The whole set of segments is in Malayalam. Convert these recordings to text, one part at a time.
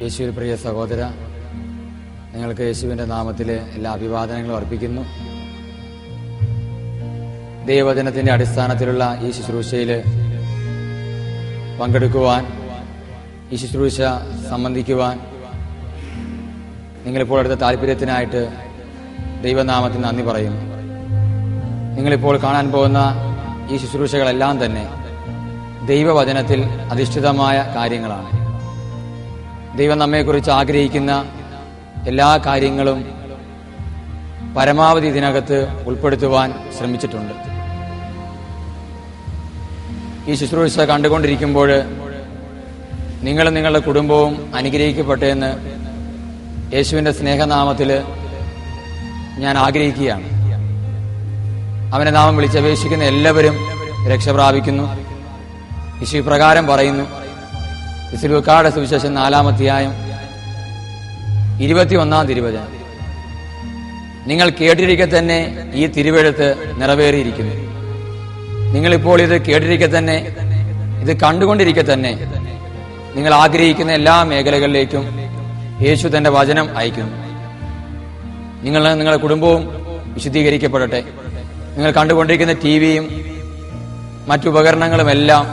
യേശുവിൽ പ്രിയ സഹോദര, നിങ്ങൾക്ക് യേശുവിൻ്റെ നാമത്തിൽ എല്ലാ അഭിവാദനങ്ങളും അർപ്പിക്കുന്നു. ദൈവവചനത്തിൻ്റെ അടിസ്ഥാനത്തിലുള്ള ഈ ശുശ്രൂഷയിൽ പങ്കെടുക്കുവാൻ, ഈ ശുശ്രൂഷ സംബന്ധിക്കുവാൻ നിങ്ങളിപ്പോൾ എടുത്ത താല്പര്യത്തിനായിട്ട് ദൈവനാമത്തിന് നന്ദി പറയുന്നു. നിങ്ങളിപ്പോൾ കാണാൻ പോകുന്ന ഈ ശുശ്രൂഷകളെല്ലാം തന്നെ ദൈവവചനത്തിൽ അധിഷ്ഠിതമായ കാര്യങ്ങളാണ്. ദൈവം നമ്മെക്കുറിച്ച് ആഗ്രഹിക്കുന്ന എല്ലാ കാര്യങ്ങളും പരമാവധി ഇതിനകത്ത് ഉൾപ്പെടുത്തുവാൻ ശ്രമിച്ചിട്ടുണ്ട്. ഈ ശുശ്രൂഷ കണ്ടുകൊണ്ടിരിക്കുമ്പോൾ നിങ്ങളും നിങ്ങളുടെ കുടുംബവും അനുഗ്രഹിക്കപ്പെട്ടെന്ന് യേശുവിൻ്റെ സ്നേഹനാമത്തിൽ ഞാൻ ആഗ്രഹിക്കുകയാണ്. അവൻ്റെ നാമം വിളിച്ചപേക്ഷിക്കുന്ന എല്ലാവരും രക്ഷ പ്രാപിക്കുന്നു. യേശു ഇപ്രകാരം പറയുന്നു. ലൂക്കായുടെ സുവിശേഷം 4-ാം അധ്യായം 21-ാം തിരുവചനം, നിങ്ങൾ കേട്ടിരിക്കെ തന്നെ ഈ തിരുവെഴുത്ത് നിറവേറിയിരിക്കുന്നു. നിങ്ങളിപ്പോൾ ഇത് കേട്ടിരിക്കെ തന്നെ, ഇത് കണ്ടുകൊണ്ടിരിക്കെ തന്നെ നിങ്ങൾ ആഗ്രഹിക്കുന്ന എല്ലാ മേഖലകളിലേക്കും യേശു തന്റെ വചനം അയക്കുന്നു. നിങ്ങളുടെ കുടുംബവും വിശുദ്ധീകരിക്കപ്പെടട്ടെ. നിങ്ങൾ കണ്ടുകൊണ്ടിരിക്കുന്ന ടിവിയും മറ്റുപകരണങ്ങളുമെല്ലാം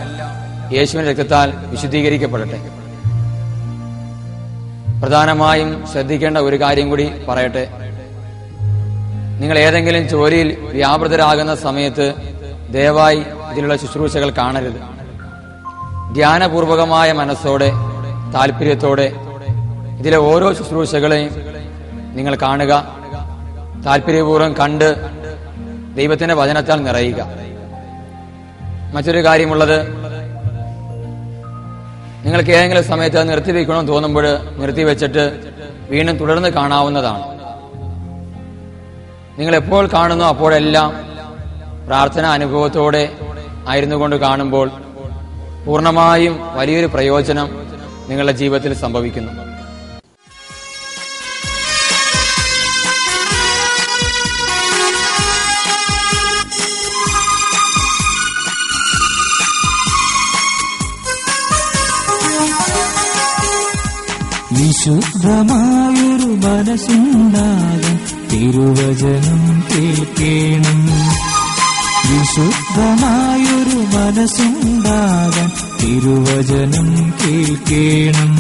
യേശുവിന്റെ രക്തത്താൽ വിശുദ്ധീകരിക്കപ്പെടട്ടെ. പ്രധാനമായും ശ്രദ്ധിക്കേണ്ട ഒരു കാര്യം കൂടി പറയട്ടെ. നിങ്ങൾ ഏതെങ്കിലും ജോലിയിൽ വ്യാപൃതരാകുന്ന സമയത്ത് ദയവായി ഇതിലുള്ള ശുശ്രൂഷകൾ കാണരുത്. ധ്യാനപൂർവകമായ മനസ്സോടെ, താല്പര്യത്തോടെ ഇതിലെ ഓരോ ശുശ്രൂഷകളെയും നിങ്ങൾ കാണുക. താല്പര്യപൂർവ്വം കണ്ട് ദൈവത്തിന്റെ വചനത്താൽ നിറയുക. മറ്റൊരു കാര്യമുള്ളത്, നിങ്ങൾക്ക് ഏതെങ്കിലും സമയത്ത് നിർത്തിവെക്കണമെന്ന് തോന്നുമ്പോൾ നിർത്തിവെച്ചിട്ട് വീണ്ടും തുടർന്ന് കാണാവുന്നതാണ്. നിങ്ങൾ എപ്പോൾ കാണുന്നു അപ്പോഴെല്ലാം പ്രാർത്ഥന അനുഭവത്തോടെ ആയിരുന്നുകൊണ്ട് കാണുമ്പോൾ പൂർണ്ണമായും വലിയൊരു പ്രയോജനം നിങ്ങളുടെ ജീവിതത്തിൽ സംഭവിക്കുന്നു. വിശുദ്ധമായൊരു മനസ്സുണ്ടാകാൻ തിരുവചനം കേൾക്കണം. വിശുദ്ധമായൊരു മനസ്സുണ്ടാകാൻ തിരുവചനം കേൾക്കണം.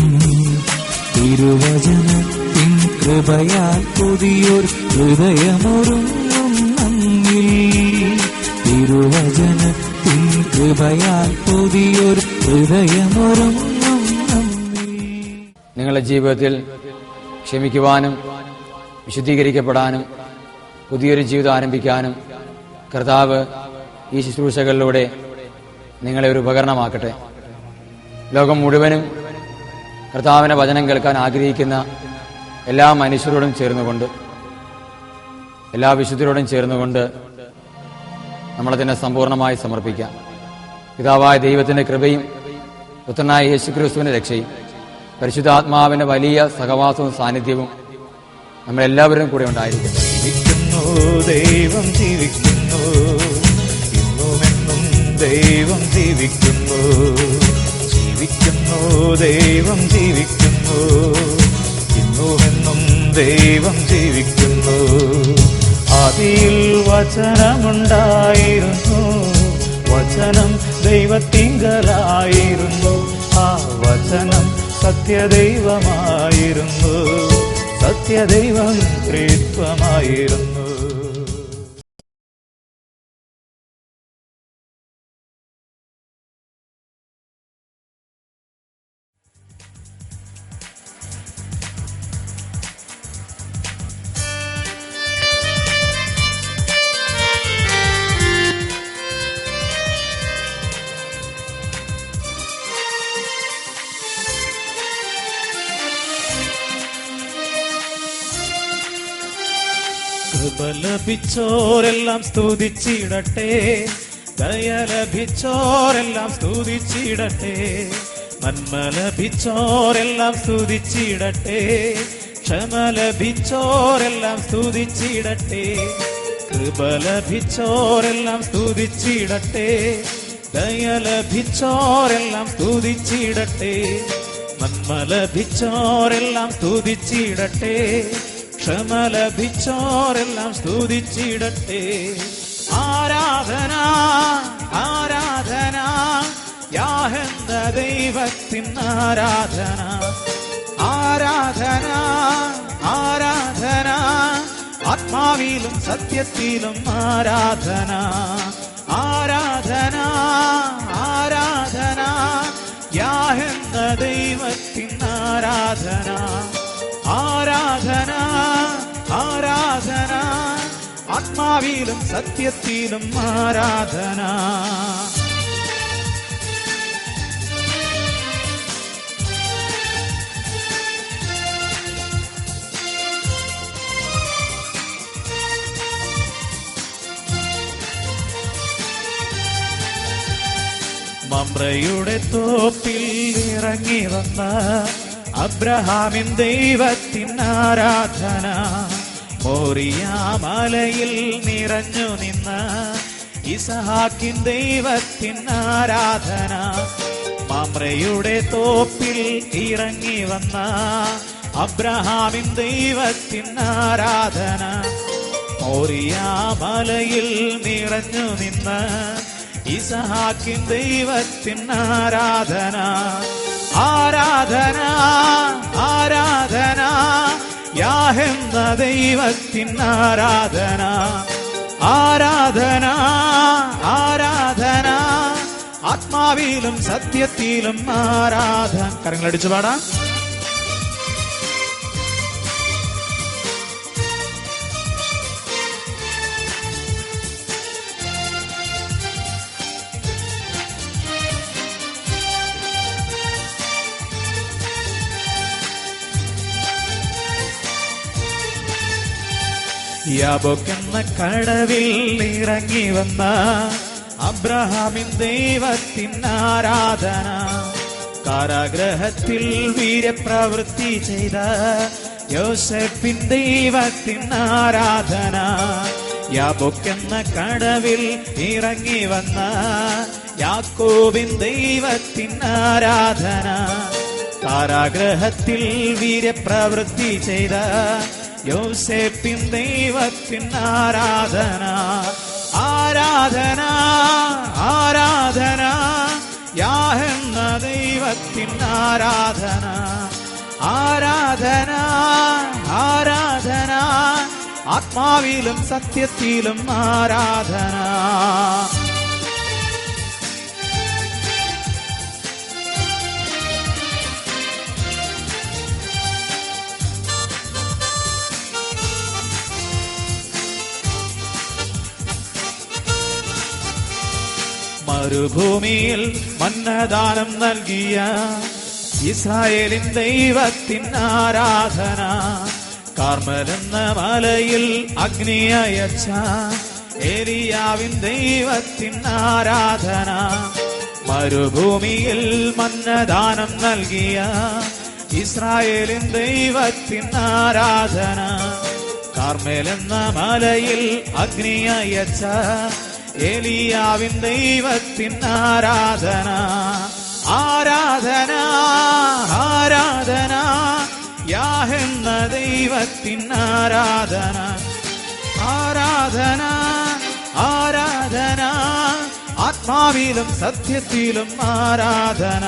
തിരുവചനത്തിൻ കൃപയാൽ പുതിയൊരു ഹൃദയമൊരുങ്ങും നമ്മിൽ. തിരുവചനത്തിൻ കൃപയാൽ പുതിയൊരു ഹൃദയമൊരുങ്ങും. നിങ്ങളുടെ ജീവിതത്തിൽ ക്ഷമിക്കുവാനും വിശുദ്ധീകരിക്കപ്പെടാനും പുതിയൊരു ജീവിതം ആരംഭിക്കാനും കർത്താവ് ഈ ശുശ്രൂഷകളിലൂടെ നിങ്ങളെ ഒരു ഉപകരണമാക്കട്ടെ. ലോകം മുഴുവനും കർത്താവിന്റെ വചനം കേൾക്കാൻ ആഗ്രഹിക്കുന്ന എല്ലാ മനുഷ്യരോടും ചേർന്നുകൊണ്ട്, എല്ലാ വിശുദ്ധരോടും ചേർന്നുകൊണ്ട് നമ്മളതിനെ സമ്പൂർണ്ണമായി സമർപ്പിക്കാം. പിതാവായ ദൈവത്തിന്റെ കൃപയും പുത്രനായ യേശുക്രിസ്തുവിന്റെ രക്ഷയും പരിശുദ്ധാത്മാവിന്റെ വലിയ സഹവാസവും സാന്നിധ്യവും നമ്മളെല്ലാവരും കൂടെ ഉണ്ടായിരിക്കും. ജീവിക്കുന്നു ദൈവം ജീവിക്കുന്നു, ഇന്നുമെന്നും ദൈവം ജീവിക്കുന്നു. ജീവിക്കുന്നു ദൈവം ജീവിക്കുന്നു, ഇന്നുമെന്നും ദൈവം ജീവിക്കുന്നു. ആദിയിൽ വചനമുണ്ടായിരുന്നു, വചനം ദൈവത്തിങ്കലായിരുന്നു. ആ വചനം സത്യദൈവമായിരുന്നു, സത്യദൈവം ത്രിത്വമായിരുന്നു. കൃപ ലഭിച്ചോരെല്ലാം സ്തുതിച്ചിടട്ടെ, ദയ ലഭിച്ചോരെല്ലാം സ്തുതിച്ചിടട്ടെ. നന്മ ലഭിച്ചോരെല്ലാം സ്തുതിച്ചിടട്ടെ, ക്ഷമ ലഭിച്ചോരെല്ലാം സ്തുതിച്ചിടട്ടെ. കൃപ ലഭിച്ചോരെല്ലാം സ്തുതിച്ചിടട്ടെ, ദയ ലഭിച്ചോരെല്ലാം സ്തുതിച്ചിടട്ടെ. നന്മ ലഭിച്ചോരെല്ലാം സ്തുതിച്ചിടട്ടെ, ക്ഷമ ലഭിച്ചോരെല്ലാം സ്തുതിച്ചിടട്ടെ. ആരാധന ആരാധന യാഹെന്ന ദൈവത്തിന് ആരാധന. ആരാധന ആരാധന ആത്മാവിലും സത്യത്തിലും ആരാധന. ആരാധന ആരാധന യാഹെന്ന ദൈവത്തിന് ആരാധന. ആരാധന ആരാധന ആത്മാവിലും സത്യത്തിലും ആരാധന. മമ്രയുടെ തോപ്പിൽ ഇറങ്ങി വന്ന അബ്രഹാമിൻ ദൈവത്തിന് ആരാധന. മോറിയാ മലയിൽ നിറഞ്ഞു നിന്ന ഇസഹാക്കിൻ ദൈവത്തിന് ആരാധന. മമ്രയുടെ തോപ്പിൽ ഇറങ്ങി വന്ന അബ്രഹാമിൻ ദൈവത്തിന് ആരാധന. മോറിയാ മലയിൽ നിറഞ്ഞു നിന്ന ഇസഹാക്കിൻ ദൈവത്തിന് ആരാധന. ആരാധന ആരാധന യാഹെന്ന ദൈവത്തിന് ആരാധന. ആരാധന ആരാധന ആത്മാവിലും സത്യത്തിലും ആരാധന. കരങ്ങളടിച്ചു പാടാം. യാബോക്കെന്ന കടവിൽ ഇറങ്ങി വന്ന അബ്രഹാമിൻ ദൈവത്തിന് ആരാധന. കാരാഗ്രഹത്തിൽ വീര്യപ്രവൃത്തി ചെയ്ത യോസേഫിൻ ദൈവത്തിന് ആരാധന. യാബോക്കെന്ന കടവിൽ ഇറങ്ങി വന്ന യാക്കോബിൻ ദൈവത്തിന് ആരാധന. കാരാഗ്രഹത്തിൽ വീര്യപ്രവൃത്തി ചെയ്ത യോസേഫിൻ ദൈവത്തിന് ആരാധന. ആരാധന ആരാധന യാഹെന്ന ദൈവത്തിന് ആരാധന. ആരാധന ആരാധന ആത്മാവിലും സത്യത്തിലും ആരാധന. മരുഭൂമിയിൽ മന്നദാനം നൽകിയ ഇസ്രായേലിൻ ദൈവത്തിന് ആരാധന. കാർമലെന്ന മലയിൽ അഗ്നി അയച്ച ഏലിയാവിൻ ദൈവത്തിന് ആരാധന. മരുഭൂമിയിൽ മന്നദാനം നൽകിയ ഇസ്രായേലിൻ ദൈവത്തിന് ആരാധന. കാർമലെന്ന മലയിൽ അഗ്നി അയച്ച ഏലിയാവിൻ ദൈവത്തിന് ആരാധന. ആരാധന ആരാധന യാഹെന്ന ദൈവത്തിന് ആരാധന. ആരാധന ആരാധന ആത്മാവിലും സത്യത്തിലും ആരാധന.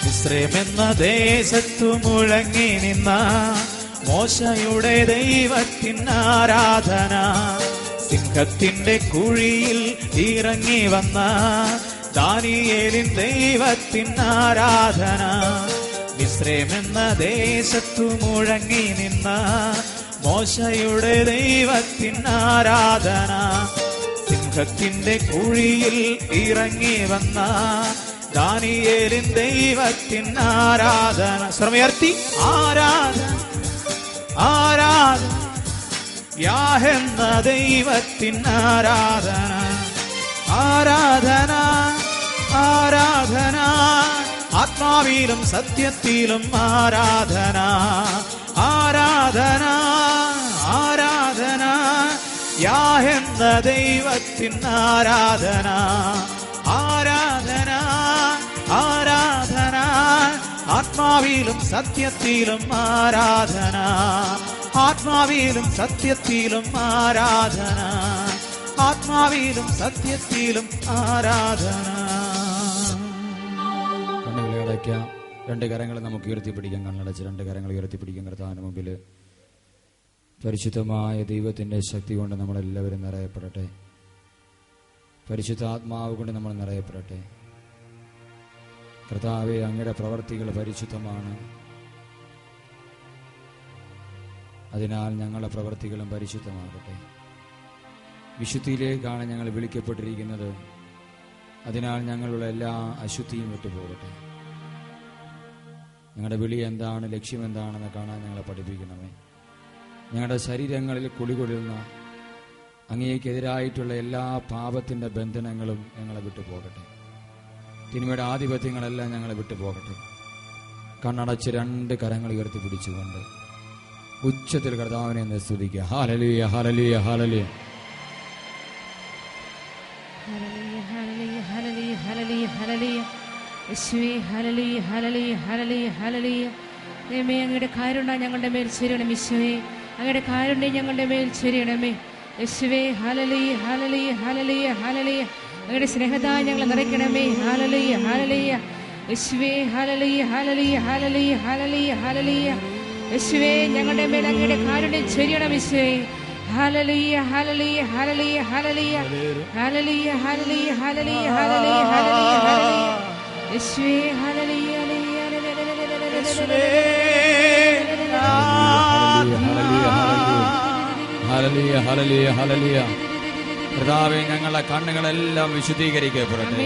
മിസ്രൈമെന്ന ദേശത്തു മുഴങ്ങി നിന്ന മോശയുടെ ദൈവത്തിന് ആരാധന. സിംഹത്തിന്റെ കുഴിയിൽ ഇറങ്ങി വന്ന ദാനിയേലിൻ ദൈവത്തിന് ആരാധന. മിസ്രൈമെന്ന ദേശത്തു മുഴങ്ങി നിന്ന മോശയുടെ ദൈവത്തിന് ആരാധന. സിംഹത്തിന്റെ കുഴിയിൽ ഇറങ്ങി വന്ന ദാനിയേലിൻ ദൈവത്തിന് ആരാധന. ശ്രമയർത്തി ആരാധന ആരാധന യാഹെന്ന ദൈവത്തിന് ആരാധന. ആരാധന ആരാധന ആത്മാവിലും സത്യത്തിലും ആരാധന, ആരാധന, ആരാധന. യാ എന്ന ദൈവത്തിന് ആരാധന, ആരാധന, ആരാധന. ആത്മാവിലും സത്യത്തിലും ആരാധന, ആത്മാവിലും സത്യത്തിലും ആരാധന, ആത്മാവിലും സത്യത്തിലും ആരാധന. കണ്ണുകളെ അടയ്ക്കാം. രണ്ട് കരങ്ങൾ നമുക്ക് ഉയർത്തിപ്പിടിക്കാം. കണ്ണടച്ച് രണ്ട് കരങ്ങൾ ഉയർത്തിപ്പിടിക്കാം. കർത്താവിന് മുമ്പിൽ പരിശുദ്ധമായ ദൈവത്തിൻ്റെ ശക്തി കൊണ്ട് നമ്മളെല്ലാവരും നിറയപ്പെടട്ടെ. പരിശുദ്ധ ആത്മാവ് കൊണ്ട് നമ്മൾ നിറയപ്പെടട്ടെ. കർത്താവെ, അങ്ങയുടെ പ്രവർത്തികൾ പരിശുദ്ധമാണ്. അതിനാൽ ഞങ്ങളുടെ പ്രവർത്തികളും പരിശുദ്ധമാകട്ടെ. വിശുദ്ധിയിലേക്കാണ് ഞങ്ങൾ വിളിക്കപ്പെട്ടിരിക്കുന്നത്. അതിനാൽ ഞങ്ങളുടെ എല്ലാ അശുദ്ധിയും വിട്ടുപോകട്ടെ. ഞങ്ങളുടെ വിളി എന്താണ്, ലക്ഷ്യം എന്താണെന്ന് കാണാൻ ഞങ്ങളെ പഠിപ്പിക്കണമേ. ഞങ്ങളുടെ ശരീരങ്ങളിൽ കുളികൊള്ളുന്ന അങ്ങേക്കെതിരായിട്ടുള്ള എല്ലാ പാപത്തിൻ്റെ ബന്ധനങ്ങളും ഞങ്ങളെ വിട്ടുപോകട്ടെ. തിന്മയുടെ ആധിപത്യങ്ങളെല്ലാം ഞങ്ങളെ വിട്ടുപോകട്ടെ. കണ്ണടച്ച് രണ്ട് കരങ്ങൾ ഉയർത്തിപ്പിടിച്ചുകൊണ്ട് ഉച്ചത്തിൽ കർത്താവിനെ ഒന്ന് സ്തുതിക്കുക. Hallelujah, hallelujah, hallelujah. അങ്ങയുടെ കാരുണ്യം ഞങ്ങളുടെ മേൽ ചൊരിയണം ഈശോയെ. അങ്ങയുടെ കാരുണ്യം ഞങ്ങളുടെ മേൽ ചൊരിയണമേ യേശുവേ. Hallelujah, hallelujah, hallelujah, hallelujah. അങ്ങയുടെ സ്നേഹത്താൽ ഞങ്ങളെ നിറയ്ക്കണമേ. ഹല്ലേലൂയ, ഹല്ലേലൂയ യേശുവേ. Hallelujah, hallelujah, hallelujah, hallelujah, hallelujah യേശുവേ. ഞങ്ങളുടെ മേൽ അങ്ങയുടെ കാരുണ്യം ചൊരിയണം ഈശോയെ. Hallelujah, hallelujah, hallelujah, hallelujah, hallelujah, hallelujah, hallelujah, hallelujah, hallelujah, hallelujah യേശുവേ. Hallelujah, hallelujah, hallelujah, hallelujah. കർത്താവേ, ഞങ്ങളുടെ കണ്ണുകളെല്ലാം വിശുദ്ധീകരിക്കപ്പെടട്ടെ.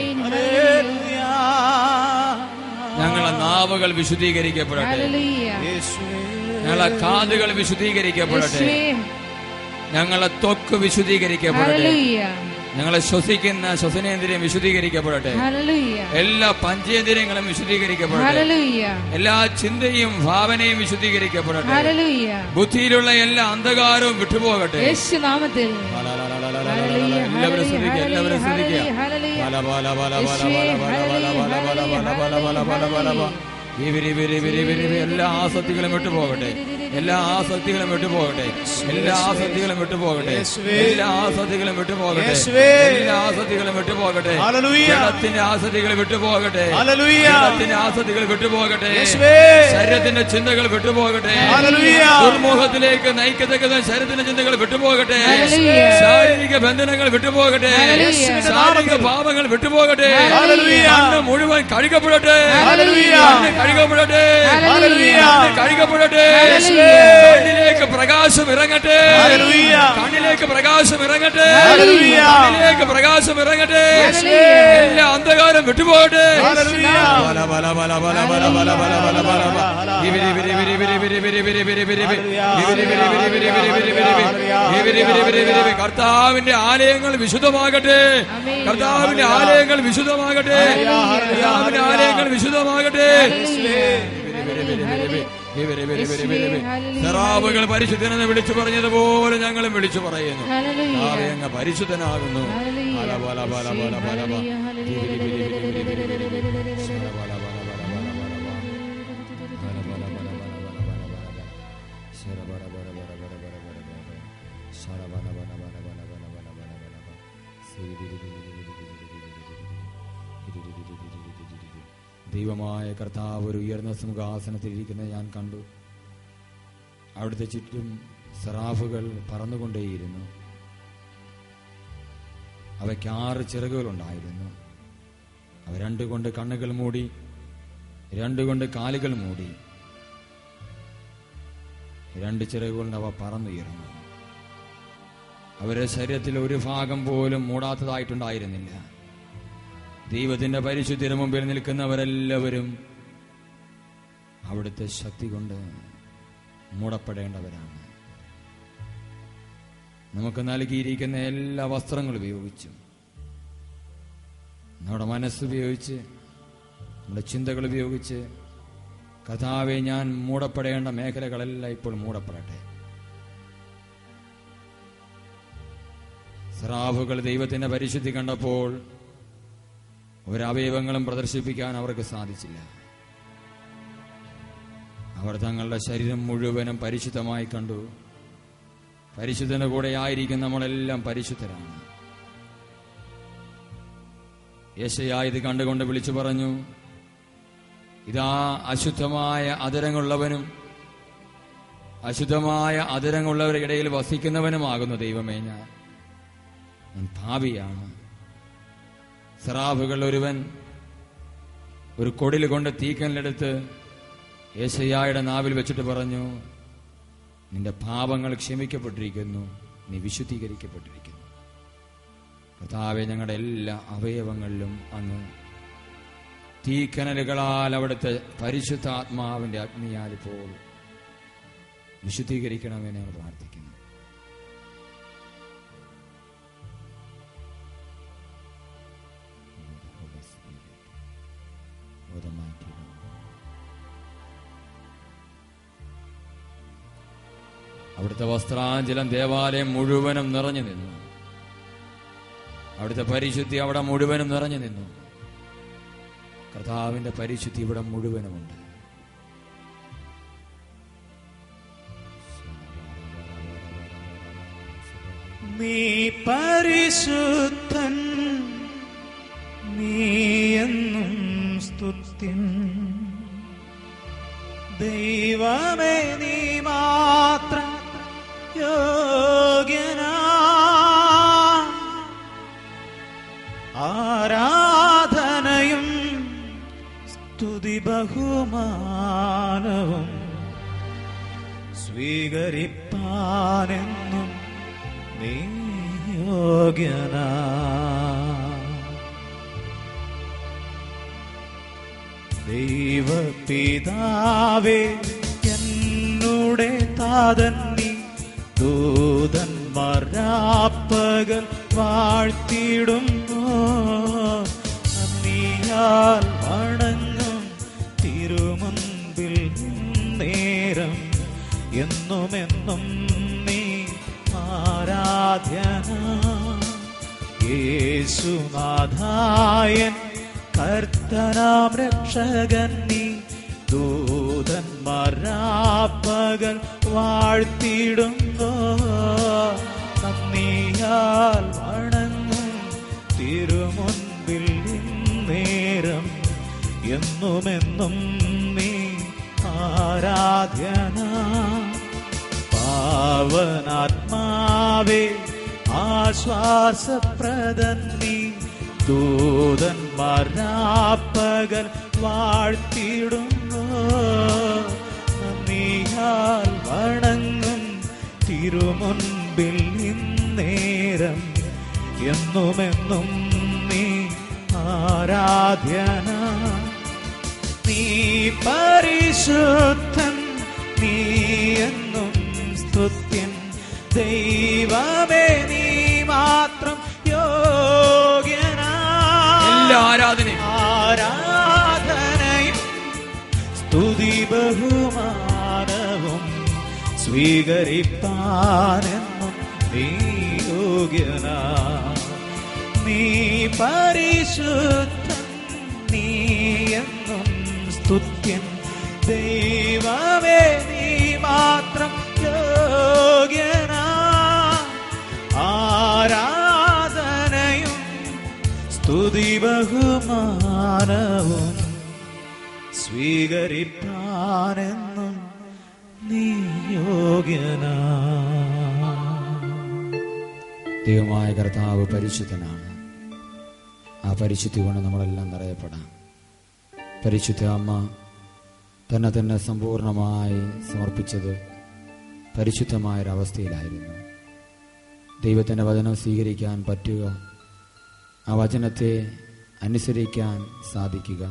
ഞങ്ങളുടെ നാവുകൾ വിശുദ്ധീകരിക്കപ്പെടട്ടെ. ഞങ്ങളുടെ കാതുകൾ വിശുദ്ധീകരിക്കപ്പെടട്ടെ. ഞങ്ങളുടെ ത്വക്ക് വിശുദ്ധീകരിക്കപ്പെടട്ടെ. ഞങ്ങളെ ശ്വസിക്കുന്ന ശ്വസനേന്ദ്രിയം വിശുദ്ധീകരിക്കപ്പെടട്ടെ. എല്ലാ പഞ്ചേന്ദ്രിയങ്ങളും വിശുദ്ധീകരിക്കപ്പെടട്ടെ. എല്ലാ ചിന്തയും ഭാവനയും വിശുദ്ധീകരിക്കപ്പെടട്ടെ. ബുദ്ധിയിലുള്ള എല്ലാ അന്ധകാരവും വിട്ടുപോകട്ടെ. എല്ലാവരും ശ്രദ്ധിക്കുക, എല്ലാവരും ശ്രദ്ധിക്കുക. എല്ലാ ആസക്തികളും വിട്ടുപോകട്ടെ. എല്ലാ ആസക്തികളും വിട്ടുപോകട്ടെ. എല്ലാ ആസക്തികളും വിട്ടുപോകട്ടെ. എല്ലാ ആസക്തികളും വിട്ടുപോകട്ടെ. എല്ലാ ആസക്തികളും വിട്ടുപോകട്ടെ. ജഡത്തിന്റെ ആസക്തികൾ വിട്ടുപോകട്ടെ. ജഡത്തിന്റെ ആസക്തികൾ വിട്ടുപോകട്ടെ. ശരീരത്തിന്റെ ചിന്തകൾ വിട്ടുപോകട്ടെ. ദുർമുഖത്തിലേക്ക് നയിക്കത്തക്കുന്ന ശരീരത്തിന്റെ ചിന്തകൾ വിട്ടുപോകട്ടെ. ശാരീരിക ബന്ധനങ്ങൾ വിട്ടുപോകട്ടെ. ശാരീരിക പാപങ്ങൾ വിട്ടുപോകട്ടെ. കണ്ണ് മുഴുവൻ കഴുകപ്പെടട്ടെ. കഴുകപ്പെടട്ടെ. കഴുകപ്പെടട്ടെ. കണ്ണിലേക്ക് പ്രകാശം ഇറങ്ങട്ടെ. കണ്ണിലേക്ക് പ്രകാശം ഇറങ്ങട്ടെ. കണ്ണിലേക്ക് പ്രകാശം ഇറങ്ങട്ടെ. എല്ലാ അന്ധകാരം വിട്ടുപോകട്ടെ. കർത്താവിന്റെ ആലയങ്ങൾ വിശുദ്ധമാകട്ടെ. കർത്താവിന്റെ ആലയങ്ങൾ വിശുദ്ധമാകട്ടെ. കർത്താവിന്റെ ആലയങ്ങൾ വിശുദ്ധമാകട്ടെ. സെറാബുകൾ പരിശുദ്ധനെന്ന് വിളിച്ചു പറഞ്ഞതുപോലെ ഞങ്ങളും വിളിച്ചു പറയുന്നു. അങ്ങ് പരിശുദ്ധനാകുന്നു. ദൈവമായ കർത്താവ് ഒരു ഉയർന്ന സിംഹാസനത്തിലിരിക്കുന്നത് ഞാൻ കണ്ടു. അവിടുത്തെ ചുറ്റും സെറാഫുകൾ പറന്നുകൊണ്ടേയിരുന്നു. അവയ്ക്ക് 6 ചിറകുകളുണ്ടായിരുന്നു. അവ 2 കൊണ്ട് കണ്ണുകൾ മൂടി, 2 കൊണ്ട് കാലുകൾ മൂടി, 2 ചിറകുകൊണ്ട് അവ പറന്നുയർന്നു. അവരുടെ ശരീരത്തിൽ ഒരു ഭാഗം പോലും മൂടാത്തതായിട്ടുണ്ടായിരുന്നില്ല. ദൈവത്തിന്റെ പരിശുദ്ധിയുടെ മുമ്പിൽ നിൽക്കുന്നവരെല്ലാവരും അവിടുത്തെ ശക്തി കൊണ്ട് മൂടപ്പെടേണ്ടവരാണ്. നമുക്ക് നൽകിയിരിക്കുന്ന എല്ലാ വസ്ത്രങ്ങളും ഉപയോഗിച്ചും നമ്മുടെ മനസ്സുപയോഗിച്ച് നമ്മുടെ ചിന്തകൾ ഉപയോഗിച്ച് കർത്താവെ, ഞാൻ മൂടപ്പെടേണ്ട മേഖലകളെല്ലാം ഇപ്പോൾ മൂടപ്പെടട്ടെ. സെറാഫുകൾ ദൈവത്തിന്റെ പരിശുദ്ധി കണ്ടപ്പോൾ ഒരവയവങ്ങളും പ്രദർശിപ്പിക്കാൻ അവർക്ക് സാധിച്ചില്ല. അവർ തങ്ങളുടെ ശരീരം മുഴുവനും പരിശുദ്ധമായി കണ്ടു. പരിശുദ്ധന്റെ കൂടെ ആയിരിക്കും നമ്മളെല്ലാം പരിശുദ്ധരാണ്. യെശയ്യാ ഇത് കണ്ടുകൊണ്ട് വിളിച്ചു പറഞ്ഞു, ഇതാ അശുദ്ധമായ അധരങ്ങളുള്ളവനും അശുദ്ധമായ അധരങ്ങളുള്ളവരുടെ ഇടയിൽ വസിക്കുന്നവനുമാകുന്നു ദൈവമേ, ഞാൻ പാപിയാണ്. സെറാഫുകൾ ഒരുവൻ ഒരു കൊടിൽ കൊണ്ട് തീക്കല്ലെടുത്ത് യെശയ്യായുടെ നാവിൽ വെച്ചിട്ട് പറഞ്ഞു, നിന്റെ പാപങ്ങൾ ക്ഷമിക്കപ്പെട്ടിരിക്കുന്നു, നീ വിശുദ്ധീകരിക്കപ്പെട്ടിരിക്കുന്നു. കർത്താവേ, ഞങ്ങളുടെ എല്ലാ അവയവങ്ങളിലും അങ്ങ് തീക്കനലുകളാൽ അവിടുത്തെ പരിശുദ്ധാത്മാവിന്റെ അഗ്നിയാൽ ഇപ്പോൾ വിശുദ്ധീകരിക്കണമെന്ന് ഞങ്ങൾ പ്രാർത്ഥിക്കുന്നു. അവിടുത്തെ വസ്ത്രാഞ്ചലം ദേവാലയം മുഴുവനും നിറഞ്ഞു നിന്നു. അവിടുത്തെ പരിശുദ്ധി അവിടെ മുഴുവനും നിറഞ്ഞു നിന്നു. കർത്താവിന്റെ പരിശുദ്ധി ഇവിടെ മുഴുവനുമുണ്ട്. നീ പരിശുദ്ധൻ, നീ എന്നും സ്തുത്യൻ. ദൈവമേ, നീ മാത്രം യോഗ്യനാ. ആരാധനയും സ്തുതി ബഹുമാനവും സ്വീകരിപ്പാനെന്നും നീ യോഗ്യനാ. ദൈവപിതാവേ, എന്നുടെ താതൻ നീ, ദൂതന്മാർ രാപ്പകൽ വാഴ്ത്തിടുന്നു. നന്ദിയാൽ വണങ്ങും തിരുമുൻപിൽ നേരം എന്നുമെന്നും നീ ആരാധ്യനാ. യേശുനാഥായൻ കർത്തനാം രക്ഷകൻ നീ, ദൂതന്മാർ രാപ്പകൽ വാഴ്ത്തിടുന്നു. നന്ദിയാൽ വണങ്ങും തിരുമുൻപിൽ നേരം എന്നുമെന്നും നീ ആരാധ്യനാ. പാവനാത്മാവേ, ആശ്വാസപ്രദൻ നീ, ദൂതന്മാർ രാപ്പകൽ വാഴ്ത്തിടുന്നു. നന്ദിയാൽ വണങ്ങും തിരുമുൻപിൽ നേരം എന്നുമെന്നും നീ ആരാധ്യനാ. നീ പരിശുദ്ധൻ, നീ എന്നും സ്തുത്യൻ. ദൈവമേ, നീ മാത്രം യോഗ്യനാ. എല്ലാ ആരാധനയും സ്തുതി ബഹുമാനവും സ്വീകരിപ്പാനെന്നും നീ യോഗ്യനാ. നീ പരിശുദ്ധൻ, നീ എന്നും സ്തുത്യൻ. ദൈവമേ, നീ മാത്രം യോഗ്യനാ. ആരാധനയും സ്തുതി ബഹുമാനവും സ്വീകരിപ്പാനെന്നും നീ യോഗ്യനാ. ദൈവമായ കർത്താവ് പരിശുദ്ധനാണ്. ആ പരിശുദ്ധി കൊണ്ട് നമ്മളെല്ലാം നിറയപ്പെടാം. പരിശുദ്ധ അമ്മ തന്നെ സമ്പൂർണമായി സമർപ്പിച്ചത് പരിശുദ്ധമായൊരവസ്ഥയിലായിരുന്നു. ദൈവത്തിൻ്റെ വചനം സ്വീകരിക്കാൻ പറ്റുക, ആ വചനത്തെ അനുസരിക്കാൻ സാധിക്കുക,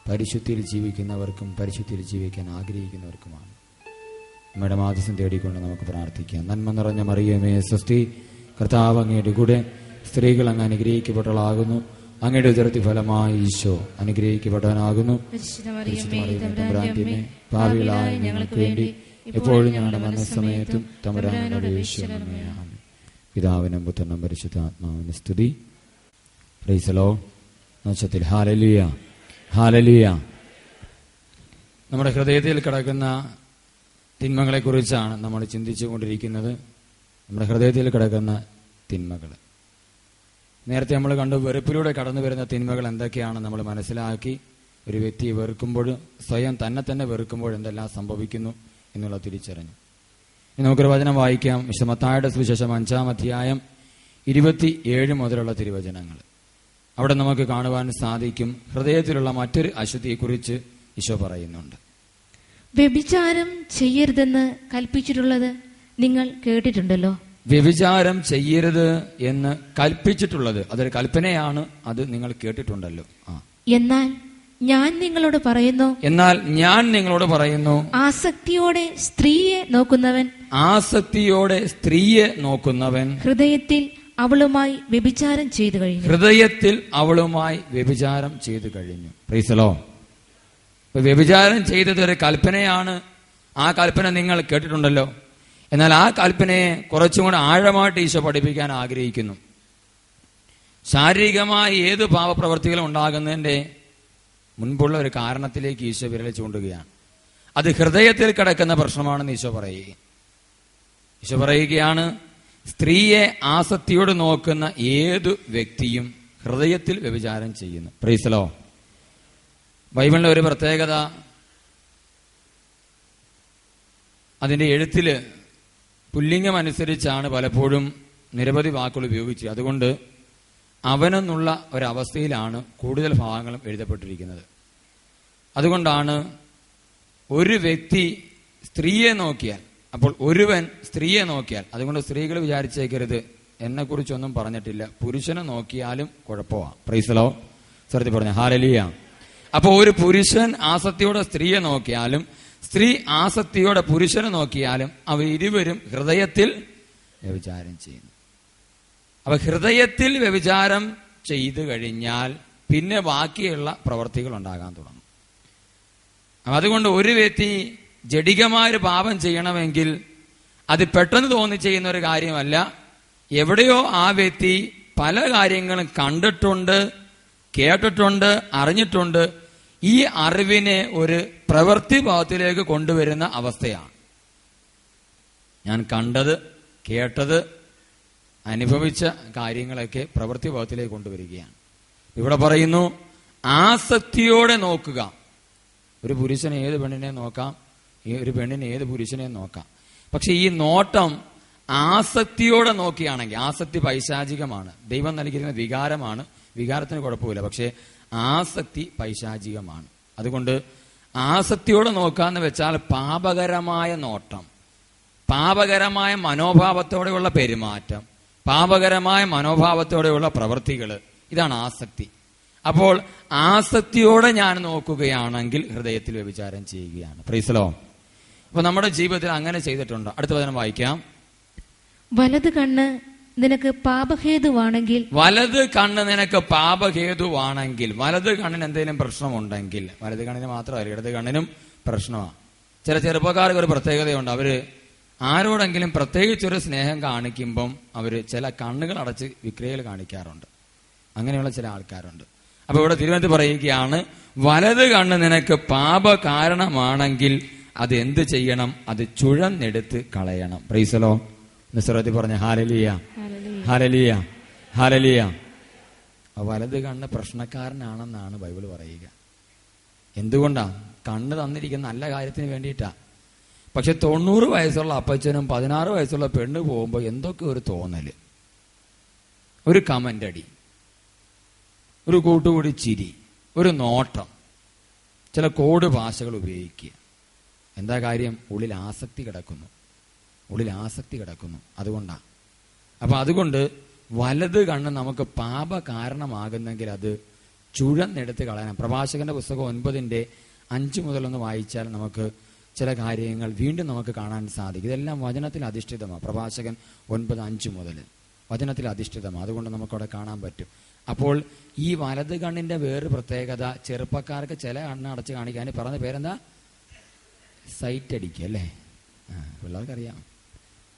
പരിശുദ്ധിയിൽ ജീവിക്കുന്നവർക്കും പരിശുദ്ധിയിൽ ജീവിക്കാൻ ആഗ്രഹിക്കുന്നവർക്കുമാണ്. നമ്മുടെ മാധ്യസ്ഥം തേടിക്കൊണ്ട് നമുക്ക് പ്രാർത്ഥിക്കാം. നന്മ നിറഞ്ഞ മറിയമേ സ്വസ്തി, കർത്താവ് അങ്ങയുടെ കൂടെ സ്ത്രീകൾ അങ്ങ് അനുഗ്രഹിക്കപ്പെട്ടവളാകുന്നു. അങ്ങയുടെ ഉദരത്തി ഫലമായി ഈശോ അനുഗ്രഹിക്കപ്പെട്ടവനാകുന്നു. പരിശുദ്ധ മറിയമേ, തമ്പുരാന്റെ അമ്മേ, പാപികളായ ഞങ്ങൾക്ക് വേണ്ടി എപ്പോഴും ഞങ്ങളുടെ മരണസമയത്തും തമ്പുരാനോട് അപേക്ഷിക്കണമേ. ആമേൻ. പിതാവിനും പുത്രനും പരിശുദ്ധാത്മാവിന് സ്തുതി. Praise the Lord. നക്ഷത്തിൽ ഹല്ലേലൂയ, ഹല്ലേലൂയ. നമ്മുടെ ഹൃദയത്തിൽ കിടക്കുന്ന തിന്മകളെക്കുറിച്ചാണ് നമ്മൾ ചിന്തിച്ചു കൊണ്ടിരിക്കുന്നത്. നമ്മുടെ ഹൃദയത്തിൽ കിടക്കുന്ന തിന്മകൾ. നേരത്തെ നമ്മൾ കണ്ടു, വെറുപ്പിലൂടെ കടന്നു വരുന്ന തിന്മകൾ എന്തൊക്കെയാണ് നമ്മൾ മനസ്സിലാക്കി. ഒരു വ്യക്തിയെ വെറുക്കുമ്പോൾ, സ്വയം തന്നെ വെറുക്കുമ്പോൾ എന്തെല്ലാം സംഭവിക്കുന്നു എന്നുള്ള തിരിച്ചറിഞ്ഞു. ഇനി നമുക്കൊരു വചനം വായിക്കാം. വിശുദ്ധ മത്തായിയുടെ സുവിശേഷം 5-ാം അധ്യായം 27 മുതലുള്ള തിരുവചനങ്ങൾ. അവിടെ നമുക്ക് കാണുവാൻ സാധിക്കും ഹൃദയത്തിലുള്ള മറ്റൊരു അശുദ്ധിയെക്കുറിച്ച് ഈശോ പറയുന്നുണ്ട്. വ്യഭിചാരം ചെയ്യരുതെന്ന് കൽപ്പിച്ചിട്ടുള്ളത് നിങ്ങൾ കേട്ടിട്ടുണ്ടല്ലോ. വ്യഭിചാരം ചെയ്യരുത് എന്ന് കൽപ്പിച്ചിട്ടുള്ളത്, അതൊരു കൽപ്പനയാണ്, അത് നിങ്ങൾ കേട്ടിട്ടുണ്ടല്ലോ. എന്നാൽ ഞാൻ നിങ്ങളോട് പറയുന്നു, ആസക്തിയോടെ സ്ത്രീയെ നോക്കുന്നവൻ ഹൃദയത്തിൽ അവളുമായി വ്യഭിചാരം ചെയ്തു കഴിഞ്ഞു. Price the Lord. വ്യഭിചാരം ചെയ്തത് ഒരു കൽപ്പനയാണ്. ആ കൽപ്പന നിങ്ങൾ കേട്ടിട്ടുണ്ടല്ലോ. എന്നാൽ ആ കൽപ്പനയെ കുറച്ചും കൂടെ ആഴമായിട്ട് ഈശോ പഠിപ്പിക്കാൻ ആഗ്രഹിക്കുന്നു. ശാരീരികമായി ഏത് പാപപ്രവർത്തികളും ഉണ്ടാകുന്നതിന്റെ മുൻപുള്ള ഒരു കാരണത്തിലേക്ക് ഈശോ വിരൽ ചൂണ്ടുകയാണ്. അത് ഹൃദയത്തിൽ കിടക്കുന്ന പ്രശ്നമാണെന്ന് ഈശോ പറയുകയാണ്. സ്ത്രീയെ ആസക്തിയോട് നോക്കുന്ന ഏതു വ്യക്തിയും ഹൃദയത്തിൽ വ്യഭിചാരം ചെയ്യുന്നു. Price the Lord. ബൈബിളിന്റെ ഒരു പ്രത്യേകത, അതിന്റെ എഴുത്തില് പുല്ലിംഗം അനുസരിച്ചാണ് പലപ്പോഴും നിരവധി വാക്കുകൾ ഉപയോഗിച്ചത്. അതുകൊണ്ട് അവനെന്നുള്ള ഒരവസ്ഥയിലാണ് കൂടുതൽ ഭാഗങ്ങളും എഴുതപ്പെട്ടിരിക്കുന്നത്. അതുകൊണ്ടാണ് ഒരു വ്യക്തി സ്ത്രീയെ നോക്കിയാൽ, അപ്പോൾ ഒരുവൻ സ്ത്രീയെ നോക്കിയാൽ, അതുകൊണ്ട് സ്ത്രീകൾ വിചാരിച്ചേക്കരുത് എന്നെക്കുറിച്ചൊന്നും പറഞ്ഞിട്ടില്ല, പുരുഷനെ നോക്കിയാലും കുഴപ്പമാണ്. Price the Lord. സത്യത്തിൽ പറഞ്ഞ ഹല്ലേലൂയ. അപ്പോൾ ഒരു പുരുഷൻ ആസക്തിയോടെ സ്ത്രീയെ നോക്കിയാലും സ്ത്രീ ആസക്തിയോടെ പുരുഷനെ നോക്കിയാലും അവർ ഇരുവരും ഹൃദയത്തിൽ വ്യഭിചാരം ചെയ്യുന്നു. അപ്പൊ ഹൃദയത്തിൽ വ്യഭിചാരം ചെയ്തു കഴിഞ്ഞാൽ പിന്നെ ബാക്കിയുള്ള പ്രവർത്തികൾ ഉണ്ടാകാൻ തുടങ്ങും. അതുകൊണ്ട് ഒരു വ്യക്തി ജഡികമായൊരു പാപം ചെയ്യണമെങ്കിൽ അത് പെട്ടെന്ന് തോന്നി ചെയ്യുന്ന ഒരു കാര്യമല്ല. എവിടെയോ ആ വ്യക്തി പല കാര്യങ്ങളും കണ്ടിട്ടുണ്ട്, കേട്ടിട്ടുണ്ട്, അറിഞ്ഞിട്ടുണ്ട്. ഈ അറിവിനെ ഒരു പ്രവൃത്തി ഭാവത്തിലേക്ക് കൊണ്ടുവരുന്ന അവസ്ഥയാണ്. ഞാൻ കണ്ടത്, കേട്ടത്, അനുഭവിച്ച കാര്യങ്ങളൊക്കെ പ്രവൃത്തി ഭാവത്തിലേക്ക് കൊണ്ടുവരികയാണ്. ഇവിടെ പറയുന്നു, ആസക്തിയോടെ നോക്കുക. ഒരു പുരുഷന് ഏത് പെണ്ണിനെ നോക്കാം, ഒരു പെണ്ണിന് ഏത് പുരുഷനെ നോക്കാം. പക്ഷെ ഈ നോട്ടം ആസക്തിയോടെ നോക്കിയാണെങ്കിൽ, ആസക്തി പൈശാചികമാണ്, ദൈവം നൽകിയിരുന്ന വികാരമാണ്, വികാരത്തിന് കുഴപ്പമില്ല. പക്ഷെ ആസക്തി പൈശാചികമാണ്. അതുകൊണ്ട് ആസക്തിയോടെ നോക്കാന്ന് വെച്ചാൽ പാപകരമായ നോട്ടം, പാപകരമായ മനോഭാവത്തോടെയുള്ള പെരുമാറ്റം, പാപകരമായ മനോഭാവത്തോടെയുള്ള പ്രവൃത്തികൾ, ഇതാണ് ആസക്തി. അപ്പോൾ ആസക്തിയോടെ ഞാൻ നോക്കുകയാണെങ്കിൽ ഹൃദയത്തിൽ വ്യഭിചാരം ചെയ്യുകയാണ്. Price the Lord. അപ്പൊ നമ്മുടെ ജീവിതത്തിൽ അങ്ങനെ ചെയ്തിട്ടുണ്ട്. അടുത്ത വചനം വായിക്കാം. വലത് കണ്ണ് നിനക്ക് പാപഹേതുവാണെങ്കിൽ, വലത് കണ്ണ് നിനക്ക് പാപഹേതുവാണെങ്കിൽ, വലത് കണ്ണിന് എന്തെങ്കിലും പ്രശ്നമുണ്ടെങ്കിൽ, വലത് കണ്ണിന് മാത്രമല്ല ഇടത് കണ്ണിനും പ്രശ്നമാണ്. ചില ചെറുപ്പക്കാർക്ക് ഒരു പ്രത്യേകതയുണ്ട്. അവര് ആരോടെങ്കിലും പ്രത്യേകിച്ചൊരു സ്നേഹം കാണിക്കുമ്പം അവര് ചില കണ്ണുകൾ അടച്ച് വിക്രിയകൾ കാണിക്കാറുണ്ട്. അങ്ങനെയുള്ള ചില ആൾക്കാരുണ്ട്. അപ്പൊ ഇവിടെ തിരുവനന്തപുരത്ത് പറയുകയാണ്, വലത് കണ്ണ് നിനക്ക് പാപ കാരണമാണെങ്കിൽ അത് എന്ത് ചെയ്യണം? അത് ചുഴന്നെടുത്ത് കളയണം. Price the Lord. നിസ്രത്തി പറഞ്ഞ ഹല്ലേലൂയ, ഹല്ലേലൂയ, ഹല്ലേലൂയ. വലത് കണ്ണ് പ്രശ്നക്കാരനാണെന്നാണ് ബൈബിൾ പറയുക. എന്തുകൊണ്ടാ? കണ്ണ് തന്നിരിക്കുന്ന നല്ല കാര്യത്തിന് വേണ്ടിയിട്ടാ. പക്ഷെ 90 വയസ്സുള്ള അപ്പച്ചനും 16 വയസ്സുള്ള പെണ്ണ് പോകുമ്പോൾ എന്തൊക്കെ ഒരു തോന്നല്, ഒരു കമന്റ് അടി, ഒരു കൂട്ടുകൂടി ചിരി, ഒരു നോട്ടം, ചില കോഡ് ഭാഷകൾ ഉപയോഗിക്കുക. എന്താ കാര്യം? ഉള്ളിൽ ആസക്തി കിടക്കുന്നു. അതുകൊണ്ടാണ്. അപ്പൊ അതുകൊണ്ട് വലത് കണ്ണ് നമുക്ക് പാപ കാരണമാകുന്നെങ്കിൽ അത് ചുഴന്നെടുത്ത് കളയണം. പ്രഭാഷകന്റെ പുസ്തകം 9:5 മുതലൊന്ന് വായിച്ചാൽ നമുക്ക് ചില കാര്യങ്ങൾ വീണ്ടും നമുക്ക് കാണാൻ സാധിക്കും. ഇതെല്ലാം വചനത്തിൽ അധിഷ്ഠിതമാണ്. പ്രഭാഷകൻ 9:5 മുതൽ വചനത്തിൽ അധിഷ്ഠിതമാണ്. അതുകൊണ്ട് നമുക്കവിടെ കാണാൻ പറ്റും. അപ്പോൾ ഈ വലത് കണ്ണിന്റെ വേറൊരു പ്രത്യേകത, ചെറുപ്പക്കാർക്ക് ചില കണ്ണ് അടച്ച് കാണിക്കാൻ പറഞ്ഞ പേരെന്താ? സൈറ്റ് അടിക്കുക അല്ലേ? പിള്ളേർക്കറിയാം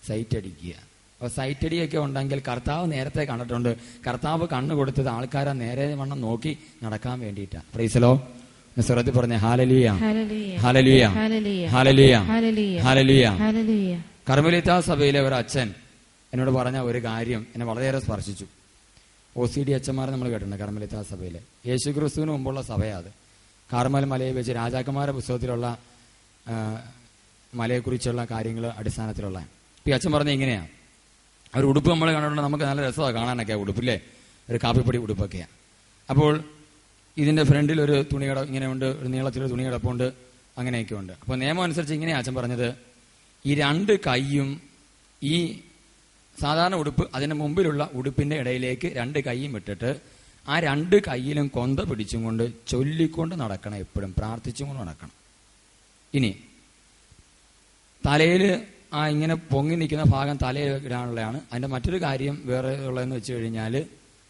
സൈറ്റ് അടിക്കുക. അപ്പോൾ സൈറ്റ് അടിയൊക്കെ ഉണ്ടെങ്കിൽ കർത്താവ് നേരത്തെ കണ്ടിട്ടുണ്ട്. കർത്താവ് കണ്ണ് കൊടുത്തത് ആൾക്കാരെ നേരെ വണ്ണം നോക്കി നടക്കാൻ വേണ്ടിയിട്ടാണ്. പ്രൈസലോ സ്വരത്തിൽ പറഞ്ഞ ഹാലലിയ ഹാലലിയ ഹാലലിയ ഹാലലിയ. കർമ്മലീത്ത സഭയിലെ ഒരു അച്ഛൻ എന്നോട് പറഞ്ഞ ഒരു കാര്യം എന്നെ വളരെയേറെ സ്പർശിച്ചു. OCD അച്ഛന്മാരെ നമ്മൾ കേട്ടിട്ടുണ്ട്. കർമ്മലീത്ത സഭയിലെ യേശുക്രിസ്തുവിന് മുമ്പുള്ള സഭയാണ് അത്. കാർമൽ മലയെ വെച്ച് രാജാക്കന്മാരുടെ പുസ്തകത്തിലുള്ള മലയെക്കുറിച്ചുള്ള കാര്യങ്ങൾ അടിസ്ഥാനത്തിലുള്ള. ഈ അച്ഛൻ പറഞ്ഞ ഇങ്ങനെയാണ്, ഒരു ഉടുപ്പ് നമ്മൾ കണ്ടിട്ടുണ്ട്, നമുക്ക് നല്ല രസമാണ് കാണാനൊക്കെ ഉടുപ്പില്ലേ, ഒരു കാപ്പിപ്പൊടി ഉടുപ്പൊക്കെയാണ്. അപ്പോൾ ഇതിന്റെ ഫ്രണ്ടിൽ ഒരു തുണികട ഇങ്ങനെ ഉണ്ട്, ഒരു നീളത്തിലൊരു തുണി കിടപ്പുണ്ട്, അങ്ങനെയൊക്കെ ഉണ്ട്. അപ്പോൾ നിയമം അനുസരിച്ച് ഇങ്ങനെയാണ് അച്ഛൻ പറഞ്ഞത്, ഈ രണ്ട് കൈയും ഈ സാധാരണ ഉടുപ്പ് അതിന്റെ മുമ്പിലുള്ള ഉടുപ്പിന്റെ ഇടയിലേക്ക് രണ്ട് കൈയും ഇട്ടിട്ട് ആ രണ്ട് കൈയിലും കൊന്ത പിടിച്ചും കൊണ്ട് ചൊല്ലിക്കൊണ്ട് നടക്കണം, എപ്പോഴും പ്രാർത്ഥിച്ചും കൊണ്ട് നടക്കണം. ഇനി തലയിൽ ആ ഇങ്ങനെ പൊങ്ങി നിൽക്കുന്ന ഭാഗം തലയിൽ ഇടാനുള്ളതാണ്. അതിന്റെ മറ്റൊരു കാര്യം വേറെ ഉള്ളതെന്ന് വെച്ച് കഴിഞ്ഞാൽ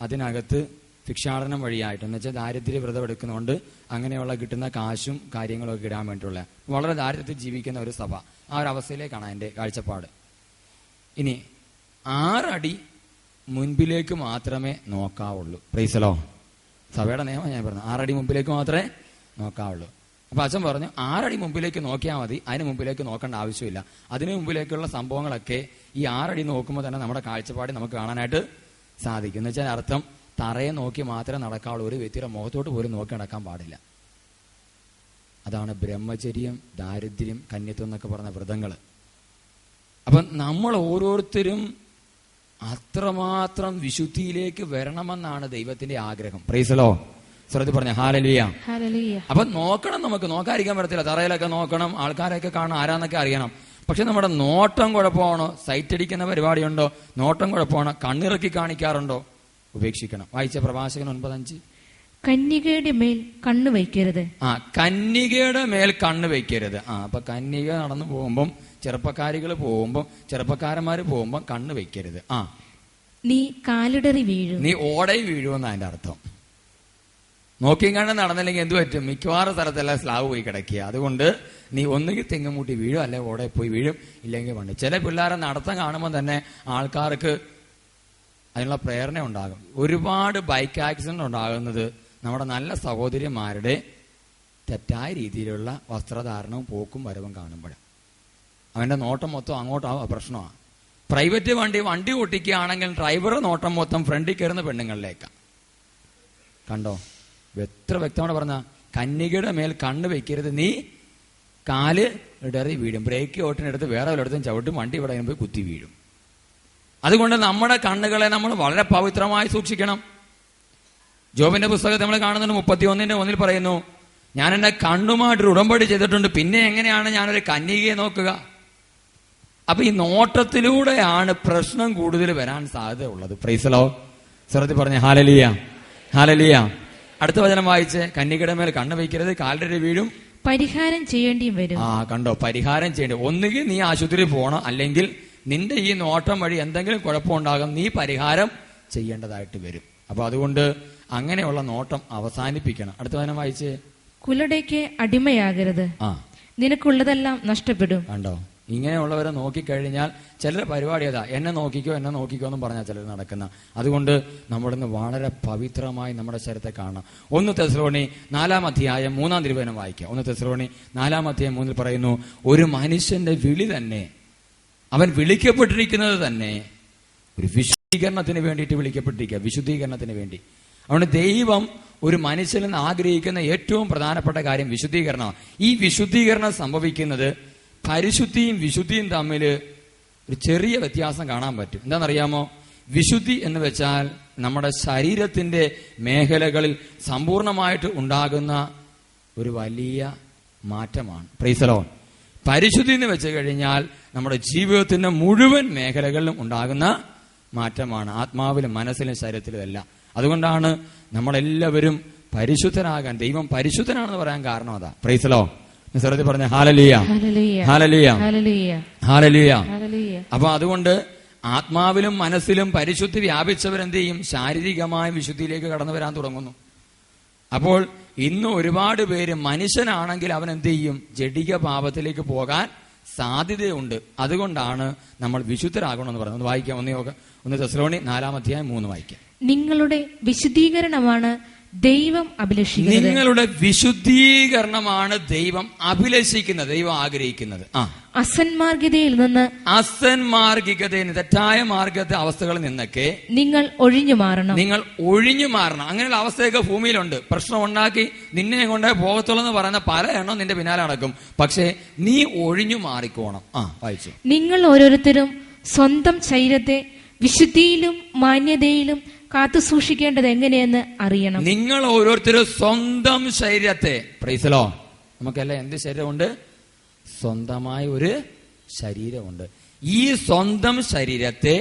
അതിനകത്ത് ഭിക്ഷാടനം വഴിയായിട്ട്, എന്ന് വെച്ചാൽ ദാരിദ്ര്യ വ്രതം എടുക്കുന്നതുകൊണ്ട് അങ്ങനെയുള്ള കിട്ടുന്ന കാശും കാര്യങ്ങളും ഒക്കെ ഇടാൻ വേണ്ടിയുള്ള, വളരെ ദാരിദ്ര്യത്തിൽ ജീവിക്കുന്ന ഒരു സഭ, ആ ഒരു അവസ്ഥയിലേക്കാണ് എൻ്റെ കാഴ്ചപ്പാട്. ഇനി 6 അടി മുൻപിലേക്ക് മാത്രമേ നോക്കാവുള്ളൂ. പ്രൈസലോ, സഭയുടെ നിയമം ഞാൻ പറഞ്ഞു, 6 അടി മുമ്പിലേക്ക് മാത്രമേ നോക്കാവുള്ളൂ. അപ്പൊ അച്ഛൻ പറഞ്ഞു 6 അടി മുമ്പിലേക്ക് നോക്കിയാൽ മതി, അതിന് മുമ്പിലേക്ക് നോക്കേണ്ട ആവശ്യമില്ല. അതിന് മുമ്പിലേക്കുള്ള സംഭവങ്ങളൊക്കെ ഈ 6 അടി നോക്കുമ്പോൾ തന്നെ നമ്മുടെ കാഴ്ചപ്പാട് നമുക്ക് കാണാനായിട്ട് സാധിക്കും. എന്ന് വെച്ചാൽ അർത്ഥം തറയെ നോക്കി മാത്രമേ നടക്കാവുള്ളൂ, ഒരു വ്യക്തിയുടെ മുഖത്തോട്ട് പോലും നോക്കി നടക്കാൻ പാടില്ല. അതാണ് ബ്രഹ്മചര്യം, ദാരിദ്ര്യം, കന്യത്വം എന്നൊക്കെ പറഞ്ഞ വ്രതങ്ങൾ. അപ്പം നമ്മൾ ഓരോരുത്തരും അത്രമാത്രം വിശുദ്ധിയിലേക്ക് വരണമെന്നാണ് ദൈവത്തിന്റെ ആഗ്രഹം. പ്രൈസലോ, ശ്രദ്ധ പറഞ്ഞ ഹാലലിയ. അപ്പൊ നോക്കണം, നമുക്ക് നോക്കാതിരിക്കാൻ പറ്റത്തില്ല. തറയിലൊക്കെ നോക്കണം, ആൾക്കാരൊക്കെ കാണണം, ആരാന്നൊക്കെ അറിയണം. പക്ഷെ നമ്മുടെ നോട്ടം കുഴപ്പമാണോ, സൈറ്റ് അടിക്കുന്ന പരിപാടിയുണ്ടോ, നോട്ടം കുഴപ്പമാണോ, കണ്ണിറക്കി കാണിക്കാറുണ്ടോ, ഉപേക്ഷിക്കണം. വായിച്ച പ്രഭാഷകൻ 9:5. കന്യകയുടെ മേൽ കണ്ണ് വയ്ക്കരുത്. കന്യകയുടെ മേൽ കണ്ണ് വയ്ക്കരുത്. അപ്പൊ കന്യക നടന്നു പോകുമ്പം, ചെറുപ്പക്കാരികൾ പോകുമ്പം, ചെറുപ്പക്കാരന്മാര് പോകുമ്പം കണ്ണ് വയ്ക്കരുത്. നീ കാലിടറി വീഴും, നീ ഓടയിൽ വീഴുമെന്ന് അതിന്റെ അർത്ഥം. നോക്കിയും കണ്ട് നടന്നില്ലെങ്കിൽ എന്ത് പറ്റും? മിക്കവാറും സ്ഥലത്തെല്ലാം സ്ലാവ് പോയി കിടക്കുക. അതുകൊണ്ട് നീ ഒന്നുകിൽ തെങ്ങുമുട്ടി വീഴും, അല്ലെ ഓടയിൽ പോയി വീഴും, ഇല്ലെങ്കിൽ പണ്ട്. ചില പിള്ളേരെ നടത്തം കാണുമ്പോൾ തന്നെ ആൾക്കാർക്ക് അതിനുള്ള പ്രേരണ ഉണ്ടാകും. ഒരുപാട് ബൈക്ക് ആക്സിഡന്റ് ഉണ്ടാകുന്നത് നമ്മുടെ നല്ല സഹോദരിമാരുടെ തെറ്റായ രീതിയിലുള്ള വസ്ത്രധാരണവും പോക്കും വരവും കാണുമ്പോഴാണ്. അവന്റെ നോട്ടം മൊത്തം അങ്ങോട്ടാവും പ്രശ്നമാണ്. പ്രൈവറ്റ് വണ്ടി ഓട്ടിക്കുകയാണെങ്കിൽ ഡ്രൈവറുടെ നോട്ടം മൊത്തം ഫ്രണ്ടിൽ കയറുന്ന പെണ്ണുങ്ങളിലേക്കാണ്. കണ്ടോ, എത്ര വ്യക്തമാണ് പറഞ്ഞ, കന്യകയുടെ മേൽ കണ്ണ് വെക്കരുത്, നീ കാല് ഇടറി വീഴും. ബ്രേക്ക് ഓട്ടിനെടുത്ത് വേറെ വല്ലയിടത്തും ചവിട്ടും, വണ്ടി ഇവിടെ പോയി കുത്തി വീഴും. അതുകൊണ്ട് നമ്മുടെ കണ്ണുകളെ നമ്മൾ വളരെ പവിത്രമായി സൂക്ഷിക്കണം. ജോബിന്റെ പുസ്തകത്തിൽ നമ്മൾ കാണുന്നുണ്ട് 31:1 പറയുന്നു, ഞാൻ എന്റെ കണ്ണുമായിട്ട് ഉടമ്പടി ചെയ്തിട്ടുണ്ട്, പിന്നെ എങ്ങനെയാണ് ഞാനൊരു കന്യകയെ നോക്കുക? അപ്പൊ ഈ നോട്ടത്തിലൂടെയാണ് പ്രശ്നം കൂടുതൽ വരാൻ സാധ്യത ഉള്ളത്. പ്രൈസലോ, ശ്രദ്ധ പറഞ്ഞ ഹാലലിയ ഹാലലിയ. അടുത്ത വചനം വായിച്ച്, കന്യകയുടെ മേൽ കണ്ണ് വയ്ക്കരുത്, കാലിടറി വീഴും, പരിഹാരം ചെയ്യേണ്ടി വരും. കണ്ടോ, പരിഹാരം ചെയ്യേണ്ടി. ഒന്നുകിൽ നീ ആശുപത്രി പോകണം, അല്ലെങ്കിൽ നിന്റെ ഈ നോട്ടം വഴി എന്തെങ്കിലും കുഴപ്പമുണ്ടാകും, നീ പരിഹാരം ചെയ്യേണ്ടതായിട്ട് വരും. അപ്പൊ അതുകൊണ്ട് അങ്ങനെയുള്ള നോട്ടം അവസാനിപ്പിക്കണം. അടുത്ത വചനം വായിച്ച്, കുലടയ്ക്ക് അടിമയാകരുത്, നിനക്കുള്ളതെല്ലാം നഷ്ടപ്പെടും. കണ്ടോ, ഇങ്ങനെയുള്ളവരെ നോക്കിക്കഴിഞ്ഞാൽ ചിലർ പരിപാടി ഏതാ, എന്നെ നോക്കിക്കോ എന്നും പറഞ്ഞാൽ ചിലർ നടക്കുന്ന. അതുകൊണ്ട് നമ്മളിന്ന് വളരെ പവിത്രമായി നമ്മുടെ ശരീരത്തെ കാണണം. 1 തെസ്സലോനി 4:3 വായിക്കുക. 1 തെസ്സലോനി 4:3 പറയുന്നു, ഒരു മനുഷ്യന്റെ വിളി തന്നെ, അവൻ വിളിക്കപ്പെട്ടിരിക്കുന്നത് തന്നെ ഒരു വിശുദ്ധീകരണത്തിന് വേണ്ടിയിട്ട് വിളിക്കപ്പെട്ടിരിക്കുക, വിശുദ്ധീകരണത്തിന് വേണ്ടി. അതുകൊണ്ട് ദൈവം ഒരു മനുഷ്യനിൽ നിന്ന് ആഗ്രഹിക്കുന്ന ഏറ്റവും പ്രധാനപ്പെട്ട കാര്യം വിശുദ്ധീകരണമാണ്. ഈ വിശുദ്ധീകരണം സംഭവിക്കുന്നത് പരിശുദ്ധിയും വിശുദ്ധിയും തമ്മിൽ ഒരു ചെറിയ വ്യത്യാസം കാണാൻ പറ്റും. എന്താണെന്നറിയാമോ? വിശുദ്ധി എന്ന് വെച്ചാൽ നമ്മുടെ ശരീരത്തിന്റെ മേഖലകളിൽ സമ്പൂർണമായിട്ട് ഉണ്ടാകുന്ന ഒരു വലിയ മാറ്റമാണ്. പ്രൈസലോ. പരിശുദ്ധി എന്ന് വെച്ച് കഴിഞ്ഞാൽ നമ്മുടെ ജീവിതത്തിന്റെ മുഴുവൻ മേഖലകളിലും ഉണ്ടാകുന്ന മാറ്റമാണ്, ആത്മാവിലും മനസ്സിലും ശരീരത്തിലും എല്ലാം. അതുകൊണ്ടാണ് നമ്മളെല്ലാവരും പരിശുദ്ധരാകാൻ, ദൈവം പരിശുദ്ധനാണെന്ന് പറയാൻ കാരണം അതാ. പ്രൈസലോ. ശ്രദ്ധ പറഞ്ഞ ഹാലലിയ ഹാലലിയ ഹാലലിയ. അപ്പൊ അതുകൊണ്ട് ആത്മാവിലും മനസ്സിലും പരിശുദ്ധി വ്യാപിച്ചവരെന്ത് ചെയ്യും? ശാരീരികമായ വിശുദ്ധിയിലേക്ക് കടന്നു വരാൻ തുടങ്ങുന്നു. അപ്പോൾ ഇന്ന് ഒരുപാട് പേര് മനുഷ്യനാണെങ്കിൽ അവൻ എന്ത് ചെയ്യും? ജഡിക പാപത്തിലേക്ക് പോകാൻ സാധ്യതയുണ്ട്. അതുകൊണ്ടാണ് നമ്മൾ വിശുദ്ധരാകണമെന്ന് പറയുന്നത്. വായിക്കാം, ഒന്ന് തെസ്സലോനി 4:3 വായിക്കാം. നിങ്ങളുടെ വിശുദ്ധീകരണമാണ് ദൈവം അഭിലഷിക്കുന്നത്. നിങ്ങളുടെ വിശുദ്ധീകരണമാണ് ദൈവം അഭിലഷിക്കുന്നത്, ദൈവം ആഗ്രഹിക്കുന്നത്. അസന്മാർഗതയിൽ നിന്ന്, തെറ്റായ മാർഗത്തെ അവസ്ഥകളിൽ നിന്നൊക്കെ നിങ്ങൾ ഒഴിഞ്ഞു മാറണം. അങ്ങനെയുള്ള അവസ്ഥയൊക്കെ ഭൂമിയിലുണ്ട്. പ്രശ്നം ഉണ്ടാക്കി നിന്നെ കൊണ്ടേ പോകത്തുള്ളൂ എന്ന് പറയുന്ന പല എണ്ണം നിന്റെ പിന്നാലെ നടക്കും. പക്ഷേ നീ ഒഴിഞ്ഞു മാറിക്കോണം. വായിച്ചു. നിങ്ങൾ ഓരോരുത്തരും സ്വന്തം ശരീരത്തെ വിശുദ്ധിയിലും മാന്യതയിലും കാത്തു സൂക്ഷിക്കേണ്ടത് എങ്ങനെയെന്ന് അറിയണം. നിങ്ങൾ ഓരോരുത്തരും സ്വന്തം ശരീരത്തെ, പ്രൈസലോ, നമുക്കെല്ലാം എന്ത് ശരീരമുണ്ട്? സ്വന്തമായ ഒരു ശരീരമുണ്ട്. ഈ സ്വന്തം ശരീരത്തെ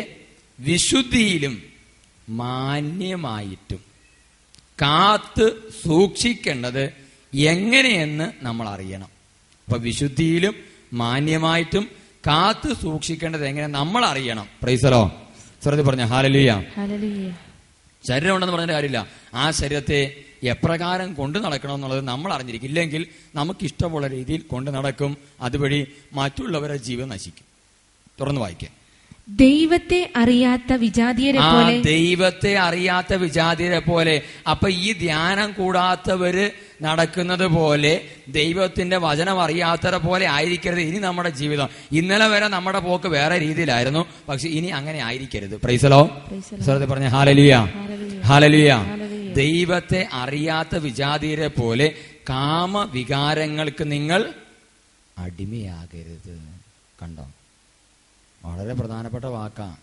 വിശുദ്ധിയിലും മാന്യമായിട്ടും കാത്ത് സൂക്ഷിക്കേണ്ടത് എങ്ങനെയെന്ന് നമ്മൾ അറിയണം. അപ്പൊ വിശുദ്ധിയിലും മാന്യമായിട്ടും കാത്ത് സൂക്ഷിക്കേണ്ടത് എങ്ങനെ നമ്മൾ അറിയണം. പ്രൈസലോ, സ്വരത്തിൽ പറഞ്ഞ ഹല്ലേലൂയ. ശരീരം ഉണ്ടെന്ന് പറഞ്ഞ കാര്യമില്ല. ആ ശരീരത്തെ എപ്രകാരം കൊണ്ടു നടക്കണമെന്നുള്ളത് നമ്മൾ അറിഞ്ഞിരിക്കും. ഇല്ലെങ്കിൽ നമുക്ക് ഇഷ്ടമുള്ള രീതിയിൽ കൊണ്ടു നടക്കും. അതുവഴി മറ്റുള്ളവരുടെ ജീവൻ നശിക്കും. തുറന്നു വായിക്കാം. ദൈവത്തെ അറിയാത്ത വിജാതിയരെ പോലെ. അപ്പൊ ഈ ധ്യാനം കൂടാത്തവര് നടക്കുന്നത് പോലെ ദൈവത്തിന്റെ വചനം അറിയാത്തവരെ പോലെ ആയിരിക്കരുത് ഇനി നമ്മുടെ ജീവിതം. ഇന്നലെ വരെ നമ്മുടെ പോക്ക് വേറെ രീതിയിലായിരുന്നു, പക്ഷെ ഇനി അങ്ങനെ ആയിരിക്കരുത്. പ്രൈസലോ, പറഞ്ഞ ഹല്ലേലൂയ, ഹല്ലേലൂയ. ദൈവത്തെ അറിയാത്ത വിജാതിയരെ പോലെ കാമവികാരങ്ങൾക്ക് നിങ്ങൾ അടിമയാകരുത്. കണ്ടോ, വളരെ പ്രധാനപ്പെട്ട വാക്കാണ്.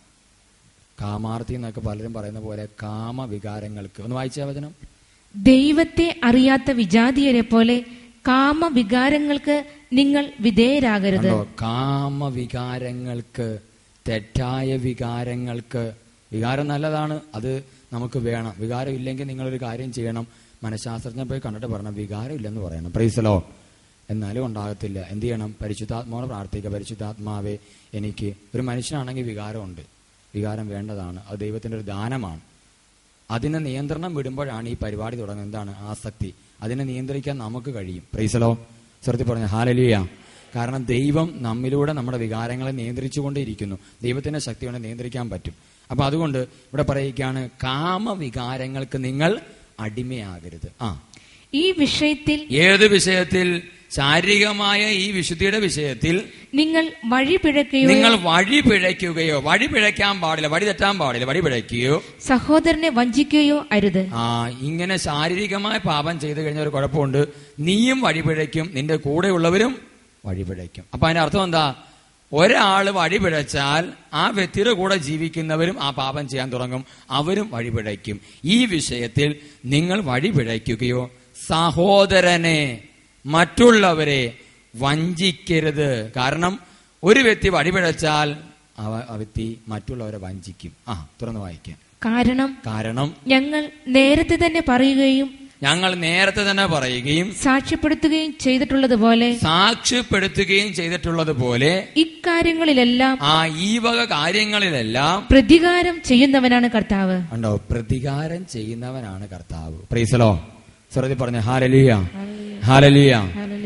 കാമാർത്തി എന്നൊക്കെ പലരും പറയുന്ന പോലെ കാമവികാരങ്ങൾക്ക്. ഒന്ന് വായിച്ച വചനം. ദൈവത്തെ അറിയാത്ത വിജാതിയരെ പോലെ കാമവികാരങ്ങൾക്ക് നിങ്ങൾ വിധേയരാകരുത്. കാമവികാരങ്ങൾക്ക്, തെറ്റായ വികാരങ്ങൾക്ക്. വികാരം നല്ലതാണ്, അത് നമുക്ക് വേണം. വികാരം ഇല്ലെങ്കിൽ നിങ്ങളൊരു കാര്യം ചെയ്യണം. മനഃശാസ്ത്രജ്ഞൻ പോയി കണ്ടിട്ട് പറയണം വികാരം ഇല്ലെന്ന് പറയണം. പ്രൈസലോ. എന്നാലും ഉണ്ടാകത്തില്ല. എന്ത് ചെയ്യണം? പരിശുദ്ധാത്മാവോട് പ്രാർത്ഥിക്കുക. പരിശുദ്ധാത്മാവേ, എനിക്ക് ഒരു മനുഷ്യനാണെങ്കിൽ വികാരമുണ്ട്, വികാരം വേണ്ടതാണ്, അത് ദൈവത്തിന്റെ ഒരു ദാനമാണ്. അതിനെ നിയന്ത്രണം വിടുമ്പോഴാണ് ഈ പരിപാടി തുടങ്ങുന്നത്. എന്താണ്? ആസക്തി. അതിനെ നിയന്ത്രിക്കാൻ നമുക്ക് കഴിയും. പ്രൈസലോ, സ്വരത്തിൽ പറഞ്ഞ ഹല്ലേലൂയ. കാരണം ദൈവം നമ്മിലൂടെ നമ്മുടെ വികാരങ്ങളെ നിയന്ത്രിച്ചുകൊണ്ടേയിരിക്കുന്നു. ദൈവത്തിന്റെ ശക്തി കൊണ്ട് നിയന്ത്രിക്കാൻ പറ്റും. അപ്പൊ അതുകൊണ്ട് ഇവിടെ പറയുകയാണ്, കാമവികാരങ്ങൾക്ക് നിങ്ങൾ അടിമയാകരുത്. ഈ വിഷയത്തിൽ, ഏത് വിഷയത്തിൽ? ശാരീരികമായ ഈ വിശുദ്ധിയുടെ വിഷയത്തിൽ നിങ്ങൾ വഴി പിഴയ്ക്കുകയോ, വഴി പിഴയ്ക്കാൻ പാടില്ല, വഴി തെറ്റാൻ പാടില്ല, വഴി പിഴയ്ക്കുകയോ സഹോദരനെ വഞ്ചിക്കുകയോ അരുത്. ഇങ്ങനെ ശാരീരികമായ പാപം ചെയ്തു കഴിഞ്ഞ ഒരു കുഴപ്പമുണ്ട്. നീയും വഴി പിഴയ്ക്കും, നിന്റെ കൂടെയുള്ളവരും വഴി പിഴയ്ക്കും. അപ്പൊ അതിന്റെ അർത്ഥം എന്താ? ഒരാള് വഴി പിഴച്ചാൽ ആ വ്യക്തിയുടെ കൂടെ ജീവിക്കുന്നവരും ആ പാപം ചെയ്യാൻ തുടങ്ങും, അവരും വഴി പിഴയ്ക്കും. ഈ വിഷയത്തിൽ നിങ്ങൾ വഴി പിഴയ്ക്കുകയോ സഹോദരനെ, മറ്റുള്ളവരെ വഞ്ചിക്കരുത്. കാരണം ഒരു വ്യക്തി വഴിപിഴച്ചാൽ ആ വ്യക്തി മറ്റുള്ളവരെ വഞ്ചിക്കും. തുറന്നു വായിക്കാം. കാരണം ഞങ്ങൾ നേരത്തെ തന്നെ പറയുകയും സാക്ഷ്യപ്പെടുത്തുകയും ചെയ്തിട്ടുള്ളതുപോലെ ഇക്കാര്യങ്ങളിലെല്ലാം, ഈ വക കാര്യങ്ങളിലെല്ലാം പ്രതികാരം ചെയ്യുന്നവനാണ് കർത്താവ്. ഉണ്ടോ? പ്രതികാരം ചെയ്യുന്നവനാണ് കർത്താവ്. പ്രൈസലോ, സ്വരത്തിൽ പറഞ്ഞ ഹല്ലേലൂയ, ഹല്ലേലൂയ.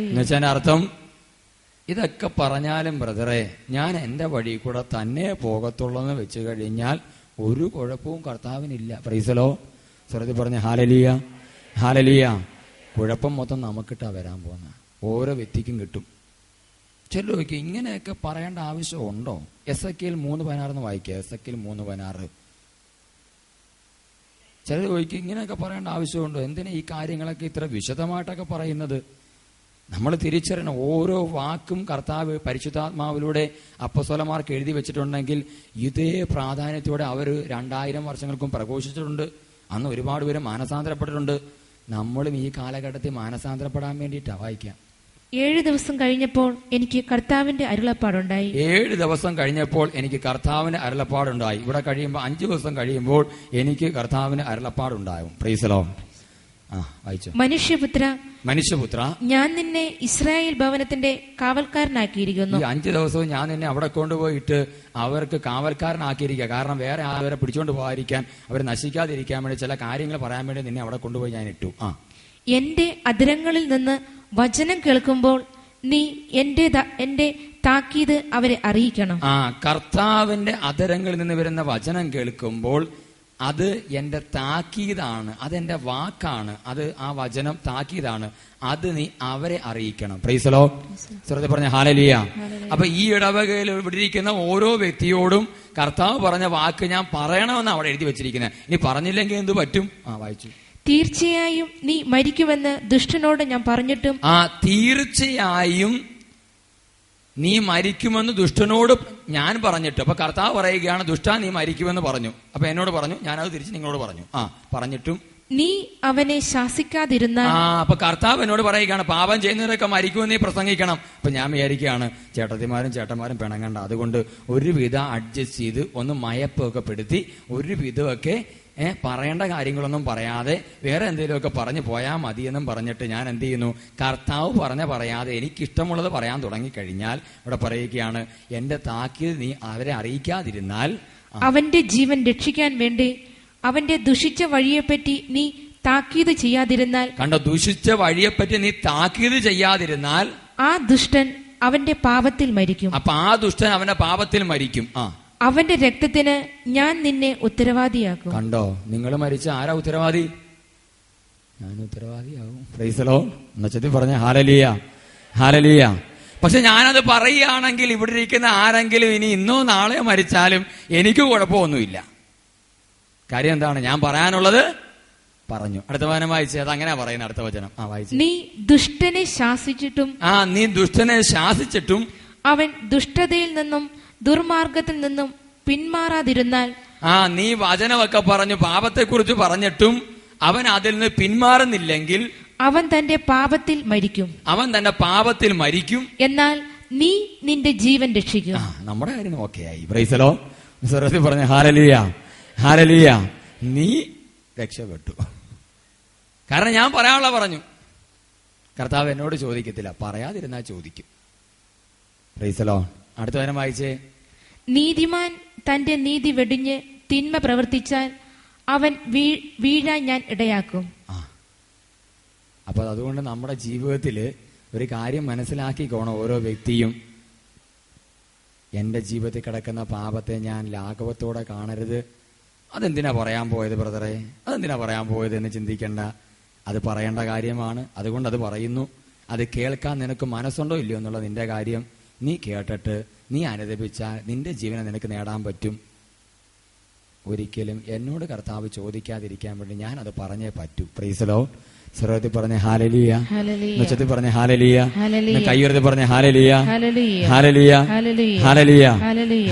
എന്നുവെച്ചാൽ അർത്ഥം, ഇതൊക്കെ പറഞ്ഞാലും ബ്രദറെ ഞാൻ എന്റെ വഴി കൂടെ തന്നെ പോകത്തുള്ളൂ എന്ന് വെച്ച് കഴിഞ്ഞാൽ ഒരു കുഴപ്പവും കർത്താവിനില്ല. പ്രൈസലോ, സ്വരത്തിൽ പറഞ്ഞ ഹല്ലേലൂയ, ഹല്ലേലൂയ. കുഴപ്പം മൊത്തം നമുക്കിട്ടാ വരാൻ പോകുന്ന, ഓരോ വ്യക്തിക്കും കിട്ടും. ചെല്ലുവയ്ക്ക് ഇങ്ങനെയൊക്കെ പറയേണ്ട ആവശ്യമുണ്ടോ? എസെക്കിയേൽ 3:16 വായിക്കുക. എസെക്കിയേൽ 3:16. ചിലർ ചോദിക്കും ഇങ്ങനെയൊക്കെ പറയേണ്ട ആവശ്യമുണ്ടോ? എന്തിനാ ഈ കാര്യങ്ങളൊക്കെ ഇത്ര വിശദമായിട്ടൊക്കെ പറയുന്നത്? നമ്മൾ തിരിച്ചറിയണം, ഓരോ വാക്കും കർത്താവ് പരിശുദ്ധാത്മാവിലൂടെ അപ്പോസ്തലന്മാർക്ക് എഴുതി വെച്ചിട്ടുണ്ടെങ്കിൽ ഇതേ പ്രാധാന്യത്തോടെ അവർ 2000 വർഷങ്ങൾക്കും പ്രഘോഷിച്ചിട്ടുണ്ട്. അന്ന് ഒരുപാട് പേര് മാനസാന്തരപ്പെട്ടിട്ടുണ്ട്. നമ്മളും ഈ കാലഘട്ടത്തിൽ മാനസാന്തരപ്പെടാൻ വേണ്ടിയിട്ടാണ്. വായിക്കാം. 7 ദിവസം കഴിഞ്ഞപ്പോൾ എനിക്ക് കർത്താവിന്റെ അരുളപ്പാടുണ്ടായി. 7 ദിവസം കഴിഞ്ഞപ്പോൾ എനിക്ക് കർത്താവിന് അരുളപ്പാടുണ്ടായി. ഇവിടെ കഴിയുമ്പോൾ 5 ദിവസം കഴിയുമ്പോൾ എനിക്ക് കർത്താവിന് അരുളപ്പാടുണ്ടാകും. Price the Lord. വായിച്ചു. മനുഷ്യപുത്ര, ഞാൻ നിന്നെ ഇസ്രായേൽ ഭവനത്തിന്റെ കാവൽക്കാരനാക്കിയിരിക്കുന്നു. ഈ 5 ദിവസവും ഞാൻ നിന്നെ അവിടെ കൊണ്ടുപോയിട്ട് അവർക്ക് കാവൽക്കാരനാക്കിയിരിക്കുക. കാരണം വേറെ അവരെ പിടിച്ചുകൊണ്ട് പോകാതിരിക്കാൻ, അവർ നശിക്കാതിരിക്കാൻ വേണ്ടി ചില കാര്യങ്ങൾ പറയാൻ വേണ്ടി നിന്നെ അവിടെ കൊണ്ടുപോയി ഞാൻ ഇട്ടു. എന്റെ അധരങ്ങളിൽ നിന്ന് വചനം കേൾക്കുമ്പോൾ നീ എന്റെ താക്കീത് അവരെ അറിയിക്കണം. കർത്താവിന്റെ അധരങ്ങളിൽ നിന്ന് വരുന്ന വചനം കേൾക്കുമ്പോൾ അത് എന്റെ താക്കീതാണ്, അതെന്റെ വാക്കാണ്, അത് ആ വചനം താക്കീതാണ്, അത് നീ അവരെ അറിയിക്കണം. Price the Lord. ശ്രദ്ധ പറഞ്ഞ ഹല്ലേലൂയ. അപ്പൊ ഈ ഇടവകയിൽ ഇവിടെയിരിക്കുന്ന ഓരോ വ്യക്തിയോടും കർത്താവ് പറഞ്ഞ വാക്ക് ഞാൻ പറയണമെന്ന് അവിടെ എഴുതി വെച്ചിരിക്കുന്നത്. ഇനി പറഞ്ഞില്ലെങ്കിൽ എന്ത് പറ്റും? വായിച്ചു. തീർച്ചയായും നീ മരിക്കുമെന്ന് ദുഷ്ടനോട് ഞാൻ പറഞ്ഞിട്ടും. തീർച്ചയായും നീ മരിക്കുമെന്ന് ദുഷ്ടനോട് ഞാൻ പറഞ്ഞിട്ട്. അപ്പൊ കർത്താവ് പറയുകയാണ്, ദുഷ്ട നീ മരിക്കുമെന്ന് പറഞ്ഞു. അപ്പൊ എന്നോട് പറഞ്ഞു, ഞാനത് തിരിച്ച് നിങ്ങളോട് പറഞ്ഞു. പറഞ്ഞിട്ടും നീ അവനെ ശാസിക്കാതിരുന്നാൽ. അപ്പൊ കർത്താവ് എന്നോട് പറയുകയാണ്, പാപം ചെയ്യുന്നവരൊക്കെ മരിക്കുമെന്ന് നീ പ്രസംഗിക്കണം. അപ്പൊ ഞാൻ വിചാരിക്കുകയാണ്, ചേട്ടന്മാരും പിണങ്ങണ്ട, അതുകൊണ്ട് ഒരുവിധം അഡ്ജസ്റ്റ് ചെയ്ത് ഒന്ന് മയപ്പൊക്കെ പെടുത്തി ഒരുവിധമൊക്കെ പറയേണ്ട കാര്യങ്ങളൊന്നും പറയാതെ വേറെ എന്തെങ്കിലുമൊക്കെ പറഞ്ഞു പോയാൽ മതിയെന്നും പറഞ്ഞിട്ട് ഞാൻ എന്ത് ചെയ്യുന്നു, കർത്താവ് പറയാതെ എനിക്കിഷ്ടമുള്ളത് പറയാൻ തുടങ്ങിക്കഴിഞ്ഞാൽ ഇവിടെ പറയുകയാണ്, എന്റെ താക്കീത് നീ അവരെ അറിയിക്കാതിരുന്നാൽ അവന്റെ ജീവൻ രക്ഷിക്കാൻ വേണ്ടി അവന്റെ ദുഷിച്ച വഴിയെപ്പറ്റി നീ താക്കീത് ചെയ്യാതിരുന്നാൽ. കണ്ടോ, ദുഷിച്ച വഴിയെപ്പറ്റി നീ താക്കീത് ചെയ്യാതിരുന്നാൽ ആ ദുഷ്ടൻ അവന്റെ പാപത്തിൽ മരിക്കും. അപ്പൊ ആ ദുഷ്ടൻ അവന്റെ പാപത്തിൽ മരിക്കും. അവന്റെ രക്തത്തിന് ഞാൻ നിന്നെ ഉത്തരവാദിയാക്കും. കണ്ടോ, നിങ്ങൾ മരിച്ച ആരാ ഉത്തരവാദി? ഞാൻ ഉത്തരവാദിയാവും. Price the Lord. എന്നുവെച്ചാൽ പറഞ്ഞ ഹല്ലേലൂയ, ഹല്ലേലൂയ. പക്ഷെ ഞാനത് പറയുകയാണെങ്കിൽ ഇവിടെ ഇരിക്കുന്ന ആരെങ്കിലും ഇനി ഇന്നോ നാളെയോ മരിച്ചാലും എനിക്ക് കുഴപ്പമൊന്നുമില്ല. കാര്യം എന്താണ്? ഞാൻ പറയാനുള്ളത് പറഞ്ഞു. അടുത്ത വചനം വായിച്ചേ. അത് അങ്ങനെ പറയുന്നത്. അടുത്ത വചനം വായിച്ചു. നീ ദുഷ്ടനെ ശാസിച്ചിട്ടും. നീ ദുഷ്ടനെ ശാസിച്ചിട്ടും അവൻ ദുഷ്ടതയിൽ നിന്നും ദുർമാർഗത്തിൽ നിന്നും പിന്മാറാതിരുന്നാൽ. നീ വചനമൊക്കെ പറഞ്ഞു, പാപത്തെക്കുറിച്ച് പറഞ്ഞിട്ടും അവൻ അതിൽ നിന്ന് പിന്മാറുന്നില്ലെങ്കിൽ അവൻ തന്റെ പാപത്തിൽ മരിക്കും. എന്നാൽ നീ നിന്റെ ജീവൻ രക്ഷിക്കും. നമ്മുടെ കാര്യം ഓക്കെ ആയി. Price the Lord. സ്വർഗ്ഗത്തിൽ പറഞ്ഞ ഹല്ലേലൂയ, ഹല്ലേലൂയ. നീ രക്ഷപ്പെട്ടു. കാരണം ഞാൻ പറയാനുള്ള പറഞ്ഞു. കർത്താവ് എന്നോട് ചോദിക്കത്തില്ല, പറയാതിരുന്നാൽ ചോദിക്കും. Price the Lord. അടുത്ത വചനം വായിച്ചേ. നീതിമാൻ തന്റെ നീതി വെടിഞ്ഞ് തിന്മ പ്രവർത്തിച്ചാൽ അവൻ വീഴാൻ ഞാൻ ഇടയാക്കും. അപ്പൊ അതുകൊണ്ട് നമ്മുടെ ജീവിതത്തില് ഒരു കാര്യം മനസ്സിലാക്കിക്കോണം ഓരോ വ്യക്തിയും. എന്റെ ജീവിതത്തിൽ കിടക്കുന്ന പാപത്തെ ഞാൻ ലാഘവത്തോടെ കാണരുത്. അതെന്തിനാ പറയാൻ പോയത് ബ്രദറെ, അതെന്തിനാ പറയാൻ പോയത് എന്ന് ചിന്തിക്കേണ്ട. അത് പറയേണ്ട കാര്യമാണ്, അതുകൊണ്ട് അത് പറയുന്നു. അത് കേൾക്കാൻ നിനക്ക് മനസ്സുണ്ടോ ഇല്ലയോ എന്നുള്ള നിന്റെ കാര്യം. നീ കേട്ടിട്ട് നീ അനുദപിച്ചാൽ നിന്റെ ജീവനെ നിനക്ക് നേടാൻ പറ്റും. ഒരിക്കലും എന്നോട് കർത്താവ് ചോദിക്കാതിരിക്കാൻ വേണ്ടി ഞാൻ അത് പറഞ്ഞേ പറ്റൂ. Price the Lord. സ്വർഗ്ഗത്തിൽ പറഞ്ഞ ഹല്ലേലൂയ, ഉച്ചത്തിൽ പറഞ്ഞ ഹല്ലേലൂയ, കയ്യുയർത്തി പറഞ്ഞ ഹല്ലേലൂയ, ഹല്ലേലൂയ, ഹല്ലേലൂയ,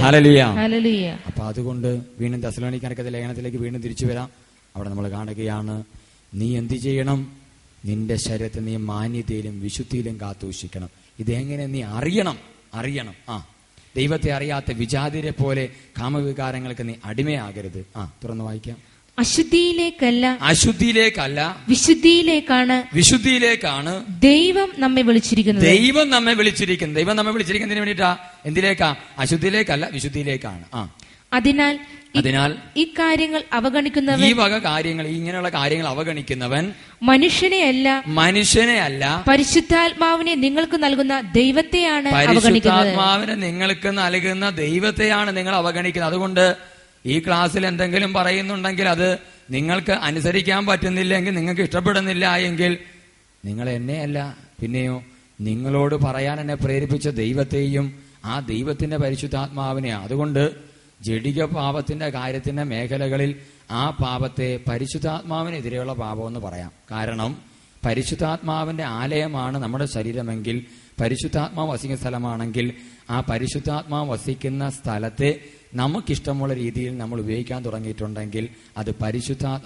ഹല്ലേലൂയ. അപ്പൊ അതുകൊണ്ട് വീണ്ടും തെസ്സലോനിക്കർക്കെതിരെ ലേഖനത്തിലേക്ക് വീണ്ടും തിരിച്ചു വരാം. അവിടെ നമ്മൾ കാണുകയാണ്, നീ എന്ത് ചെയ്യണം? നിന്റെ ശരീരത്തെ നീ മാന്യതയിലും വിശുദ്ധിയിലും കാത്തുസൂക്ഷിക്കണം. ഇതെങ്ങനെ നീ അറിയണം? ദൈവത്തെ അറിയാത്ത വിജാതിരെ പോലെ കാമവികാരങ്ങൾക്ക് നീ അടിമയാകരുത്. തുറന്നു വായിക്കാം. അശുദ്ധിയിലേക്കല്ല വിശുദ്ധിയിലേക്കാണ് ദൈവം നമ്മെ വിളിച്ചിരിക്കുന്നത്. ദൈവം നമ്മെ വിളിച്ചിരിക്കുന്നതിന് വേണ്ടിയിട്ടാ. എന്തിലേക്കാ? അശുദ്ധിയിലേക്കല്ല, വിശുദ്ധിയിലേക്കാണ്. അതിനാൽ ഈ കാര്യങ്ങൾ അവഗണിക്കുന്നവൻ, ഈ വക കാര്യങ്ങൾ, ഇങ്ങനെയുള്ള കാര്യങ്ങൾ അവഗണിക്കുന്നവൻ മനുഷ്യനെയല്ല പരിശുദ്ധാത്മാവിനെ നിങ്ങൾക്ക് നൽകുന്ന ദൈവത്തെയാണ് നിങ്ങൾ അവഗണിക്കുന്നത്. അതുകൊണ്ട് ഈ ക്ലാസ്സിൽ എന്തെങ്കിലും പറയുന്നുണ്ടെങ്കിൽ അത് നിങ്ങൾക്ക് അനുസരിക്കാൻ പറ്റുന്നില്ലെങ്കിൽ, നിങ്ങൾക്ക് ഇഷ്ടപ്പെടുന്നില്ല എങ്കിൽ നിങ്ങൾ എന്നെയല്ല, പിന്നെയോ നിങ്ങളോട് പറയാൻ എന്നെ പ്രേരിപ്പിച്ച ദൈവത്തെയും ആ ദൈവത്തിന്റെ പരിശുദ്ധാത്മാവിനെ. അതുകൊണ്ട് ജഡിക പാപത്തിന്റെ കാര്യത്തിന്റെ മേഖലകളിൽ ആ പാപത്തെ പരിശുദ്ധാത്മാവിനെതിരെയുള്ള പാപമെന്ന് പറയാം. കാരണം പരിശുദ്ധാത്മാവിന്റെ ആലയമാണ് നമ്മുടെ ശരീരമെങ്കിൽ, പരിശുദ്ധാത്മാവ് വസിക്കുന്ന സ്ഥലമാണെങ്കിൽ ആ പരിശുദ്ധാത്മാവ് വസിക്കുന്ന സ്ഥലത്തെ നമുക്കിഷ്ടമുള്ള രീതിയിൽ നമ്മൾ ഉപയോഗിക്കാൻ തുടങ്ങിയിട്ടുണ്ടെങ്കിൽ അത്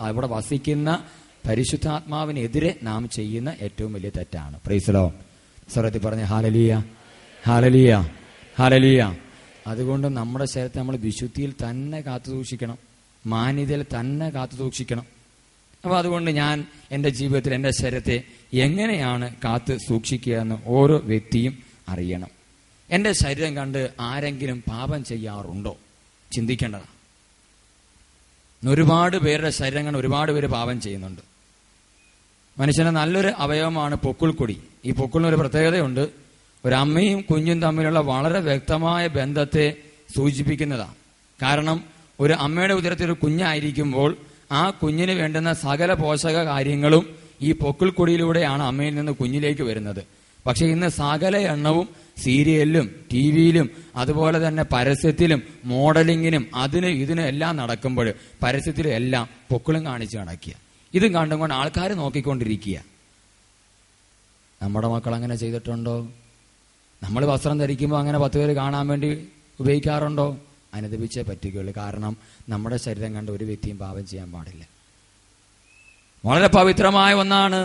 അവിടെ വസിക്കുന്ന പരിശുദ്ധാത്മാവിനെതിരെ നാം ചെയ്യുന്ന ഏറ്റവും വലിയ തെറ്റാണ്. Price the Lord. സ്വർഗ്ഗത്തിൽ പറഞ്ഞ ഹല്ലേലൂയ, ഹല്ലേലൂയ, ഹല്ലേലൂയ. അതുകൊണ്ട് നമ്മുടെ ശരീരത്തെ നമ്മൾ വിശുദ്ധിയിൽ തന്നെ കാത്തു സൂക്ഷിക്കണം, മാന്യതയിൽ തന്നെ കാത്തു സൂക്ഷിക്കണം. അപ്പോൾ അതുകൊണ്ട് ഞാൻ എൻ്റെ ജീവിതത്തിൽ എൻ്റെ ശരീരത്തെ എങ്ങനെയാണ് കാത്ത് സൂക്ഷിക്കുക എന്ന് ഓരോ വ്യക്തിയും അറിയണം. എൻ്റെ ശരീരം കണ്ട് ആരെങ്കിലും പാപം ചെയ്യാറുണ്ടോ? ചിന്തിക്കേണ്ടതാണ്. ഒരുപാട് പേരുടെ ശരീരം കണ്ട് ഒരുപാട് പേര് പാപം ചെയ്യുന്നുണ്ട്. മനുഷ്യന്റെ നല്ലൊരു അവയവമാണ് പൊക്കിൾക്കൊടി. ഈ പൊക്കിളിനൊരു പ്രത്യേകതയുണ്ട്. ഒരമ്മയും കുഞ്ഞും തമ്മിലുള്ള വളരെ വ്യക്തമായ ബന്ധത്തെ സൂചിപ്പിക്കുന്നതാണ്. കാരണം ഒരു അമ്മയുടെ ഉദരത്തിൽ ഒരു കുഞ്ഞായിരിക്കുമ്പോൾ ആ കുഞ്ഞിന് വേണ്ടുന്ന സകല പോഷക കാര്യങ്ങളും ഈ പൊക്കിൾക്കൊടിയിലൂടെയാണ് അമ്മയിൽ നിന്ന് കുഞ്ഞിലേക്ക് വരുന്നത്. പക്ഷെ ഇന്ന് സകല എണ്ണവും സീരിയലിലും ടി വിയിലും അതുപോലെ തന്നെ പരസ്യത്തിലും മോഡലിങ്ങിനും ഇതിനും എല്ലാം നടക്കുമ്പോൾ പരസ്യത്തിലും എല്ലാം പൊക്കിളും കാണിച്ച് നടക്കുക. ഇതും കണ്ടുകൊണ്ട് ആൾക്കാർ നോക്കിക്കൊണ്ടിരിക്കുക. നമ്മുടെ മക്കൾ അങ്ങനെ ചെയ്തിട്ടുണ്ടോ? നമ്മൾ വസ്ത്രം ധരിക്കുമ്പോൾ അങ്ങനെ 10 പേര് കാണാൻ വേണ്ടി ഉപയോഗിക്കാറുണ്ടോ? അനുദപിച്ചേ പറ്റുകയുള്ളൂ. കാരണം നമ്മുടെ ശരീരം കണ്ട് ഒരു വ്യക്തിയും പാപം ചെയ്യാൻ പാടില്ല. വളരെ പവിത്രമായ ഒന്നാണ്.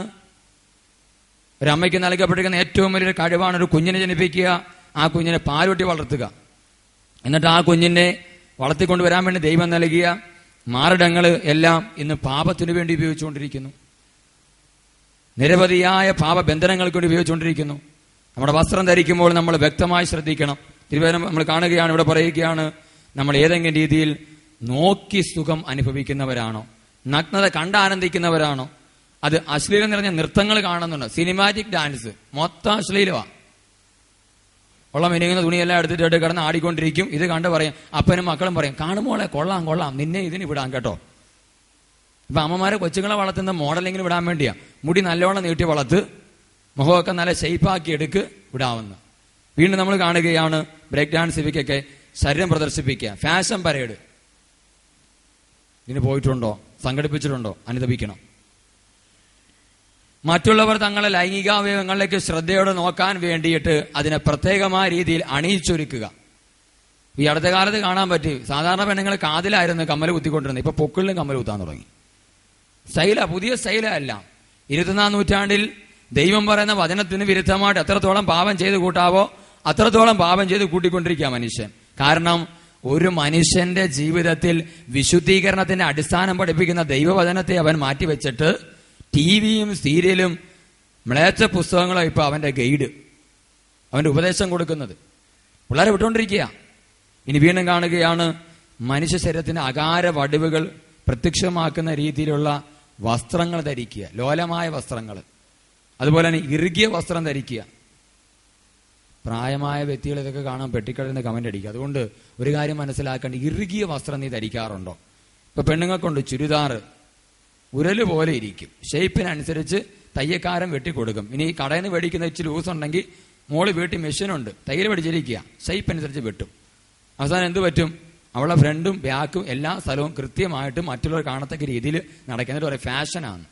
ഒരു അമ്മയ്ക്ക് നൽകപ്പെട്ടിരിക്കുന്ന ഏറ്റവും വലിയൊരു കഴിവാണ് ഒരു കുഞ്ഞിനെ ജനിപ്പിക്കുക, ആ കുഞ്ഞിനെ പാലൂട്ടി വളർത്തുക. എന്നിട്ട് ആ കുഞ്ഞിനെ വളർത്തിക്കൊണ്ടുവരാൻ വേണ്ടി ദൈവം നൽകിയ മാറിടങ്ങൾ എല്ലാം ഇന്ന് പാപത്തിനു വേണ്ടി ഉപയോഗിച്ചുകൊണ്ടിരിക്കുന്നു. നിരവധിയായ പാപബന്ധനങ്ങൾക്ക് വേണ്ടി ഉപയോഗിച്ചുകൊണ്ടിരിക്കുന്നു. നമ്മുടെ വസ്ത്രം ധരിക്കുമ്പോൾ നമ്മൾ വ്യക്തമായി ശ്രദ്ധിക്കണം. തിരുവചനം നമ്മൾ കാണുകയാണ്, ഇവിടെ പറയുകയാണ്, നമ്മൾ ഏതെങ്കിലും രീതിയിൽ നോക്കി സുഖം അനുഭവിക്കുന്നവരാണോ, നഗ്നത കണ്ടാനന്ദിക്കുന്നവരാണോ, അത് അശ്ലീലം നിറഞ്ഞ നൃത്തങ്ങൾ കാണുന്നുണ്ട്, സിനിമാറ്റിക് ഡാൻസ്, മൊത്തം അശ്ലീലമാണ്. ഉള്ള മെനിങ്ങുന്ന തുണിയെല്ലാം എടുത്തിട്ട് കിടന്ന് ആടിക്കൊണ്ടിരിക്കും. ഇത് കണ്ട് പറയും, അപ്പനും മക്കളും പറയും, കാണുമ്പോളെ കൊള്ളാം കൊള്ളാം, നിന്നെ ഇതിന് വിടാം കേട്ടോ. ഇപ്പൊ അമ്മമാരെ കൊച്ചുങ്ങളെ വളർത്തുന്ന മോഡലിങ്ങിന് വിടാൻ വേണ്ടിയാ. മുടി നല്ലോണം നീട്ടി വളർത്ത്, മുഖമൊക്കെ നല്ല ഷെയ്പ്പാക്കി എടുക്ക്, വിടാവുന്ന. വീണ്ടും നമ്മൾ കാണുകയാണ് ബ്രേക്ക് ഡാൻസ് ഇവയ്ക്കൊക്കെ ശരീരം പ്രദർശിപ്പിക്കുക, ഫാഷൻ പരേഡ്. ഇതിന് പോയിട്ടുണ്ടോ? സംഘടിപ്പിച്ചിട്ടുണ്ടോ? അനുദപിക്കണം. മറ്റുള്ളവർ തങ്ങളെ ലൈംഗികാവയവങ്ങളിലേക്ക് ശ്രദ്ധയോടെ നോക്കാൻ വേണ്ടിയിട്ട് അതിനെ പ്രത്യേകമായ രീതിയിൽ അണിയിച്ചൊരുക്കുക. ഈ അടുത്ത കാലത്ത് കാണാൻ പറ്റി, സാധാരണ പെണ്ണുങ്ങൾ കാതിലായിരുന്നു കമ്മൽ കുത്തിക്കൊണ്ടിരുന്നത്, ഇപ്പൊ പൊക്കിളിലും കമ്മൽ കുത്താൻ തുടങ്ങി. സ്റ്റൈല, പുതിയ സ്റ്റൈല അല്ല. 21-ാം നൂറ്റാണ്ടിൽ ദൈവം പറയുന്ന വചനത്തിന് വിരുദ്ധമായിട്ട് എത്രത്തോളം പാപം ചെയ്ത് കൂട്ടാവോ അത്രത്തോളം പാപം ചെയ്ത് കൂട്ടിക്കൊണ്ടിരിക്കുക മനുഷ്യൻ. കാരണം ഒരു മനുഷ്യന്റെ ജീവിതത്തിൽ വിശുദ്ധീകരണത്തിന്റെ അടിസ്ഥാനം പഠിപ്പിക്കുന്ന ദൈവവചനത്തെ അവൻ മാറ്റിവെച്ചിട്ട് ടിവിയും സീരിയലും മ്ലേച്ഛ പുസ്തകങ്ങളും ഇപ്പൊ അവന്റെ ഗൈഡ്, അവന്റെ ഉപദേശം കൊടുക്കുന്നത്. പിള്ളേരെ വിട്ടുകൊണ്ടിരിക്കുക. ഇനി വീണ്ടും കാണുകയാണ് മനുഷ്യ ശരീരത്തിന്റെ അകാര വടിവുകൾ പ്രത്യക്ഷമാക്കുന്ന രീതിയിലുള്ള വസ്ത്രങ്ങൾ ധരിക്കുക, ലോലമായ വസ്ത്രങ്ങൾ. അതുപോലെ തന്നെ ഇറുകിയ വസ്ത്രം ധരിക്കുക. പ്രായമായ വ്യക്തികൾ ഇതൊക്കെ കാണാൻ പെട്ടിക്കടന്ന് കമന്റ് അടിക്കുക. അതുകൊണ്ട് ഒരു കാര്യം മനസ്സിലാക്കേണ്ട, ഇറുകിയ വസ്ത്രം നീ ധരിക്കാറുണ്ടോ? ഇപ്പൊ പെണ്ണുങ്ങൾക്കുണ്ട് ചുരിദാറ്, ഉരല് പോലെ ഇരിക്കും, ഷേപ്പിനനുസരിച്ച് തയ്യക്കാരൻ വെട്ടിക്കൊടുക്കും. ഇനി കടയിൽ നിന്ന് മേടിക്കുന്ന ഇച്ചിരി ലൂസ് ഉണ്ടെങ്കിൽ മോള് വീട്ടിൽ മെഷീനുണ്ട്, തയ്യൽ പഠിച്ചിരിക്കുക, ഷേപ്പ് അനുസരിച്ച് വെട്ടും. അവസാനം എന്ത് പറ്റും? അവളെ ഫ്രണ്ടും ബാക്കും എല്ലാ സ്ഥലവും കൃത്യമായിട്ട് മറ്റുള്ളവർ കാണത്തക്ക രീതിയിൽ നടക്കുന്നത് ഒരു ഫാഷനാണ്.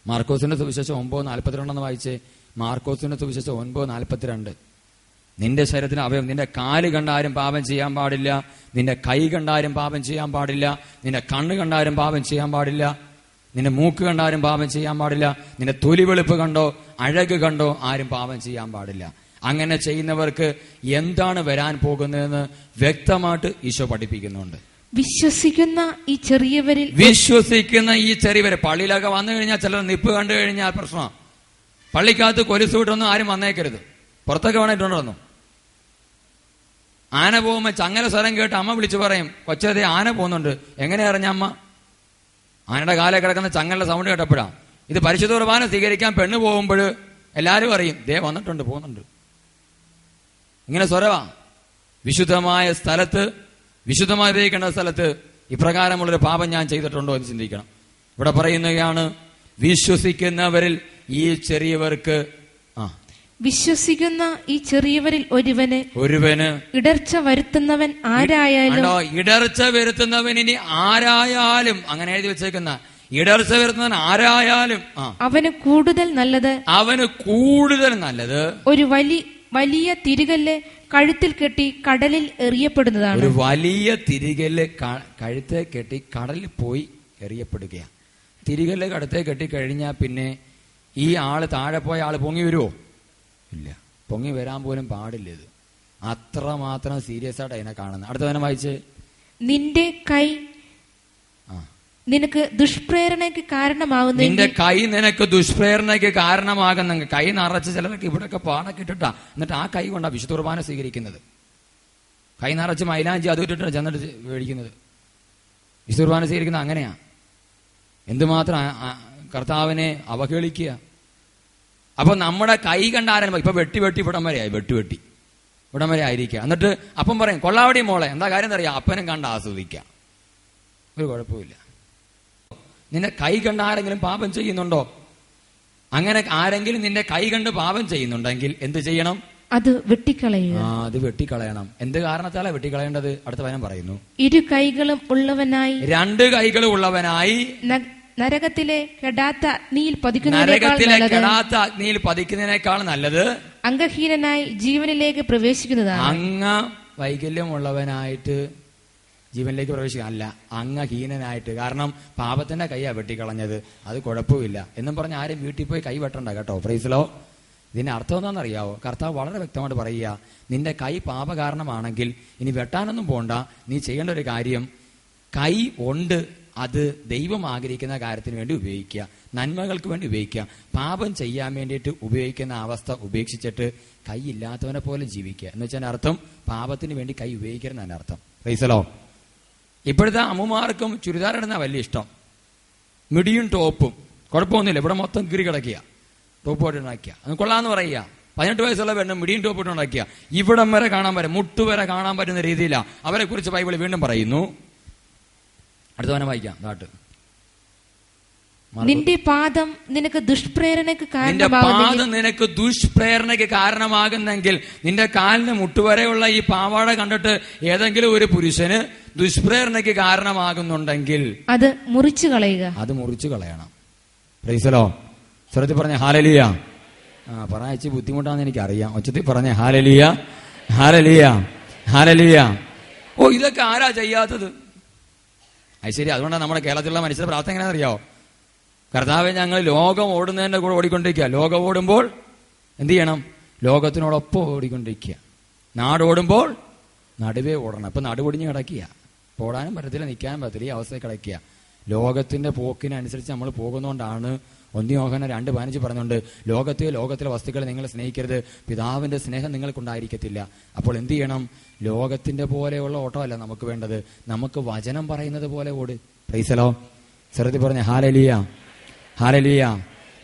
മാർക്കോസിന്റെ സുവിശേഷം 9:42 വായിച്ചേ. മാർക്കോസിന്റെ സുവിശേഷം 9:42. നിന്റെ ശരീരത്തിന് അവയവം, നിന്റെ കാല് കണ്ടാരും പാപം ചെയ്യാൻ പാടില്ല, നിന്റെ കൈ കണ്ടാരും പാപം ചെയ്യാൻ പാടില്ല, നിന്റെ കണ്ണ് കണ്ടാരും പാപം ചെയ്യാൻ പാടില്ല, നിന്റെ മൂക്ക് കണ്ടാരും പാപം ചെയ്യാൻ പാടില്ല, നിന്റെ തൊലി വെളുപ്പ് കണ്ടോ അഴക് കണ്ടോ ആരും പാപം ചെയ്യാൻ പാടില്ല. അങ്ങനെ ചെയ്യുന്നവർക്ക് എന്താണ് വരാൻ പോകുന്നതെന്ന് വ്യക്തമായിട്ട് ഈശോ പഠിപ്പിക്കുന്നുണ്ട്. വിശ്വസിക്കുന്ന ഈ ചെറിയവരിൽ പള്ളിയിലൊക്കെ വന്നു കഴിഞ്ഞാൽ ചിലർ നിപ്പ് കണ്ടു കഴിഞ്ഞാൽ പ്രശ്നമാണ്. പള്ളിക്കകത്ത് കൊലുസ് വിട്ടൊന്നും ആരും വന്നേക്കരുത്, പുറത്തൊക്കെ വേണേറ്റുണ്ടോ. ആന പോകുമ്പോ ചങ്ങല സ്വരം കേട്ട് അമ്മ വിളിച്ചു പറയും, കൊച്ചതേ ആന പോകുന്നുണ്ട്. എങ്ങനെ അറിഞ്ഞ അമ്മ? ആനയുടെ കാലെ കിടക്കുന്ന ചങ്ങലിന്റെ സൗണ്ട് കേട്ടപ്പോഴാണ്. ഇത് പരിശുദ്ധ കുർബാന സ്വീകരിക്കാൻ പെണ്ണ് പോകുമ്പോൾ എല്ലാവരും അറിയും, ദേ വന്നിട്ടുണ്ട്, പോകുന്നുണ്ട്. ഇങ്ങനെ സ്വരവാ. വിശുദ്ധമായ സ്ഥലത്ത്, വിശുദ്ധമായി ഉപയോഗിക്കേണ്ട സ്ഥലത്ത് ഇപ്രകാരമുള്ളൊരു പാപം ഞാൻ ചെയ്തിട്ടുണ്ടോ എന്ന് ചിന്തിക്കണം. ഇവിടെ പറയുന്നതാണ്, വിശ്വസിക്കുന്നവരിൽ ഈ ചെറിയവർക്ക്, വിശ്വസിക്കുന്ന ഈ ചെറിയവരിൽ ഒരുവന് ഇടർച്ച വരുത്തുന്നവൻ ആരായാലും, ഇടർച്ച വരുത്തുന്നവൻ ഇനി ആരായാലും, അങ്ങനെ എഴുതി വെച്ചേക്കുന്ന, ഇടർച്ച വരുത്തുന്നവൻ ആരായാലും അവന് കൂടുതൽ നല്ലത് ഒരു വലിയ തിരികല്ല് കഴുത്തിൽ കെട്ടി കടലിൽ എറിയപ്പെടുന്നതാണ്. ഒരു വലിയ തിരികല്ല് കഴുത്തെ കെട്ടി കടലിൽ പോയി എറിയപ്പെടുകയാണ്. തിരികല്ല് കഴുത്തെ കെട്ടി കഴിഞ്ഞാൽ പിന്നെ ഈ ആള് താഴെ പോയ ആള് പൊങ്ങി വരുമോ? ഇല്ല, പൊങ്ങി വരാൻ പോലും പാടില്ല. ഇത് അത്രമാത്രം സീരിയസ് ആയിട്ട് അതിനെ കാണുന്നത്. അടുത്ത തന്നെ വായിച്ച്, നിന്റെ കൈ നിനക്ക് ദുഷ്പ്രേരണയ്ക്ക് കാരണമാകുന്ന നിന്റെ കൈ നിനക്ക് ദുഷ്പ്രേരണയ്ക്ക് കാരണമാകുന്നെങ്കിൽ, കൈ നിറച്ച് ചിലർക്ക് ഇവിടെയൊക്കെ പാടൊക്കെ ഇട്ടിട്ടാ, എന്നിട്ട് ആ കൈ കൊണ്ടാ വിശുദ്ധ കുർബാന സ്വീകരിക്കുന്നത്. കൈ നിറച്ച് മൈലാഞ്ചി അത് ഇട്ടിട്ടാണ് ചെന്നിട്ട് മേടിക്കുന്നത്. വിശുദ്ധ കുർബാന സ്വീകരിക്കുന്നത് അങ്ങനെയാ. എന്തുമാത്രം കർത്താവിനെ അവഹേളിക്കുക. അപ്പൊ നമ്മുടെ കൈ കണ്ടാരും ഇപ്പൊ വെട്ടി ഇവിടം വരെയായി, ഇവിടം വരെ ആയിരിക്കുക. എന്നിട്ട് അപ്പം പറയും കൊള്ളാവടി മോളെ, എന്താ കാര്യം എന്നറിയാം, അപ്പനും കണ്ട് ആസ്വദിക്കാം, ഒരു കുഴപ്പമില്ല. നിന്റെ കൈ കണ്ട് ആരെങ്കിലും പാപം ചെയ്യുന്നുണ്ടോ? അങ്ങനെ ആരെങ്കിലും നിന്റെ കൈ കണ്ട് പാപം ചെയ്യുന്നുണ്ടെങ്കിൽ എന്ത് ചെയ്യണം? അത് വെട്ടിക്കളയുക. അത് വെട്ടിക്കളയണം. എന്ത് കാരണത്താലാ വെട്ടിക്കളയേണ്ടത്? അടുത്ത വചനം പറയുന്നു, ഇരു കൈകളും ഉള്ളവനായി, രണ്ട് കൈകളും ഉള്ളവനായി നരകത്തിലെ കെടാത്ത അഗ്നിയിൽ പതിക്കുന്നതിനേക്കാൾ നല്ലത് അംഗഹീനനായി ജീവനിലേക്ക് പ്രവേശിക്കുന്നതാണ്. അംഗ വൈകല്യമുള്ളവനായിട്ട് ജീവനിലേക്ക് പ്രവേശിക്കുക അല്ല, അംഗഹീനനായിട്ട്. കാരണം പാപത്തിന്റെ കൈയാ വെട്ടിക്കളഞ്ഞത്, അത് കുഴപ്പമില്ല എന്നും പറഞ്ഞ് ആരും വീട്ടിൽ പോയി കൈ വെട്ടണ്ട കേട്ടോ. പ്രൈസലോ. ഇതിന്റെ അർത്ഥം എന്താണെന്നറിയാവോ? കർത്താവ് വളരെ വ്യക്തമായിട്ട് പറയുക, നിന്റെ കൈ പാപകാരണമാണെങ്കിൽ ഇനി വെട്ടാനൊന്നും പോണ്ട. നീ ചെയ്യേണ്ട ഒരു കാര്യം, കൈ ഉണ്ട് അത് ദൈവം ആഗ്രഹിക്കുന്ന കാര്യത്തിന് വേണ്ടി ഉപയോഗിക്കുക, നന്മകൾക്ക് വേണ്ടി ഉപയോഗിക്കുക. പാപം ചെയ്യാൻ വേണ്ടിയിട്ട് ഉപയോഗിക്കുന്ന അവസ്ഥ ഉപേക്ഷിച്ചിട്ട് കൈ ഇല്ലാത്തവനെ പോലെ ജീവിക്കുക എന്ന് വെച്ചാൽ അർത്ഥം പാപത്തിന് വേണ്ടി കൈ ഉപയോഗിക്കരുതെന്നാണ് അർത്ഥം. പ്രൈസലോ. ഇപ്പോഴത്തെ അമ്മമാർക്കും ചുരിദാർ ഇടുന്ന വലിയ ഇഷ്ടം, മിടിയും ടോപ്പും കുഴപ്പമൊന്നുമില്ല, ഇവിടെ മൊത്തം കീറി കിടക്കുക, ടോപ്പ് പോയിട്ട് ഉണ്ടാക്കുക, അത് കൊള്ളാന്ന് പറയുക. 18 വയസ്സുള്ള പെണ്ണ് മിടിയും ടോപ്പ് ഇട്ട് ഉണ്ടാക്കിയ ഇവിടം വരെ കാണാൻ പറ്റും, മുട്ടുവരെ കാണാൻ പറ്റുന്ന രീതിയിലാണ്. അവരെ കുറിച്ച് ബൈബിൾ വീണ്ടും പറയുന്നു. അടുത്തവനെ വായിക്കാം. നാട്ട് നിന്റെ പാദം നിനക്ക് ദുഷ്പ്രേരണയ്ക്ക് കാരണമാകുന്നെങ്കിൽ, നിന്റെ കാലിന് മുട്ടുവരെയുള്ള ഈ പാവാട കണ്ടിട്ട് ഏതെങ്കിലും ഒരു പുരുഷന് ദുഷ്പ്രേരണയ്ക്ക് കാരണമാകുന്നുണ്ടെങ്കിൽ അത് മുറിച്ചു കളയണം. പ്രൈസലോ. സ്വരത്തിൽ പറഞ്ഞ ഹാലലിയ. പറഞ്ഞ ബുദ്ധിമുട്ടാന്ന് എനിക്കറിയാം. ഒച്ചത്തിൽ പറഞ്ഞ ഹാലലിയ, ഹാലലിയ, ഹാലലിയ. ഓ, ഇതൊക്കെ ആരാ ചെയ്യാത്തത്? അത് ശരി. അതുകൊണ്ടാണ് നമ്മുടെ കേരളത്തിലുള്ള മനുഷ്യരുടെ പ്രാർത്ഥന എങ്ങനെയാണെന്ന് അറിയാവോ? കർത്താവെ, ഞങ്ങൾ ലോകം ഓടുന്നതിന്റെ കൂടെ ഓടിക്കൊണ്ടിരിക്കുക. ലോകം ഓടുമ്പോൾ എന്ത് ചെയ്യണം? ലോകത്തിനോടൊപ്പം ഓടിക്കൊണ്ടിരിക്കുക. നാടോടുമ്പോൾ നടുവേ ഓടണം. ഇപ്പൊ നടുപൊടിഞ്ഞ് കിടക്കുക, ഓടാനും പറ്റത്തില്ല, നിൽക്കാനും പറ്റത്തില്ല, ഈ അവസ്ഥയിൽ കിടക്കുക. ലോകത്തിന്റെ പോക്കിനനുസരിച്ച് നമ്മൾ പോകുന്നതുകൊണ്ടാണ് 1 യോഹന്നാൻ 2:15 പറഞ്ഞുകൊണ്ട് ലോകത്തിലെ വസ്തുക്കളെ നിങ്ങൾ സ്നേഹിക്കരുത്, പിതാവിന്റെ സ്നേഹം നിങ്ങൾക്കുണ്ടായിരിക്കത്തില്ല. അപ്പോൾ എന്ത് ചെയ്യണം? ലോകത്തിന്റെ പോലെയുള്ള ഓട്ടമല്ല നമുക്ക് വേണ്ടത്, നമുക്ക് വചനം പറയുന്നത് പോലെ ഓട്. പ്രൈസലോ. ചെറുതി പറഞ്ഞ ഹാലലിയ, ഹാലലിയ.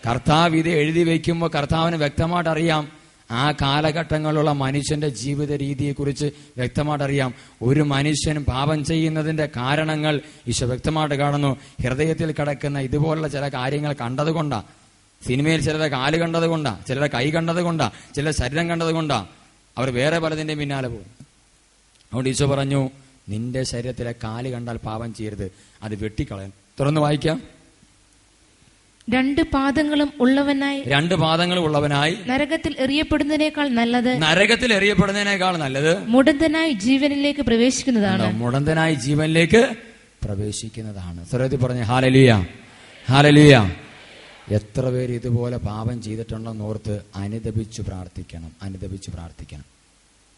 കർത്താവ് ഇത് എഴുതി വയ്ക്കുമ്പോൾ കർത്താവിന് വ്യക്തമായിട്ട് അറിയാം ആ കാലഘട്ടങ്ങളിലുള്ള മനുഷ്യന്റെ ജീവിത രീതിയെക്കുറിച്ച് വ്യക്തമായിട്ട് അറിയാം. ഒരു മനുഷ്യൻ പാപം ചെയ്യുന്നതിന്റെ കാരണങ്ങൾ ഈശോ വ്യക്തമായിട്ട് കാണുന്നു. ഹൃദയത്തിൽ കിടക്കുന്ന ഇതുപോലുള്ള ചില കാര്യങ്ങൾ കണ്ടതുകൊണ്ടാ. സിനിമയിൽ ചിലരുടെ കാല് കണ്ടതുകൊണ്ടാ, ചിലരുടെ കൈ കണ്ടതുകൊണ്ടാ, ചിലരുടെ ശരീരം കണ്ടതുകൊണ്ടാ അവർ വേറെ പലതിന്റെ പിന്നാലെ പോകും. അതുകൊണ്ട് ഈശോ പറഞ്ഞു, നിന്റെ ശരീരത്തിലെ കാല് കണ്ടാൽ പാപം ചെയ്യരുത്, അത് വെട്ടിക്കളയാൻ. തുറന്ന് വായിക്കാം. 2 പാദങ്ങളും ഉള്ളവനായി നരകത്തിൽ എറിയപ്പെടുന്നതിനേക്കാൾ നല്ലത് മുടന്തനായി ജീവനിലേക്ക് പ്രവേശിക്കുന്നതാണ്. സ്വരത്തിൽ പറഞ്ഞ ഹാലലിയ, ഹാലലിയ. എത്ര പേര് ഇതുപോലെ പാപം ചെയ്തിട്ടുണ്ടെന്ന് ഓർത്ത് അനുതപിച്ചു പ്രാർത്ഥിക്കണം.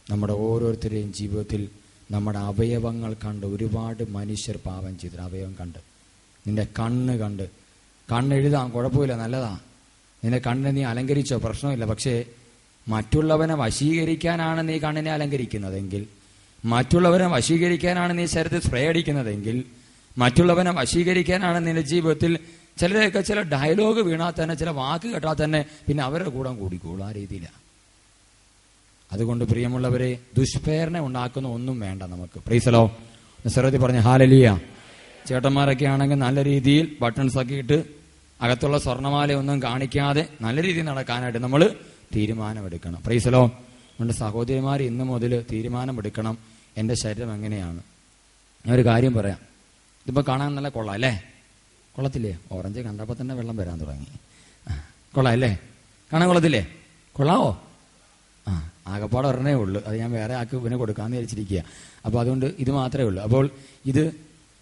നമ്മുടെ ഓരോരുത്തരുടെയും ജീവിതത്തിൽ നമ്മുടെ അവയവങ്ങൾ കണ്ട് ഒരുപാട് മനുഷ്യർ പാപം ചെയ്തിട്ട് അവയവം കണ്ട്, നിന്റെ കണ്ണെഴുതാം, കുഴപ്പമില്ല, നല്ലതാ. നിന്റെ കണ്ണിനെ നീ അലങ്കരിച്ചോ, പ്രശ്നമില്ല. പക്ഷേ മറ്റുള്ളവനെ വശീകരിക്കാനാണ് നീ കണ്ണിനെ അലങ്കരിക്കുന്നതെങ്കിൽ, മറ്റുള്ളവനെ വശീകരിക്കാനാണ് നീ ശരീരത്തിൽ സ്പ്രേ അടിക്കുന്നതെങ്കിൽ, മറ്റുള്ളവനെ വശീകരിക്കാനാണ് നിന്റെ ജീവിതത്തിൽ ചിലരെയൊക്കെ ചില ഡയലോഗ് വീണാൽ തന്നെ, ചില വാക്ക് കേട്ടാൽ തന്നെ പിന്നെ അവരുടെ കൂടെ കൂടിക്കോളൂ. ആ രീതിയിലാണ്. അതുകൊണ്ട് പ്രിയമുള്ളവരെ, ദുഷ്പ്രേരണ ഉണ്ടാക്കുന്ന ഒന്നും വേണ്ട നമുക്ക്. പ്രൈസലോ. സ്വരത്തിൽ പറഞ്ഞ ഹാലലിയ. ചേട്ടന്മാരൊക്കെ ആണെങ്കിൽ നല്ല രീതിയിൽ ബട്ടൺസ് ഒക്കെ ഇട്ട് അകത്തുള്ള സ്വർണ്ണമാലയൊന്നും കാണിക്കാതെ നല്ല രീതിയിൽ നടക്കാനായിട്ട് നമ്മൾ തീരുമാനമെടുക്കണം. പ്രൈസലോ. നമ്മുടെ സഹോദരിമാർ ഇന്ന് മുതൽ തീരുമാനമെടുക്കണം, എൻ്റെ ശരീരം എങ്ങനെയാണ്. ഞാനൊരു കാര്യം പറയാം. ഇതിപ്പോൾ കാണാൻ നല്ല കൊള്ളാം അല്ലേ? കൊള്ളത്തില്ലേ? ഓറഞ്ച് കണ്ടപ്പോൾ തന്നെ വെള്ളം വരാൻ തുടങ്ങി. കൊള്ളാം അല്ലേ? കാണാൻ കൊള്ളത്തില്ലേ? കൊള്ളാവോ? ആകപ്പാടെ ഒരെണ്ണേ ഉള്ളൂ, അത് ഞാൻ വേറെ ആൾക്ക് ഇവനെ കൊടുക്കാമെന്ന് വിചാരിച്ചിരിക്കുക. അപ്പോൾ അതുകൊണ്ട് ഇത് മാത്രമേ ഉള്ളൂ. അപ്പോൾ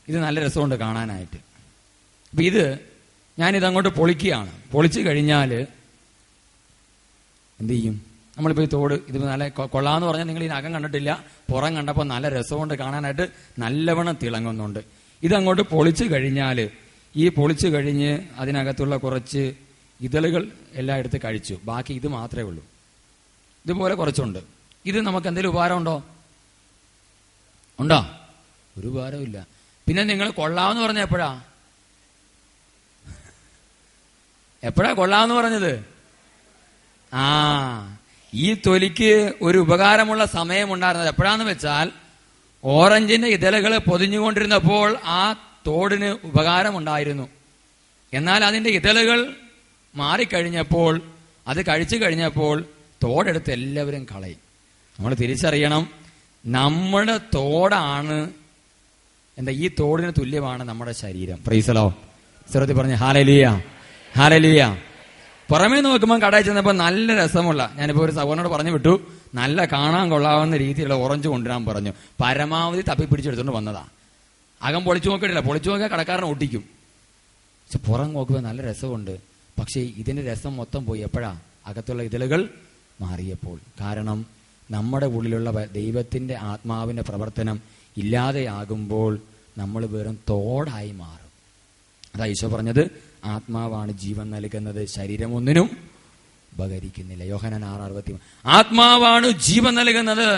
ഇത് നല്ല രസമുണ്ട് കാണാനായിട്ട്. അപ്പം ഞാനിതങ്ങോട്ട് പൊളിക്കുകയാണ്. പൊളിച്ചു കഴിഞ്ഞാൽ എന്ത് ചെയ്യും? നമ്മളിപ്പോൾ ഈ തോട് ഇത് നല്ല കൊള്ളാമെന്ന് പറഞ്ഞാൽ നിങ്ങൾ ഇതിനകം കണ്ടിട്ടില്ല, പുറം കണ്ടപ്പോൾ നല്ല രസമുണ്ട് കാണാനായിട്ട്, നല്ലവണ്ണം തിളങ്ങുന്നുണ്ട്. ഇതങ്ങോട്ട് പൊളിച്ചു കഴിഞ്ഞാൽ, ഈ പൊളിച്ചു കഴിഞ്ഞ് അതിനകത്തുള്ള കുറച്ച് ഇതളുകൾ എല്ലാം എടുത്ത് കഴിച്ചു, ബാക്കി ഇത് മാത്രമേ ഉള്ളൂ. ഇതുപോലെ കുറച്ചുണ്ട്. ഇത് നമുക്ക് എന്തെങ്കിലും ഉപകാരമുണ്ടോ? ഉണ്ടോ? ഒരു ഉപകാരമില്ല. പിന്നെ നിങ്ങൾ കൊള്ളാമെന്ന് പറഞ്ഞ എപ്പോഴാ കൊള്ളാമെന്ന് പറഞ്ഞത്? ഈ തൊലിക്ക് ഒരു ഉപകാരമുള്ള സമയമുണ്ടായിരുന്നത് എപ്പോഴാന്ന് വെച്ചാൽ, ഓറഞ്ചിന്റെ ഇതളുകൾ പൊതിഞ്ഞുകൊണ്ടിരുന്നപ്പോൾ ആ തോടിന് ഉപകാരമുണ്ടായിരുന്നു. എന്നാൽ അതിന്റെ ഇതളുകൾ മാറിക്കഴിഞ്ഞപ്പോൾ, അത് കഴിച്ചു കഴിഞ്ഞപ്പോൾ തോടെടുത്ത് എല്ലാവരും കളയും. നമ്മൾ തിരിച്ചറിയണം, നമ്മുടെ തോടാണ് ഈ തോടിന് തുല്യമാണ് നമ്മുടെ ശരീരം. Price the Lord. സ്വരത്തിൽ പറഞ്ഞ് ഹല്ലേലൂയ, ഹല്ലേലൂയ. പുറമേ നോക്കുമ്പോൾ കടയിൽ ചെന്നപ്പോൾ നല്ല രസമുള്ള, ഞാനിപ്പോൾ ഒരു സഹോദരനോട് പറഞ്ഞു വിട്ടു, നല്ല കാണാൻ കൊള്ളാവുന്ന രീതിയിലുള്ള ഓറഞ്ച് കൊണ്ടുവരാൻ പറഞ്ഞു. പരമാവധി തപ്പിപ്പിടിച്ചെടുത്തോണ്ട് വന്നതാ. അകം പൊളിച്ചു നോക്കിയിട്ടില്ല, പൊളിച്ചു നോക്കിയാൽ കടക്കാരനെ ഒട്ടിക്കും. പക്ഷെ പുറം നോക്കുമ്പോൾ നല്ല രസമുണ്ട്. പക്ഷേ ഇതിന്റെ രസം മൊത്തം പോയി എപ്പോഴാ? അകത്തുള്ള ഇതളുകൾ മാറിയപ്പോൾ. കാരണം നമ്മുടെ ഉള്ളിലുള്ള ദൈവത്തിന്റെ ആത്മാവിന്റെ പ്രവർത്തനം ഇല്ലാതെയാകുമ്പോൾ നമ്മൾ വെറും തോടായി മാറും. അതാ ഈശോ പറഞ്ഞത്, ആത്മാവാണ് ജീവൻ നൽകുന്നത്, ശരീരം ഒന്നിനും ഉപകരിക്കുന്നില്ല. യോഹന്നാൻ 6:63. ആത്മാവാണ് ജീവൻ നൽകുന്നത്,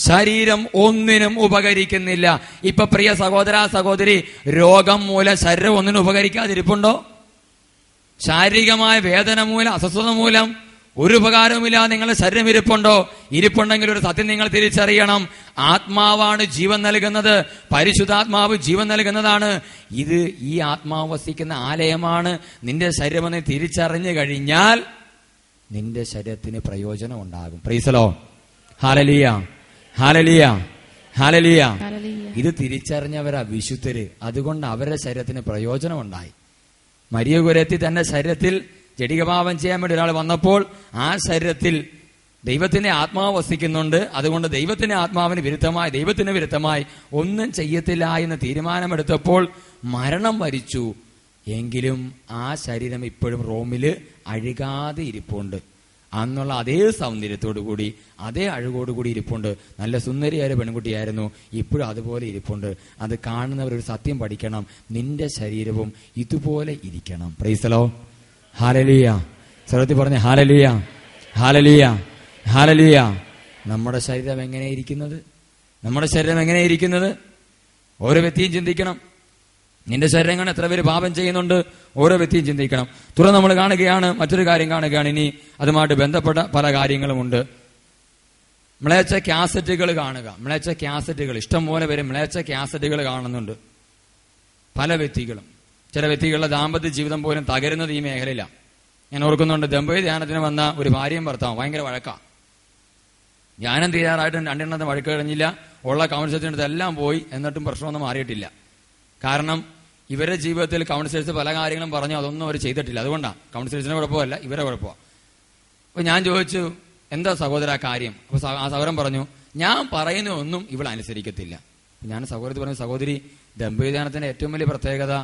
ശരീരം ഒന്നിനും ഉപകരിക്കുന്നില്ല. ഇപ്പൊ പ്രിയ സഹോദര സഹോദരി, രോഗം മൂലം ശരീരം ഒന്നിനും ഉപകരിക്കാതിരിപ്പുണ്ടോ? ശാരീരികമായ വേദന മൂലം, അസ്വസ്ഥത മൂലം ഒരു ഉപകാരവുമില്ലാതെ നിങ്ങളുടെ ശരീരം ഇരിപ്പുണ്ടോ? ഇരിപ്പുണ്ടെങ്കിൽ ഒരു സത്യം നിങ്ങൾ തിരിച്ചറിയണം, ആത്മാവാണ് ജീവൻ നൽകുന്നത്, പരിശുദ്ധാത്മാവ് ജീവൻ നൽകുന്നതാണ്. ഇത് ഈ ആത്മാവ് വസിക്കുന്ന ആലയമാണ് നിന്റെ ശരീരമെന്ന് തിരിച്ചറിഞ്ഞു കഴിഞ്ഞാൽ നിന്റെ ശരീരത്തിന് പ്രയോജനം ഉണ്ടാകും. Price the Lord. Hallelujah, hallelujah, hallelujah. ഇത് തിരിച്ചറിഞ്ഞവരാ വിശുദ്ധര്. അതുകൊണ്ട് അവരുടെ ശരീരത്തിന് പ്രയോജനം ഉണ്ടായി. മരിയ കുര്യത്തി തന്റെ ശരീരത്തിൽ ജഡികപാപം ചെയ്യാൻ വേണ്ടി ഒരാൾ വന്നപ്പോൾ ആ ശരീരത്തിൽ ദൈവത്തിന്റെ ആത്മാവ് വസിക്കുന്നുണ്ട്. അതുകൊണ്ട് ദൈവത്തിന്റെ ആത്മാവിന് വിരുദ്ധമായി, ദൈവത്തിന് വിരുദ്ധമായി ഒന്നും ചെയ്യത്തില്ല എന്ന് തീരുമാനമെടുത്തപ്പോൾ മരണം വരിച്ചു. എങ്കിലും ആ ശരീരം ഇപ്പോഴും റോമില് അഴുകാതെ ഇരിപ്പുണ്ട്. അന്നുള്ള അതേ സൗന്ദര്യത്തോടു കൂടി, അതേ അഴുകോടുകൂടി ഇരിപ്പുണ്ട്. നല്ല സുന്ദരിയായ പെൺകുട്ടിയായിരുന്നു, ഇപ്പോഴും അതുപോലെ ഇരിപ്പുണ്ട്. അത് കാണുന്നവരൊരു സത്യം പഠിക്കണം, നിന്റെ ശരീരവും ഇതുപോലെ ഇരിക്കണം. Price the Lord. ഹല്ലേലൂയ. സ്വരത്തിൽ പറഞ്ഞ ഹല്ലേലൂയ, ഹല്ലേലൂയ, ഹല്ലേലൂയ. നമ്മുടെ ശരീരം എങ്ങനെയിരിക്കുന്നത്? നമ്മുടെ ശരീരം എങ്ങനെയിരിക്കുന്നത്? ഓരോ വ്യക്തിയും ചിന്തിക്കണം. നിന്റെ ശരീരം കാണാൻ എത്ര പേര് പാപം ചെയ്യുന്നുണ്ട്? ഓരോ വ്യക്തിയും ചിന്തിക്കണം. തുടർന്ന് നമ്മൾ കാണുകയാണ്, മറ്റൊരു കാര്യം കാണുകയാണ്. ഇനി അതുമായിട്ട് ബന്ധപ്പെട്ട പല കാര്യങ്ങളുമുണ്ട്. മ്ലേച്ഛ കാസറ്റുകൾ കാണുക. മ്ലേച്ഛ കാസറ്റുകൾ ഇഷ്ടംപോലെ പേര് മ്ലേച്ഛ കാസറ്റുകൾ കാണുന്നുണ്ട്. പല വ്യക്തികളും, ചില വ്യക്തികളുടെ ദാമ്പത്യ ജീവിതം പോലും തകരുന്നത് ഈ മേഖലയിലാണ്. ഞാൻ ഓർക്കുന്നുണ്ട്, ദമ്പതി ധ്യാനത്തിന് വന്ന ഒരു ഭാര്യയും ഭർത്താവും ഭയങ്കര വഴക്കാ. ധ്യാനം തീരാറായിട്ട് രണ്ടെണ്ണത്തെ വഴക്ക് കഴിഞ്ഞില്ല. ഉള്ള കൗൺസിലേഴ്സിൻ്റെ എല്ലാം പോയി, എന്നിട്ടും പ്രശ്നമൊന്നും മാറിയിട്ടില്ല. കാരണം ഇവരുടെ ജീവിതത്തിൽ കൗൺസിലേഴ്സ് പല കാര്യങ്ങളും പറഞ്ഞു, അതൊന്നും അവർ ചെയ്തിട്ടില്ല. അതുകൊണ്ടാണ് കൗൺസിലേഴ്സിന്റെ കുഴപ്പമല്ല, ഇവരെ കുഴപ്പമാണ്. അപ്പൊ ഞാൻ ചോദിച്ചു, എന്താ സഹോദര കാര്യം? അപ്പൊ ആ സഹോദരൻ പറഞ്ഞു, ഞാൻ പറയുന്ന ഒന്നും ഇവൾ അനുസരിക്കത്തില്ല. ഞാൻ സഹോദരത്തിൽ പറഞ്ഞു, സഹോദരി, ദമ്പതിദാനത്തിന്റെ ഏറ്റവും വലിയ പ്രത്യേകത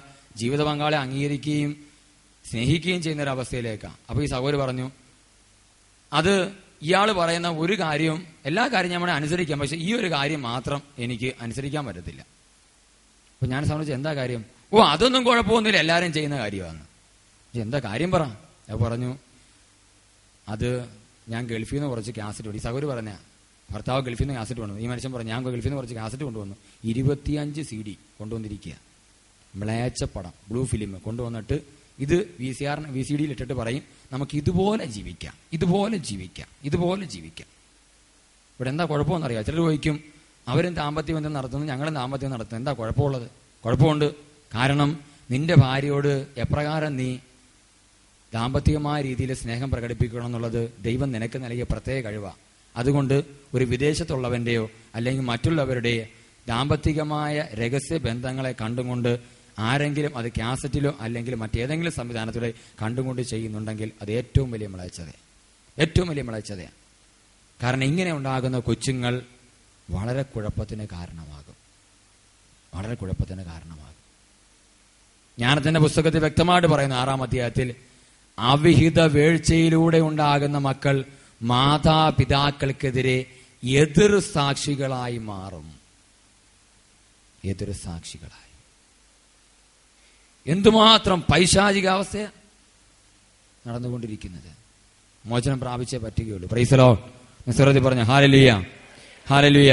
ജീവിത പങ്കാളെ അംഗീകരിക്കുകയും സ്നേഹിക്കുകയും ചെയ്യുന്ന ഒരു അവസ്ഥയിലേക്കാണ്. അപ്പൊ ഈ സഹോദരി പറഞ്ഞു, അത് ഇയാൾ പറയുന്ന ഒരു കാര്യവും, എല്ലാ കാര്യവും ഞാൻ അനുസരിക്കാം, പക്ഷെ ഈ ഒരു കാര്യം മാത്രം എനിക്ക് അനുസരിക്കാൻ പറ്റത്തില്ല. അപ്പൊ ഞാൻ സംബന്ധിച്ച് എന്താ കാര്യം? ഓ, അതൊന്നും കുഴപ്പമൊന്നുമില്ല, എല്ലാവരും ചെയ്യുന്ന കാര്യമാണ്. എന്താ കാര്യം പറ? പറഞ്ഞു, അത് ഞാൻ ഗൾഫിൽ നിന്ന് കുറച്ച് കാസറ്റ് കൊണ്ടു. ഈ സഹോദരി പറഞ്ഞ ഭർത്താവ് ഗൾഫിൽ നിന്ന് കാസറ്റ് കൊണ്ടുവന്നു. ഈ മനുഷ്യൻ പറഞ്ഞു, ഞാൻ ഗൾഫിൽ നിന്ന് കുറച്ച് കാസറ്റ് കൊണ്ടുവന്നു. 25 CD കൊണ്ടുവന്നിരിക്കുക. മ്ലേച്ഛപ്പടം, ബ്ലൂ ഫിലിം കൊണ്ടുവന്നിട്ട് ഇത് VCD ഇട്ടിട്ട് പറയും, നമുക്ക് ഇതുപോലെ ജീവിക്കാം, ഇതുപോലെ ജീവിക്കാം, ഇതുപോലെ ജീവിക്കാം. ഇവിടെ എന്താ കുഴപ്പമെന്നറിയാം? ചിലർ ചോദിക്കും, അവരും ദാമ്പത്യ ബന്ധം നടത്തുന്നു, ഞങ്ങളും ദാമ്പത്യം നടത്തുന്നു, എന്താ കുഴപ്പമുള്ളത്? കുഴപ്പമുണ്ട്. കാരണം നിന്റെ ഭാര്യയോട് എപ്രകാരം നീ ദാമ്പത്തികമായ രീതിയിൽ സ്നേഹം പ്രകടിപ്പിക്കണം എന്നുള്ളത് ദൈവം നിനക്ക് നൽകിയ പ്രത്യേക കഴിവാണ്. അതുകൊണ്ട് ഒരു വിദേശത്തുള്ളവന്റെയോ അല്ലെങ്കിൽ മറ്റുള്ളവരുടെ ദാമ്പത്തികമായ രഹസ്യ ബന്ധങ്ങളെ കണ്ടുകൊണ്ട് ആരെങ്കിലും അത് കാസറ്റിലോ അല്ലെങ്കിൽ മറ്റേതെങ്കിലും സംവിധാനത്തിലോ കണ്ടുകൊണ്ട് ചെയ്യുന്നുണ്ടെങ്കിൽ അത് ഏറ്റവും വലിയ മ്ലേച്ഛതയാണ്, ഏറ്റവും വലിയ മ്ലേച്ഛതയാണ്. കാരണം ഇങ്ങനെ ഉണ്ടാകുന്ന കൊച്ചുങ്ങൾ വളരെ കുഴപ്പത്തിന് കാരണമാകും, വളരെ കുഴപ്പത്തിന് കാരണമാകും. ജ്ഞാനത്തിന്റെ പുസ്തകത്തിൽ വ്യക്തമായിട്ട് പറയുന്നു, 6-ാം അധ്യായത്തിൽ, അവിഹിത വീഴ്ചയിലൂടെ ഉണ്ടാകുന്ന മക്കൾ മാതാപിതാക്കൾക്കെതിരെ എതിർ സാക്ഷികളായി മാറും. എതിർ സാക്ഷികളായി. എന്തുമാത്രം പൈശാചികാവസ്ഥയാണ് നടന്നുകൊണ്ടിരിക്കുന്നത്. മോചനം പ്രാപിച്ചേ പറ്റുകയുള്ളൂ. Price the Lord. നസ്രത്തിൽ പറഞ്ഞു ഹല്ലേലൂയ, ഹല്ലേലൂയ.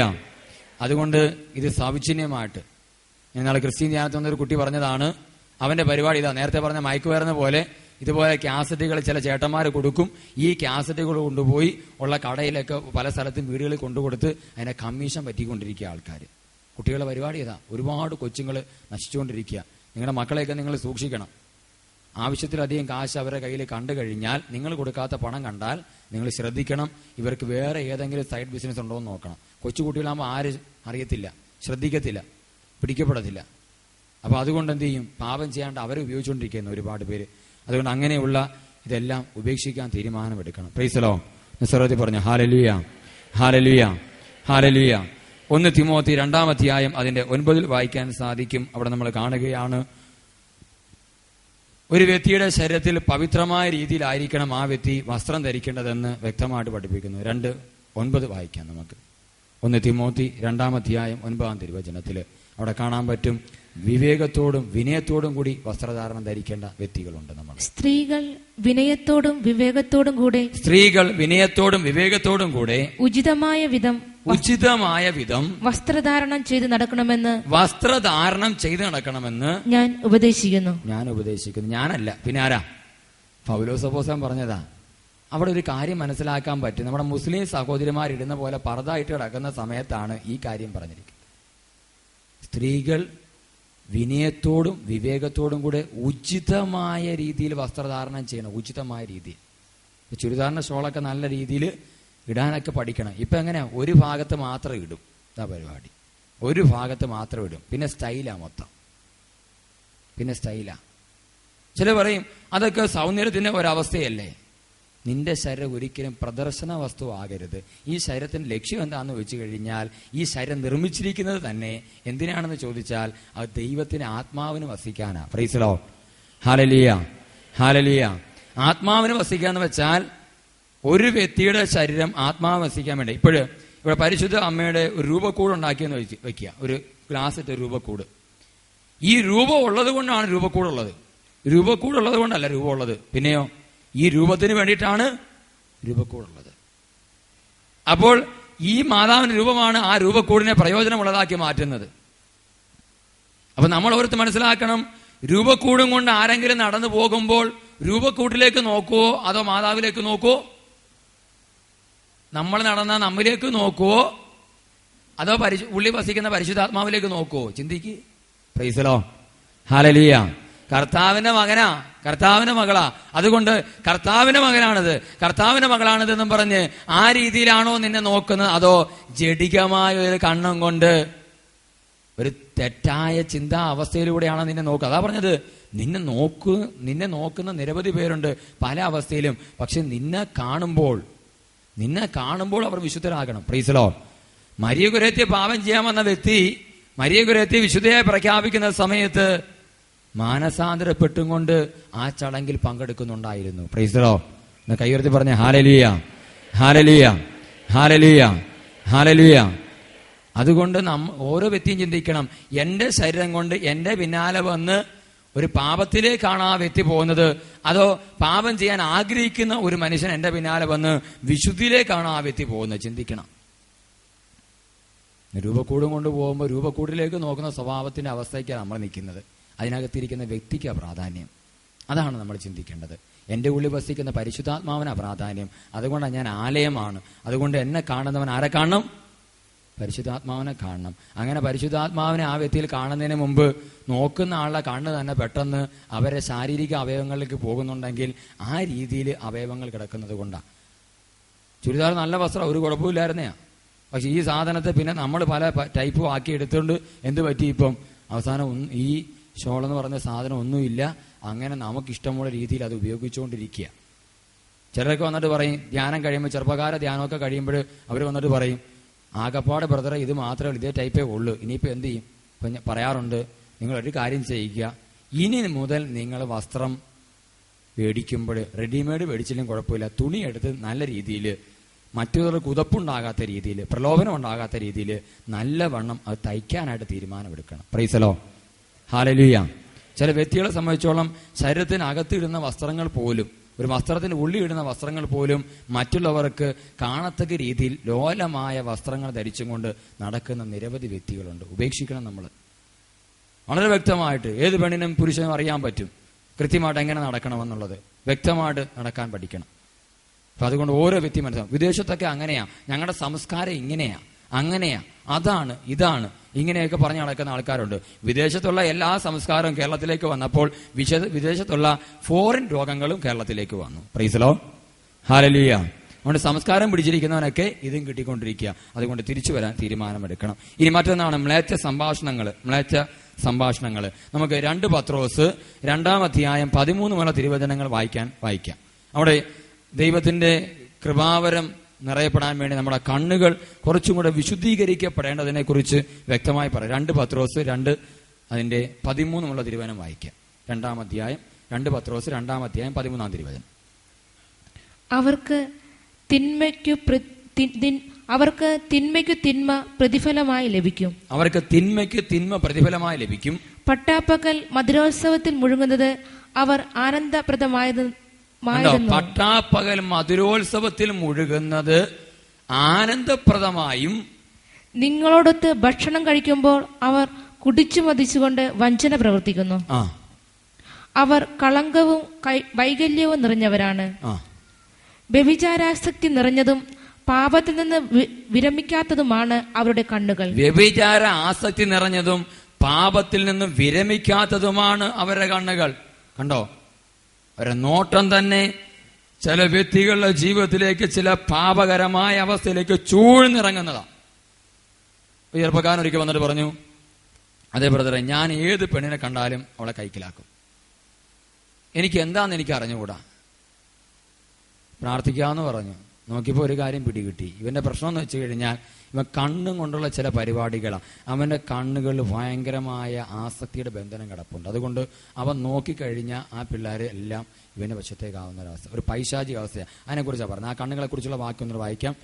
അതുകൊണ്ട് ഇത് സൗജന്യമായിട്ട്, നാളെ ക്രിസ്ത്യൻ ധ്യാനത്തിൽ വന്നൊരു കുട്ടി പറഞ്ഞതാണ്, അവന്റെ പരിപാടി ഇതാ, നേരത്തെ പറഞ്ഞ മയക്കുമരുന്ന് പോലെ ഇതുപോലെ കാസറ്റുകൾ ചില ചേട്ടന്മാർ കൊടുക്കും. ഈ കാസറ്റുകൾ കൊണ്ടുപോയി ഉള്ള കടയിലൊക്കെ പല സ്ഥലത്തും വീടുകളിൽ കൊണ്ടുകൊടുത്ത് അതിനെ കമ്മീഷൻ പറ്റിക്കൊണ്ടിരിക്കുക ആൾക്കാർ. കുട്ടികളുടെ പരിപാടി ഇതാ. ഒരുപാട് കൊച്ചുങ്ങൾ നശിച്ചുകൊണ്ടിരിക്കുക. നിങ്ങളുടെ മക്കളെയൊക്കെ നിങ്ങൾ സൂക്ഷിക്കണം. ആവശ്യത്തിലധികം കാശ് അവരുടെ കയ്യിൽ കണ്ടു കഴിഞ്ഞാൽ, നിങ്ങൾ കൊടുക്കാത്ത പണം കണ്ടാൽ നിങ്ങൾ ശ്രദ്ധിക്കണം. ഇവർക്ക് വേറെ ഏതെങ്കിലും സൈഡ് ബിസിനസ് ഉണ്ടോ എന്ന് നോക്കണം. കൊച്ചുകുട്ടികളാകുമ്പോൾ ആര് അറിയത്തില്ല, ശ്രദ്ധിക്കത്തില്ല, പിടിക്കപ്പെടത്തില്ല. അപ്പോൾ അതുകൊണ്ട് എന്ത് ചെയ്യും? പാപം ചെയ്യാണ്ട് അവരെ ഉപയോഗിച്ചുകൊണ്ടിരിക്കുന്നു ഒരുപാട് പേര്. അതുകൊണ്ട് അങ്ങനെയുള്ള ഇതെല്ലാം ഉപേക്ഷിക്കാൻ തീരുമാനമെടുക്കണം. Praise the Lord. നസ്രത്തിൽ പറഞ്ഞു ഹല്ലേലൂയ, ഹല്ലേലൂയ, ഹല്ലേലൂയ. 1 തിമോത്തി 2-ാം അധ്യായം അതിന്റെ 9 വായിക്കാൻ സാധിക്കും. അവിടെ നമ്മൾ കാണുകയാണ്, ഒരു വ്യക്തിയുടെ ശരീരത്തിൽ പവിത്രമായ രീതിയിലായിരിക്കണം ആ വ്യക്തി വസ്ത്രം ധരിക്കേണ്ടതെന്ന് വ്യക്തമായിട്ട് പഠിപ്പിക്കുന്നു. 2:9 വായിക്കാം നമുക്ക്. 1 തിമോത്തി 2-ാം അധ്യായം 9-ാം തിരുവചനത്തിൽ അവിടെ കാണാൻ പറ്റും, വിവേകത്തോടും വിനയത്തോടും കൂടി വസ്ത്രധാരണം ധരിക്കേണ്ട വ്യക്തികളുണ്ട് നമ്മൾ. സ്ത്രീകൾ വിനയത്തോടും വിവേകത്തോടും കൂടെ ഉചിതമായ വിധം വസ്ത്രധാരണം ചെയ്ത് നടക്കണമെന്ന് ഞാൻ ഉപദേശിക്കുന്നു. ഞാനല്ല, പിന്നെ ആരാ? പൗലോസ് അപ്പോസ്തലൻ പറഞ്ഞതാ. അവിടെ ഒരു കാര്യം മനസ്സിലാക്കാൻ പറ്റും. നമ്മുടെ മുസ്ലിം സഹോദരിമാരിടുന്ന പോലെ പർദ്ദായിട്ട് കിടക്കുന്ന സമയത്താണ് ഈ കാര്യം പറഞ്ഞിരിക്കുന്നത്. സ്ത്രീകൾ വിനയത്തോടും വിവേകത്തോടും കൂടെ ഉചിതമായ രീതിയിൽ വസ്ത്രധാരണം ചെയ്യണം. ഉചിതമായ രീതിയിൽ. ചുരിദാറിന്റെ ഷോളൊക്കെ നല്ല രീതിയിൽ ഇടാനൊക്കെ പഠിക്കണം. ഇപ്പൊ എങ്ങനെയാ? ഒരു ഭാഗത്ത് മാത്രം ഇടും. ഇതാ പരിപാടി. ഒരു ഭാഗത്ത് മാത്രം ഇടും. പിന്നെ സ്റ്റൈലാ മൊത്തം. പിന്നെ സ്റ്റൈലാ. ചില പറയും അതൊക്കെ സൗന്ദര്യത്തിന്റെ ഒരവസ്ഥയല്ലേ. നിന്റെ ശരീരം ഒരിക്കലും പ്രദർശന വസ്തു ആകരുത്. ഈ ശരീരത്തിന്റെ ലക്ഷ്യം എന്താണെന്ന് വെച്ച് കഴിഞ്ഞാൽ, ഈ ശരീരം നിർമ്മിച്ചിരിക്കുന്നത് തന്നെ എന്തിനാണെന്ന് ചോദിച്ചാൽ അത് ദൈവത്തിന് ആത്മാവിന് വസിക്കാനാ. Praise the Lord. Hallelujah, hallelujah. ആത്മാവിന് വസിക്കാന്ന് വെച്ചാൽ ഒരു വ്യക്തിയുടെ ശരീരം ആത്മാവ് വസിക്കാൻ വേണ്ടി. ഇവിടെ പരിശുദ്ധ അമ്മയുടെ ഒരു രൂപക്കൂട് ഉണ്ടാക്കിയെന്ന് വെക്കുക. ഒരു ഗ്ലാസിന്റെ രൂപക്കൂട്. ഈ രൂപം ഉള്ളത് കൊണ്ടാണ് രൂപക്കൂടുള്ളത്. രൂപക്കൂടുള്ളത് കൊണ്ടല്ല രൂപം ഉള്ളത്. പിന്നെയോ ഈ രൂപത്തിന് വേണ്ടിയിട്ടാണ് രൂപക്കൂടുള്ളത്. അപ്പോൾ ഈ മാതാവിന്റെ രൂപമാണ് ആ രൂപക്കൂടിനെ പ്രയോജനമുള്ളതാക്കി മാറ്റുന്നത്. അപ്പൊ നമ്മൾ ഓരോരുത്തർ മനസ്സിലാക്കണം, രൂപക്കൂടും കൊണ്ട് ആരെങ്കിലും നടന്നു പോകുമ്പോൾ രൂപക്കൂട്ടിലേക്ക് നോക്കുവോ അതോ മാതാവിലേക്ക് നോക്കുവോ? നമ്മൾ നടന്ന നമ്മിലേക്ക് നോക്കുവോ അതോ ഉള്ളി വസിക്കുന്ന പരിശുദ്ധാത്മാവിലേക്ക് നോക്കുവോ? ചിന്തിക്ക്. Praise the Lord. ഹല്ലേലൂയ. കർത്താവിന്റെ മകനാ, കർത്താവിന്റെ മകളാ. അതുകൊണ്ട് കർത്താവിന്റെ മകനാണിത്, കർത്താവിന്റെ മകളാണിതെന്നും പറഞ്ഞ് ആ രീതിയിലാണോ നിന്നെ നോക്കുന്നത്, അതോ ജഡികമായ ഒരു കണ്ണും കൊണ്ട് ഒരു തെറ്റായ ചിന്താ അവസ്ഥയിലൂടെയാണോ നിന്നെ നോക്കുക? അതാ പറഞ്ഞത്, നിന്നെ നോക്കുന്ന നിരവധി പേരുണ്ട് പല അവസ്ഥയിലും. പക്ഷെ നിന്നെ കാണുമ്പോൾ അവർ വിശുദ്ധരാകണം. Praise the Lord. മരിയ കുര്യത്തെ പാപം ചെയ്യാൻ വന്ന വ്യക്തി മരിയ കുര്യത്തെ വിശുദ്ധയായി പ്രഖ്യാപിക്കുന്ന സമയത്ത് മാനസാന്തരപ്പെട്ടും കൊണ്ട് ആ ചടങ്ങിൽ പങ്കെടുക്കുന്നുണ്ടായിരുന്നു. Price the Lord. കൈ ഉയർത്തി പറഞ്ഞ ഹല്ലേലൂയ, ഹല്ലേലൂയ, ഹല്ലേലൂയ, ഹല്ലേലൂയ. അതുകൊണ്ട് ഓരോ വ്യക്തിയും ചിന്തിക്കണം, എന്റെ ശരീരം കൊണ്ട് എന്റെ പിന്നാലെ വന്ന് ഒരു പാപത്തിലേക്കാണ് ആ വ്യക്തി പോകുന്നത്, അതോ പാപം ചെയ്യാൻ ആഗ്രഹിക്കുന്ന ഒരു മനുഷ്യൻ എന്റെ പിന്നാലെ വന്ന് വിശുദ്ധിയിലേക്കാണ് ആ വ്യക്തി പോകുന്നത്? ചിന്തിക്കണം. രൂപക്കൂടും കൊണ്ട് പോകുമ്പോൾ രൂപക്കൂടിലേക്ക് നോക്കുന്ന സ്വഭാവത്തിന്റെ അവസ്ഥയ്ക്കാണ് നമ്മൾ നിൽക്കുന്നത്. അതിനകത്തിരിക്കുന്ന വ്യക്തിക്കാ പ്രാധാന്യം. അതാണ് നമ്മൾ ചിന്തിക്കേണ്ടത്. എൻ്റെ ഉള്ളിൽ വസിക്കുന്ന പരിശുദ്ധാത്മാവിനാ പ്രാധാന്യം. അതുകൊണ്ടാണ് ഞാൻ ആലയമാണ്. അതുകൊണ്ട് എന്നെ കാണുന്നവൻ ആരെ കാണണം? പരിശുദ്ധാത്മാവിനെ കാണണം. അങ്ങനെ പരിശുദ്ധാത്മാവിനെ ആ വ്യക്തിയിൽ കാണുന്നതിന് മുമ്പ് നോക്കുന്ന ആളുടെ കണ്ണ് തന്നെ പെട്ടെന്ന് അവരെ ശാരീരിക അവയവങ്ങളിലേക്ക് പോകുന്നുണ്ടെങ്കിൽ ആ രീതിയിൽ അവയവങ്ങൾ കിടക്കുന്നത് കൊണ്ടാണ്. ചുരിദാർ നല്ല വസ്ത്രം, ഒരു കുഴപ്പമില്ലായിരുന്നേ. പക്ഷെ ഈ സാധനത്തെ പിന്നെ നമ്മൾ പല ടൈപ്പും ആക്കി എടുത്തുകൊണ്ട് എന്ത് പറ്റി? ഇപ്പം അവസാനം ഈ ഷോളെന്ന് പറഞ്ഞ സാധനം ഒന്നുമില്ല. അങ്ങനെ നമുക്കിഷ്ടമുള്ള രീതിയിൽ അത് ഉപയോഗിച്ചുകൊണ്ടിരിക്കുക. ചിലരൊക്കെ വന്നിട്ട് പറയും, ധ്യാനം കഴിയുമ്പോൾ, ചെറുപ്പക്കാര ധ്യാനമൊക്കെ കഴിയുമ്പോൾ അവർ വന്നിട്ട് പറയും, ആകപ്പാട് ബ്രദറെ ഇത് മാത്രമേ ഇതേ ടൈപ്പേ ഉള്ളൂ, ഇനിയിപ്പോൾ എന്ത് ചെയ്യും? ഇപ്പം ഞാൻ പറയാറുണ്ട്, നിങ്ങളൊരു കാര്യം ചെയ്യിക്കുക, ഇനി മുതൽ നിങ്ങൾ വസ്ത്രം മേടിക്കുമ്പോൾ റെഡിമെയ്ഡ് മേടിച്ചില്ലെങ്കിൽ കുഴപ്പമില്ല, തുണി എടുത്ത് നല്ല രീതിയിൽ മറ്റുള്ളവർക്ക് ഉതപ്പുണ്ടാകാത്ത രീതിയിൽ, പ്രലോഭനം ഉണ്ടാകാത്ത രീതിയിൽ നല്ല വണ്ണം അത് തയ്ക്കാനായിട്ട് തീരുമാനമെടുക്കണം. Praise the Lord. ഹല്ലേലൂയ. ചില വ്യക്തികളെ സംബന്ധിച്ചോളം ശരീരത്തിനകത്ത് ഇടുന്ന വസ്ത്രങ്ങൾ പോലും, ഒരു വസ്ത്രത്തിന് ഉള്ളി ഇടുന്ന വസ്ത്രങ്ങൾ പോലും മറ്റുള്ളവർക്ക് കാണത്തക്ക രീതിയിൽ ലോലമായ വസ്ത്രങ്ങൾ ധരിച്ചും കൊണ്ട് നടക്കുന്ന നിരവധി വ്യക്തികളുണ്ട്. ഉപേക്ഷിക്കണം നമ്മൾ. വളരെ വ്യക്തമായിട്ട് ഏത് പെണ്ണിനും പുരുഷനും അറിയാൻ പറ്റും കൃത്യമായിട്ട് എങ്ങനെ നടക്കണമെന്നുള്ളത്. വ്യക്തമായിട്ട് നടക്കാൻ പഠിക്കണം. അപ്പൊ അതുകൊണ്ട് ഓരോ വ്യക്തി മനസ്സിലാവും. വിദേശത്തൊക്കെ അങ്ങനെയാ, ഞങ്ങളുടെ സംസ്കാരം ഇങ്ങനെയാ, അങ്ങനെയാ, അതാണ്, ഇതാണ്, ഇങ്ങനെയൊക്കെ പറഞ്ഞു നടക്കുന്ന ആൾക്കാരുണ്ട്. വിദേശത്തുള്ള എല്ലാ സംസ്കാരവും കേരളത്തിലേക്ക് വന്നപ്പോൾ വിദേശത്തുള്ള ഫോറിൻ രോഗങ്ങളും കേരളത്തിലേക്ക് വന്നു. Praise lord, hallelujah. അതുകൊണ്ട് സംസ്കാരം പിടിച്ചിരിക്കുന്നവനൊക്കെ ഇതും കിട്ടിക്കൊണ്ടിരിക്കുക. അതുകൊണ്ട് തിരിച്ചു വരാൻ തീരുമാനമെടുക്കണം. ഇനി മറ്റൊന്നാണ് മ്ലേച്ഛ സംഭാഷണങ്ങൾ. നമുക്ക് 2 പത്രോസ് 2-ാം അധ്യായം 13 മുതലുള്ള തിരുവചനങ്ങൾ വായിക്കാം. അവിടെ ദൈവത്തിന്റെ കൃപാവരം നിറയപ്പെടാൻ വേണ്ടി നമ്മുടെ കണ്ണുകൾ കുറച്ചും കൂടെ വിശുദ്ധീകരിക്കപ്പെടേണ്ടതിനെ കുറിച്ച് വ്യക്തമായി പറയാം. 2 പത്രോസ് 2 അതിന്റെ 13 മുതലുള്ള തിരുവചനം വായിക്കാം. 2-ാം അധ്യായം 2 പത്രോസ് 2-ാം അധ്യായം 13-ാം തിരുവചനം. അവർക്ക് തിന്മയ്ക്കു തിന്മ പ്രതിഫലമായി ലഭിക്കും. പട്ടാപ്പകൽ മധുരോത്സവത്തിൽ മുഴുകുന്നത് അവർ പട്ടാപ്പകൽ മധുരോത്സവത്തിൽ മുഴുകുന്നത് ആനന്ദപ്രദമായും, നിങ്ങളോടൊത്ത് ഭക്ഷണം കഴിക്കുമ്പോൾ അവർ കുടിച്ചു മതിച്ചുകൊണ്ട് വഞ്ചന പ്രവർത്തിക്കുന്നു. അവർ കളങ്കവും വൈകല്യവും നിറഞ്ഞവരാണ്. വ്യഭിചാരാസക്തി നിറഞ്ഞതും പാപത്തിൽ നിന്ന് വിരമിക്കാത്തതുമാണ് അവരുടെ കണ്ണുകൾ. വ്യഭിചാര ആസക്തി നിറഞ്ഞതും പാപത്തിൽ നിന്ന് വിരമിക്കാത്തതുമാണ് അവരുടെ കണ്ണുകൾ. കണ്ടോ, അവരുടെ നോട്ടം തന്നെ ചില വ്യക്തികളുടെ ജീവിതത്തിലേക്ക് ചില പാപകരമായ അവസ്ഥയിലേക്ക് ചൂഴ്ന്നിറങ്ങുന്നതാണ്. ചെറുപ്പക്കാരൻ ഒരിക്കൽ വന്നിട്ട് പറഞ്ഞു, അതേ ബ്രദറെ, ഞാൻ ഏത് പെണ്ണിനെ കണ്ടാലും അവളെ കൈക്കലാക്കും. എനിക്ക് എന്താന്ന് എനിക്ക് അറിഞ്ഞുകൂടാ. പ്രാർത്ഥിക്കാമെന്ന് പറഞ്ഞു. നോക്കിയപ്പോൾ ഒരു കാര്യം പിടികിട്ടി. ഇവന്റെ പ്രശ്നം എന്ന് വെച്ച് കഴിഞ്ഞാൽ ഇവൻ കണ്ണും കൊണ്ടുള്ള ചില പരിപാടികളാണ്. അവന്റെ കണ്ണുകളിൽ ഭയങ്കരമായ ആസക്തിയുടെ ബന്ധനം കിടപ്പുണ്ട്. അതുകൊണ്ട് അവൻ നോക്കിക്കഴിഞ്ഞാൽ ആ പിള്ളേരെ എല്ലാം ഇവന്റെ വശത്തേക്കാവുന്ന ഒരവസ്ഥ, ഒരു പൈശാചിക അവസ്ഥയാണ്. അതിനെക്കുറിച്ചാണ് പറഞ്ഞത്. ആ കണ്ണുകളെ കുറിച്ചുള്ള വാക്യൊന്ന് വായിക്കാം.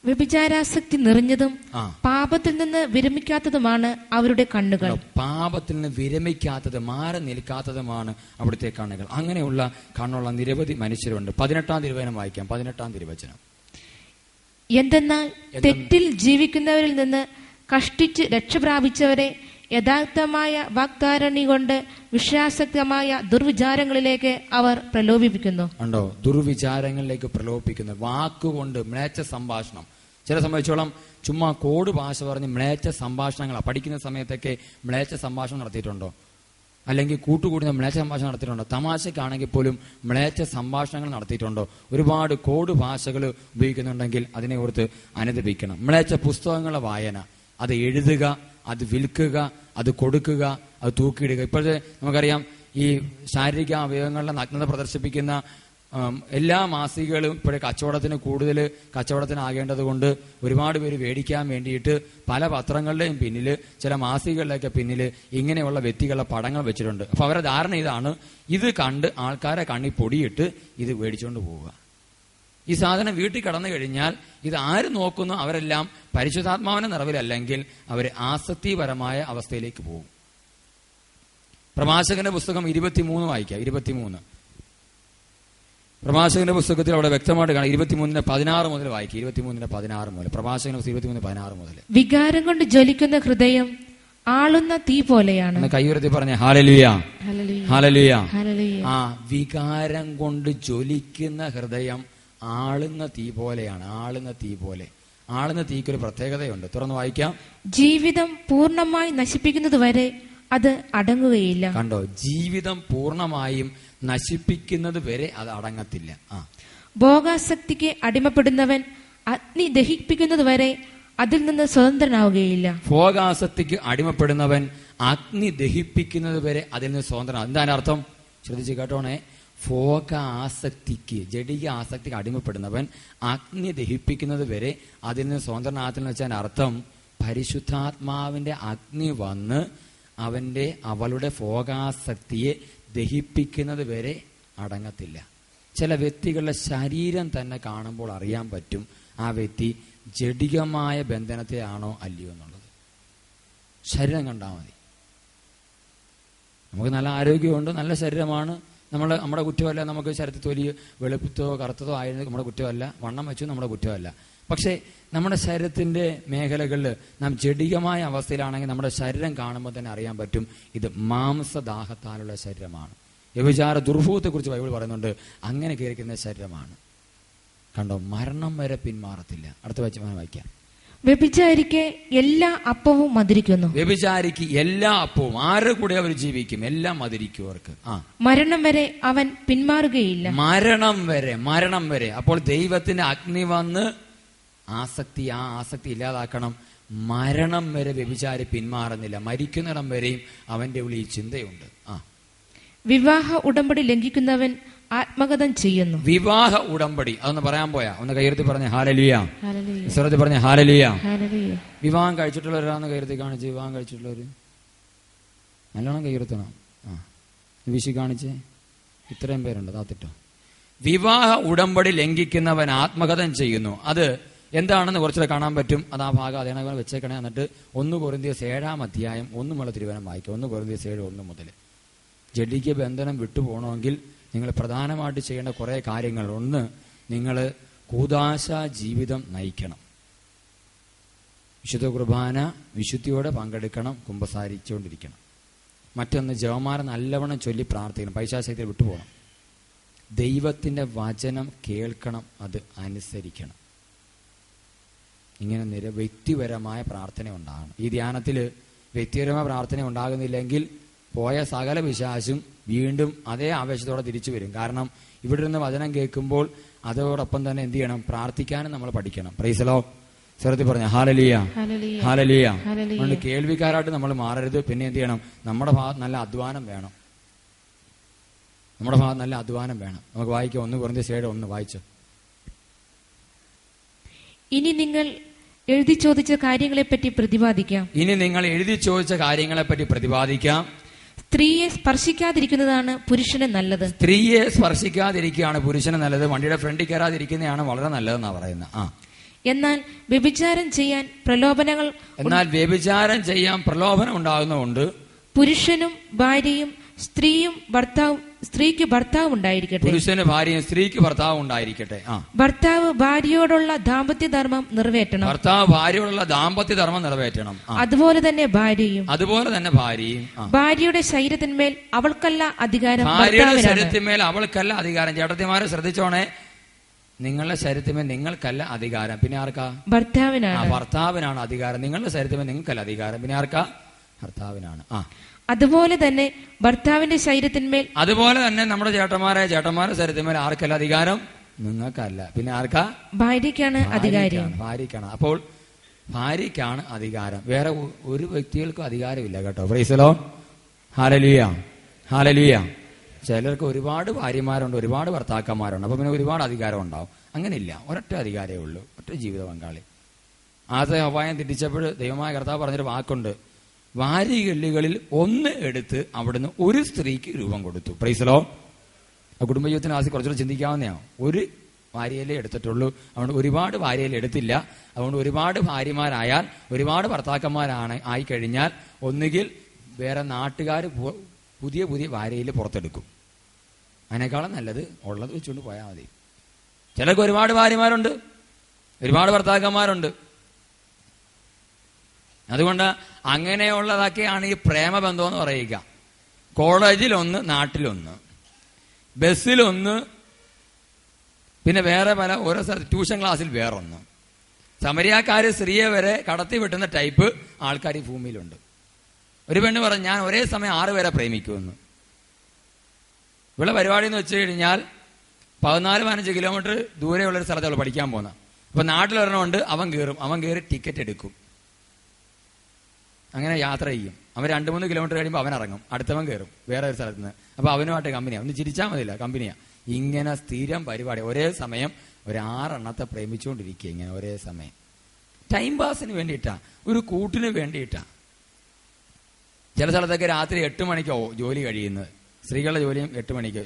വ്യഭിചാരാസക്തി നിറഞ്ഞതും പാപത്തിൽ നിന്ന് വിരമിക്കാത്തതുമാണ് അവരുടെ കണ്ണുകൾ. പാപത്തിൽ നിന്ന് വിരമിക്കാത്തത്, മാറി നിൽക്കാത്തതുമാണ് അവിടുത്തെ കണ്ണുകൾ. അങ്ങനെയുള്ള കണ്ണുള്ള നിരവധി മനുഷ്യരുണ്ട്. 18-ാം തിരുവചനം വായിക്കാം. 18-ാം തിരുവചനം. എന്തെന്നാൽ തെറ്റിൽ ജീവിക്കുന്നവരിൽ നിന്ന് കഷ്ടിച്ച് രക്ഷപ്രാപിച്ചവരെ യഥാർത്ഥമായ വാഗ്ദാരണി കൊണ്ട് വിശ്വാസക്തമായ ദുർവിചാരങ്ങളിലേക്ക് അവർ പ്രലോഭിപ്പിക്കുന്നു. ഉണ്ടോ, ദുർവിചാരങ്ങളിലേക്ക് പ്രലോഭിപ്പിക്കുന്നു. വാക്കുകൊണ്ട് മ്ലേച്ഛ സംഭാഷണം. ചില സംബന്ധിച്ചോളം ചുമ്മാ കോഡ് ഭാഷ പറഞ്ഞ് മ്ലേച്ഛ സംഭാഷണങ്ങളാണ്. പഠിക്കുന്ന സമയത്തൊക്കെ മ്ലേച്ഛ സംഭാഷണം നടത്തിയിട്ടുണ്ടോ? അല്ലെങ്കിൽ കൂട്ടുകൂടുന്ന മ്ലേച്ഛ സംഭാഷണം നടത്തിയിട്ടുണ്ടോ? തമാശക്കാണെങ്കിൽ പോലും മ്ലേച്ഛ സംഭാഷണങ്ങൾ നടത്തിയിട്ടുണ്ടോ? ഒരുപാട് കോഡ് ഭാഷകൾ ഉപയോഗിക്കുന്നുണ്ടെങ്കിൽ അതിനെ ഓർത്ത് അനുദപിക്കണം. മ്ലേച്ഛ പുസ്തകങ്ങളുടെ വായന, അത് എഴുതുക, അത് വിൽക്കുക, അത് കൊടുക്കുക, അത് തൂക്കിയിടുക. ഇപ്പോഴത്തെ നമുക്കറിയാം, ഈ ശാരീരിക അവയവങ്ങളുടെ നഗ്നത പ്രദർശിപ്പിക്കുന്ന എല്ലാ മാസികകളും ഇപ്പോഴേ കച്ചവടത്തിനാകേണ്ടത് കൊണ്ട് ഒരുപാട് പേര് മേടിക്കാൻ വേണ്ടിയിട്ട് പല പത്രങ്ങളുടെയും പിന്നിൽ, ചില മാസികകളുടെയൊക്കെ പിന്നിൽ ഇങ്ങനെയുള്ള വ്യക്തികളുടെ പടങ്ങൾ വെച്ചിട്ടുണ്ട്. അപ്പൊ അവരുടെ ധാരണ ഇതാണ്, ഇത് കണ്ട് ആൾക്കാരെ കണ്ണി പൊടിയിട്ട് ഇത് മേടിച്ചുകൊണ്ട് പോവുക. ഈ സാധനം വീട്ടിൽ കടന്നു കഴിഞ്ഞാൽ ഇത് ആര് നോക്കുന്നു? അവരെല്ലാം പരിശുദ്ധാത്മാവിന്റെ നിറവിലല്ലെങ്കിൽ അവർ ആസക്തിപരമായ അവസ്ഥയിലേക്ക് പോകും. പ്രഭാഷകന്റെ പുസ്തകം 23 വായിക്കാം. 23 പ്രഭാഷകന്റെ പുസ്തകത്തിൽ അവിടെ വ്യക്തമായിട്ട് കാണാം. 23:16 മുതൽ വായിക്കുക. 23:16 മുതൽ പ്രഭാഷകന്റെ 23:16 മുതൽ. വികാരം കൊണ്ട് ജ്വലിക്കുന്ന ഹൃദയം ആളുന്ന തീ പോലെയാണ്. കൈയുയർത്തി പറഞ്ഞ ഹല്ലേലൂയ, ഹല്ലേലൂയ. ഹല്ലേലൂയ. വികാരം കൊണ്ട് ജ്വലിക്കുന്ന ഹൃദയം ആളുന്ന തീ പോലെയാണ്. ആളുന്ന തീ പോലെ. ആളുന്ന തീക്കൊരു പ്രത്യേകതയുണ്ട്. തുറന്ന് വായിക്കാം. ജീവിതം പൂർണ്ണമായി നശിപ്പിക്കുന്നത് വരെ അത് അടങ്ങുകയില്ല. കണ്ടോ, ജീവിതം പൂർണ്ണമായും നശിപ്പിക്കുന്നത് വരെ അത് അടങ്ങത്തില്ല. ഭോഗാസക്തിക്ക് അടിമപ്പെടുന്നവൻ അഗ്നി ദഹിപ്പിക്കുന്നത് വരെ അതിൽ നിന്ന് സ്വതന്ത്രനാവുകയില്ല. ഭോഗാസക്തിക്ക് അടിമപ്പെടുന്നവൻ അഗ്നി ദഹിപ്പിക്കുന്നത് വരെ അതിൽ നിന്ന് സ്വതന്ത്രനാവും. എന്താണ് അർത്ഥം? ശ്രദ്ധിച്ച് കേട്ടോണേ. ഭോഗ ആസക്തിക്ക്, ജഡിക ആസക്തിക്ക് അടിമപ്പെടുന്നവൻ അഗ്നി ദഹിപ്പിക്കുന്നത് വരെ അതിൽ നിന്ന് സ്വതന്ത്രനാകത്തില്ലെന്ന് വെച്ചാൽ അർത്ഥം, പരിശുദ്ധാത്മാവിന്റെ അഗ്നി വന്ന് അവളുടെ ഭോഗാസക്തിയെ ദഹിപ്പിക്കുന്നത് വരെ അടങ്ങത്തില്ല. ചില വ്യക്തികളുടെ ശരീരം തന്നെ കാണുമ്പോൾ അറിയാൻ പറ്റും ആ വ്യക്തി ജഡികമായ ബന്ധനത്തെ ആണോ അല്ലയോ എന്നുള്ളത്. ശരീരം കണ്ടാൽ മതി. നമുക്ക് നല്ല ആരോഗ്യമുണ്ട്, നല്ല ശരീരമാണ്, നമ്മുടെ കുറ്റമല്ല. നമുക്ക് ശരീരത്തിൽ തൊലി വെളുപ്പത്തോ കറുത്തതോ ആയിരുന്നു നമ്മുടെ കുറ്റമല്ല, വണ്ണം വെച്ചു നമ്മുടെ കുറ്റമല്ല. പക്ഷേ നമ്മുടെ ശരീരത്തിന്റെ മേഖലകളിൽ നാം ജഡികമായ അവസ്ഥയിലാണെങ്കിൽ നമ്മുടെ ശരീരം കാണുമ്പോൾ തന്നെ അറിയാൻ പറ്റും ഇത് മാംസദാഹത്താലുള്ള ശരീരമാണ്. വ്യഭിചാര ദുർഭൂതത്തെക്കുറിച്ച് ബൈബിൾ പറയുന്നുണ്ട്, അങ്ങനെ കയറിക്കുന്ന ശരീരമാണ്. കണ്ടോ, മരണം വരെ പിന്മാറത്തില്ല. അടുത്ത വായിക്കാം. വ്യഭിചാരിക്ക് എല്ലാ അപ്പവും മധുരിക്കുന്നു. വ്യഭിചാരിക്ക് എല്ലാ അപ്പവും, ആരുടെ കൂടെ അവർ ജീവിക്കും, എല്ലാം മധുരിക്കും അവർക്ക്. മരണം വരെ അവൻ പിന്മാറുകയില്ല. മരണം വരെ. അപ്പോൾ ദൈവത്തിന്റെ അഗ്നി വന്ന് ആ ആസക്തി ഇല്ലാതാക്കണം. മരണം വരെ വ്യഭിചാരി പിന്മാറുന്നില്ല. മരിക്കുന്നിടം വരെയും അവന്റെ ഉള്ളിൽ ചിന്തയുണ്ട്. വിവാഹ ഉടമ്പടി ലംഘിക്കുന്നവൻ ആത്മഗതം ചെയ്യുന്നു. വിവാഹ ഉടമ്പടി അതൊന്ന് പറയാൻ പോയാ, ഒന്ന് കയ്യെടുത്ത് പറഞ്ഞ ഹാലലിയ, സ്വരത്തിൽ പറഞ്ഞ ഹാലലിയ. വിവാഹം കഴിച്ചിട്ടുള്ളവരാന്ന് കയ്യെടുത്ത് കാണിച്ച്, വിവാഹം കഴിച്ചിട്ടുള്ളവര് നല്ലോണം കയ്യെടുത്തണം. വിശി കാണിച്ച്, ഇത്രയും പേരുണ്ട്, താത്തിട്ടോ. വിവാഹ ഉടമ്പടി ലംഘിക്കുന്നവൻ ആത്മഗതം ചെയ്യുന്നു. അത് എന്താണെന്ന് കുറച്ചുകൂടെ കാണാൻ പറ്റും. അത് ആ ഭാഗം അതേ വെച്ചേക്കണേ. എന്നിട്ട് 1 കൊരിന്ത്യസ് 7-ാം അധ്യായം 1 മുതൽ തിരുവനം വായിക്കാം. 1 കൊരിന്ത്യസ് 7:1 മുതൽ. ജഡിക ബന്ധനം വിട്ടുപോകണമെങ്കിൽ നിങ്ങൾ പ്രധാനമായിട്ട് ചെയ്യേണ്ട കുറേ കാര്യങ്ങൾ. ഒന്ന്, നിങ്ങൾ കൂദാശ ജീവിതം നയിക്കണം. വിശുദ്ധ കുർബാന വിശുദ്ധിയോടെ പങ്കെടുക്കണം, കുമ്പസാരിച്ചുകൊണ്ടിരിക്കണം. മറ്റൊന്ന്, ജപമാല നല്ലവണ്ണം ചൊല്ലി പ്രാർത്ഥിക്കണം, പൈശാചികത്തിൽ വിട്ടുപോകണം. ദൈവത്തിന്റെ വചനം കേൾക്കണം, അത് അനുസരിക്കണം. ഇങ്ങനെ വ്യക്തിപരമായ പ്രാർത്ഥന ഉണ്ടാകണം. ഈ ധ്യാനത്തിൽ വ്യക്തിപരമായ പ്രാർത്ഥന ഉണ്ടാകുന്നില്ലെങ്കിൽ പോയ സകല പിശാചും വീണ്ടും അതേ ആവേശത്തോടെ തിരിച്ചു വരും. കാരണം ഇവിടെ നിന്ന് വചനം കേൾക്കുമ്പോൾ അതോടൊപ്പം തന്നെ എന്ത് ചെയ്യണം, പ്രാർത്ഥിക്കാനും നമ്മൾ പഠിക്കണം. Price the Lord. സ്വരത്തിൽ പറഞ്ഞ ഹാലലിയ, ഹാലലിയ. അതുകൊണ്ട് കേൾവിക്കാരായിട്ട് നമ്മൾ മാറരുത്. പിന്നെ എന്ത് ചെയ്യണം, നമ്മുടെ ഭാഗത്ത് നല്ല അധ്വാനം വേണം. നമുക്ക് വായിക്കാം. 1 കൊരിന്ത്യസ് 7:1 വായിച്ചു. ഇനി നിങ്ങൾ എഴുതി ചോദിച്ച കാര്യങ്ങളെപ്പറ്റി പ്രതിപാദിക്കാം. സ്ത്രീയെ സ്പർശിക്കാതിരിക്കുന്നതാണ് പുരുഷന് നല്ലത്. വണ്ടിയുടെ ഫ്രണ്ടിൽ കയറാതിരിക്കുന്നതാണ് വളരെ നല്ലതെന്നാണ് പറയുന്നത്. എന്നാൽ വ്യഭിചാരം ചെയ്യാൻ പ്രലോഭനം ഉണ്ടാകുന്നതുകൊണ്ട് പുരുഷനും ഭാര്യയും സ്ത്രീക്ക് ഭർത്താവ് ഉണ്ടായിരിക്കട്ടെ. പുരുഷന് ഭാര്യയും സ്ത്രീക്ക് ഭർത്താവ് ഉണ്ടായിരിക്കട്ടെ. ഭർത്താവ് ഭാര്യയോടുള്ള ദാമ്പത്യധർമ്മം നിറവേറ്റണം. അതുപോലെ തന്നെ ഭാര്യയും. ഭാര്യയുടെ ശരീരത്തിന്മേൽ അവൾക്കല്ല അധികാരം. ചേട്ടത്തിമാരെ ശ്രദ്ധിച്ചോണേ, നിങ്ങളുടെ ശരീരത്തിന്മേൽ നിങ്ങൾക്കല്ല അധികാരം, പിന്നെ ആർക്കാ? ഭർത്താവിനാണ് അധികാരം. നിങ്ങളുടെ ശരീരത്തിന്മേൽ നിങ്ങൾക്കല്ല അധികാരം, പിന്നെ ആർക്കാ? ഭർത്താവിനാണ്. അതുപോലെ തന്നെ ഭർത്താവിന്റെ ശരീരത്തിന്മേൽ, അതുപോലെ തന്നെ നമ്മുടെ ചേട്ടന്മാരെ ശരീരത്തിന്മേൽ ആർക്കല്ല അധികാരം? നിങ്ങൾക്കല്ല, പിന്നെ ആർക്കാ? ഭാര്യയ്ക്കാണ് അധികാരം. ഭാര്യയ്ക്കാണ്. അപ്പോൾ ഭാര്യയ്ക്കാണ് അധികാരം, വേറെ ഒരു വ്യക്തികൾക്കും അധികാരമില്ല കേട്ടോ. Price the Lord. Hallelujah, hallelujah. ചിലർക്ക് ഒരുപാട് ഭാര്യമാരുണ്ട്, ഒരുപാട് ഭർത്താക്കന്മാരുണ്ട്. അപ്പൊ പിന്നെ ഒരുപാട് അധികാരം ഉണ്ടാവും. അങ്ങനെയില്ല, ഒരൊറ്റ അധികാരമേ ഉള്ളൂ, ഒറ്റ ജീവിത പങ്കാളി. ആദ്യത്തെ അപായം തെറ്റിച്ചപ്പോൾ ദൈവമായ കർത്താവ് പറഞ്ഞൊരു വാക്കുണ്ട്, വാരികല്ലുകളിൽ 1 എടുത്ത് അവിടുന്ന് ഒരു സ്ത്രീക്ക് രൂപം കൊടുത്തു. Price the Lord. കുടുംബജീവിതത്തിന് ആദ്യം കുറച്ചുകൂടെ ചിന്തിക്കാവുന്നതാണ്. ഒരു ഭാര്യയിലേ എടുത്തിട്ടുള്ളൂ, അതുകൊണ്ട് ഒരുപാട് ഭാര്യയിൽ എടുത്തില്ല. അതുകൊണ്ട് ഒരുപാട് ഭാര്യമാരായാൽ, ഒരുപാട് ഭർത്താക്കന്മാരാണ് ആയിക്കഴിഞ്ഞാൽ ഒന്നുകിൽ വേറെ നാട്ടുകാർ പുതിയ ഭാര്യയിൽ പുറത്തെടുക്കും. അതിനേക്കാളും നല്ലത് ഉള്ളത് വെച്ചുകൊണ്ട് പോയാൽ മതി. ചിലർക്ക് ഒരുപാട് ഭാര്യമാരുണ്ട്, ഒരുപാട് ഭർത്താക്കന്മാരുണ്ട്. അതുകൊണ്ട് അങ്ങനെയുള്ളതൊക്കെയാണ് ഈ പ്രേമബന്ധം എന്ന് പറയുക. കോളേജിലൊന്ന്, നാട്ടിലൊന്ന്, ബസ്സിലൊന്ന്, പിന്നെ വേറെ പല ഓരോ സ്ഥലത്ത് ട്യൂഷൻ ക്ലാസ്സിൽ വേറൊന്ന്. സമരിയാക്കാര് സ്ത്രീയെ വരെ കടത്തി വെട്ടുന്ന ടൈപ്പ് ആൾക്കാർ ഈ ഭൂമിയിലുണ്ട്. ഒരു പെണ്ണ് പറഞ്ഞു, ഞാൻ ഒരേ സമയം 6 പേരെ പ്രേമിക്കുമെന്ന്. ഇവിടെ പരിപാടി എന്ന് വെച്ച് കഴിഞ്ഞാൽ 14-15 കിലോമീറ്റർ ദൂരെയുള്ളൊരു സ്ഥലത്ത് അവൾ പഠിക്കാൻ പോകുന്ന. അപ്പൊ നാട്ടിലൊരെണ്ണമുണ്ട്, അവൻ കയറി ടിക്കറ്റ് എടുക്കും, അങ്ങനെ യാത്ര ചെയ്യും. അവൻ 2-3 കിലോമീറ്റർ കഴിയുമ്പോൾ അവൻ ഇറങ്ങും, അടുത്തവൻ കയറും വേറെ ഒരു സ്ഥലത്ത് നിന്ന്. അപ്പൊ അവനുമായിട്ട് കമ്പനിയാണ്, ഒന്ന് ചിരിച്ചാൽ മതിയില്ല, കമ്പനിയാ. ഇങ്ങനെ സ്ഥിരം പരിപാടി, ഒരേ സമയം 6 എണ്ണത്തെ പ്രേമിച്ചുകൊണ്ടിരിക്കുക. ഇങ്ങനെ ഒരേ സമയം ടൈം പാസിന് വേണ്ടിയിട്ടാ, ഒരു കൂട്ടിന് വേണ്ടിയിട്ടാ. ചില സ്ഥലത്തൊക്കെ രാത്രി 8 മണിക്കോ ജോലി കഴിയുന്നത്. സ്ത്രീകളുടെ ജോലിയും 8 മണിക്ക്.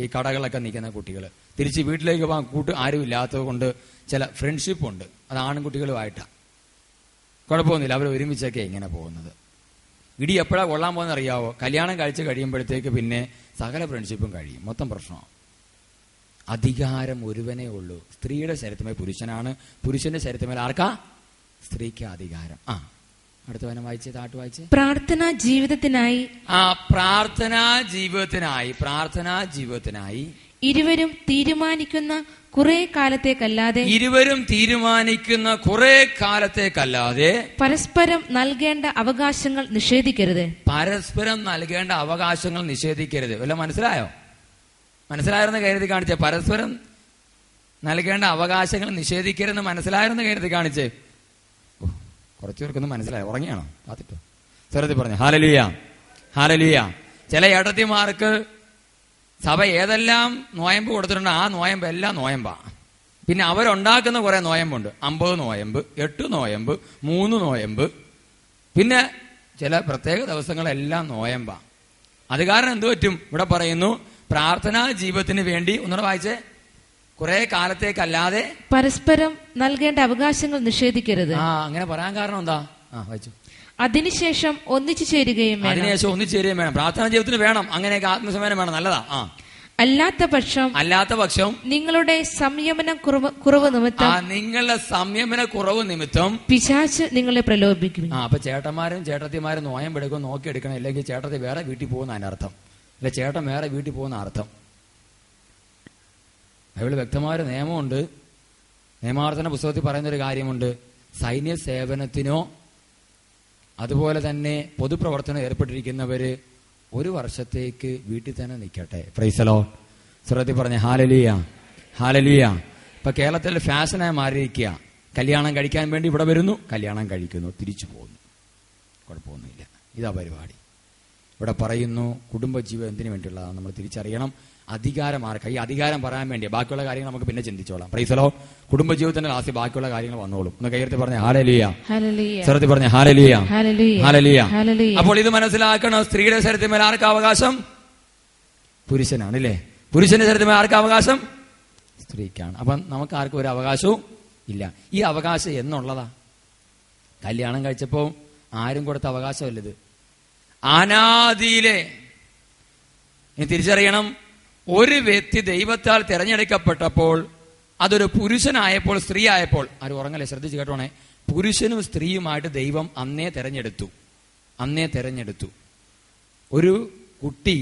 ഈ കടകളൊക്കെ നിൽക്കുന്ന കുട്ടികൾ തിരിച്ച് വീട്ടിലേക്ക് പോകാൻ കൂട്ട് ആരും ഇല്ലാത്തത് കൊണ്ട് ചില ഫ്രണ്ട്ഷിപ്പ് ഉണ്ട്, അത് ആൺകുട്ടികളുമായിട്ടാണ്. കുഴപ്പമൊന്നുമില്ല, അവർ ഒരുമിച്ചൊക്കെ ഇങ്ങനെ പോകുന്നത്. ഇടി എപ്പോഴാണ് കൊള്ളാൻ പോകുന്ന അറിയാവോ? കല്യാണം കഴിച്ച് കഴിയുമ്പോഴത്തേക്ക് പിന്നെ സകല ഫ്രണ്ട്ഷിപ്പും കഴിയും, മൊത്തം പ്രശ്നമാണ്. അധികാരം ഒരുവനേ ഉള്ളൂ. സ്ത്രീയുടെ ശരീരത്തിന്മേൽ പുരുഷനാണ്, പുരുഷന്റെ ശരീരത്തിന്മേൽ ആർക്കാ? സ്ത്രീക്ക് അധികാരം. അടുത്ത വനം വായിച്ച്, താട്ട് വായിച്ച്. പ്രാർത്ഥനാ ജീവിതത്തിനായി പ്രാർത്ഥനാ ജീവിതത്തിനായി ഇരുവരും തീരുമാനിക്കുന്ന കുറെ കാലത്തേക്കല്ലാതെ പരസ്പരം നൽകേണ്ട അവകാശങ്ങൾ നിഷേധിക്കരുത്. വല്ല മനസ്സിലായിരുന്ന കരുതി കാണിച്ചേ. പരസ്പരം നൽകേണ്ട അവകാശങ്ങൾ നിഷേധിക്കരുതെന്ന് മനസ്സിലായിരുന്ന കരുതി കാണിച്ചേ. കുറച്ചു പേർക്കൊന്നും മനസ്സിലായോ? ഉറങ്ങിയാണോ? കാത്തിട്ടോ സ്വരത്തിൽ പറഞ്ഞു ഹല്ലേലൂയ, ഹല്ലേലൂയ. ചില ഏട്ടത്തിമാർക്ക് സഭ ഏതെല്ലാം നോയമ്പ് കൊടുത്തിട്ടുണ്ട് ആ നോയമ്പ് എല്ലാം നോയമ്പാ. പിന്നെ അവരുണ്ടാക്കുന്ന കുറെ നോയമ്പുണ്ട്. 50 നോയമ്പ്, 8 നോയമ്പ്, 3 നോയമ്പ്, പിന്നെ ചില പ്രത്യേക ദിവസങ്ങളെല്ലാം നോയമ്പാ. അത് കാരണം എന്ത് പറ്റും? ഇവിടെ പറയുന്നു പ്രാർത്ഥനാ ജീവിതത്തിന് വേണ്ടി, ഒന്നുകൂടെ വായിച്ചേ, കുറെ കാലത്തേക്കല്ലാതെ പരസ്പരം നൽകേണ്ട അവകാശങ്ങൾ നിഷേധിക്കരുത്. അങ്ങനെ പറയാൻ കാരണം എന്താ? വായിച്ചു. അതിനുശേഷം ഒന്നിച്ചു ചേരുകയും വേണം. പ്രാർത്ഥനാ ജീവിതത്തിന് വേണം അങ്ങനെയൊക്കെ ആത്മസമയം വേണം, നല്ലതാ. അല്ലാത്ത പക്ഷം നിങ്ങളുടെ സംയമന കുറവ് നിമിത്തം പിശാച് നിങ്ങളെ പ്രലോഭിക്കും. അപ്പൊ ചേട്ടന്മാരും ചേട്ടത്തിമാരും നോയമ്പെടുക്കും, നോക്കിയെടുക്കണം. ഇല്ലെങ്കിൽ ചേട്ടത്തി വേറെ വീട്ടിൽ പോകുന്ന അതിനർത്ഥം, അല്ല ചേട്ടൻ വേറെ വീട്ടിൽ പോകുന്ന അർത്ഥം. ബൈബിളിൽ വ്യക്തമായ നിയമമുണ്ട്. നിയമാവർത്തന പുസ്തകത്തിൽ പറയുന്നൊരു കാര്യമുണ്ട്. സൈന്യ സേവനത്തിനോ അതുപോലെ തന്നെ പൊതുപ്രവർത്തനം ഏർപ്പെട്ടിരിക്കുന്നവര് 1 വർഷത്തേക്ക് വീട്ടിൽ തന്നെ നിൽക്കട്ടെ. Price the Lord. സ്വരത്തിൽ പറഞ്ഞ ഹല്ലേലൂയ, ഹല്ലേലൂയ. ഇപ്പൊ കേരളത്തിൽ ഫാഷനായി മാറിയിരിക്കുക. കല്യാണം കഴിക്കാൻ വേണ്ടി ഇവിടെ വരുന്നു, കല്യാണം കഴിക്കുന്നു, തിരിച്ചു പോകുന്നു, കുഴപ്പമൊന്നുമില്ല. ഇതാ പരിപാടി. ഇവിടെ പറയുന്നു കുടുംബജീവിതം എന്തിനു വേണ്ടിയുള്ളതാണ് നമ്മൾ തിരിച്ചറിയണം. അധികാരം ആർക്കാ? ഈ അധികാരം പറയാൻ വേണ്ടി. ബാക്കിയുള്ള കാര്യങ്ങൾ നമുക്ക് പിന്നെ ചിന്തിച്ചോളാം. Praise the Lord. കുടുംബജീവിതത്തിന്റെ ലാസ്റ്റ് ബാക്കിയുള്ള കാര്യങ്ങൾ വന്നോളും. ഒന്ന് കൈയ്യർത്തി പറഞ്ഞ ഹല്ലേലൂയ, സ്വരത്തിൽ പറഞ്ഞ ഹല്ലേലൂയ, ഹല്ലേലൂയ. അപ്പോൾ ഇത് മനസ്സിലാക്കണം. സ്ത്രീയുടെ ശരീരത്തിന്മേൽ ആർക്കാ അവകാശം? പുരുഷനാണ്, അല്ലേ? പുരുഷന്റെ ശരീരത്തിന്മേൽ ആർക്കാ അവകാശം? സ്ത്രീക്കാണ്. അപ്പം നമുക്ക് ആർക്കും ഒരു അവകാശവും ഇല്ല. ഈ അവകാശം എന്നുള്ളതാ? കല്യാണം കഴിച്ചപ്പോ ആരും കൊടുത്ത അവകാശമല്ലത്. അനാദിയിലെ. ഇനി തിരിച്ചറിയണം, ഒരു വ്യക്തി ദൈവത്താൽ തിരഞ്ഞെടുക്കപ്പെട്ടപ്പോൾ, അതൊരു പുരുഷനായപ്പോൾ, സ്ത്രീ ആയപ്പോൾ, ആരും ഉറങ്ങല്ലേ, ശ്രദ്ധിച്ച് കേട്ടോണേ. പുരുഷനും സ്ത്രീയുമായിട്ട് ദൈവം അന്നേ തെരഞ്ഞെടുത്തു. ഒരു കുട്ടി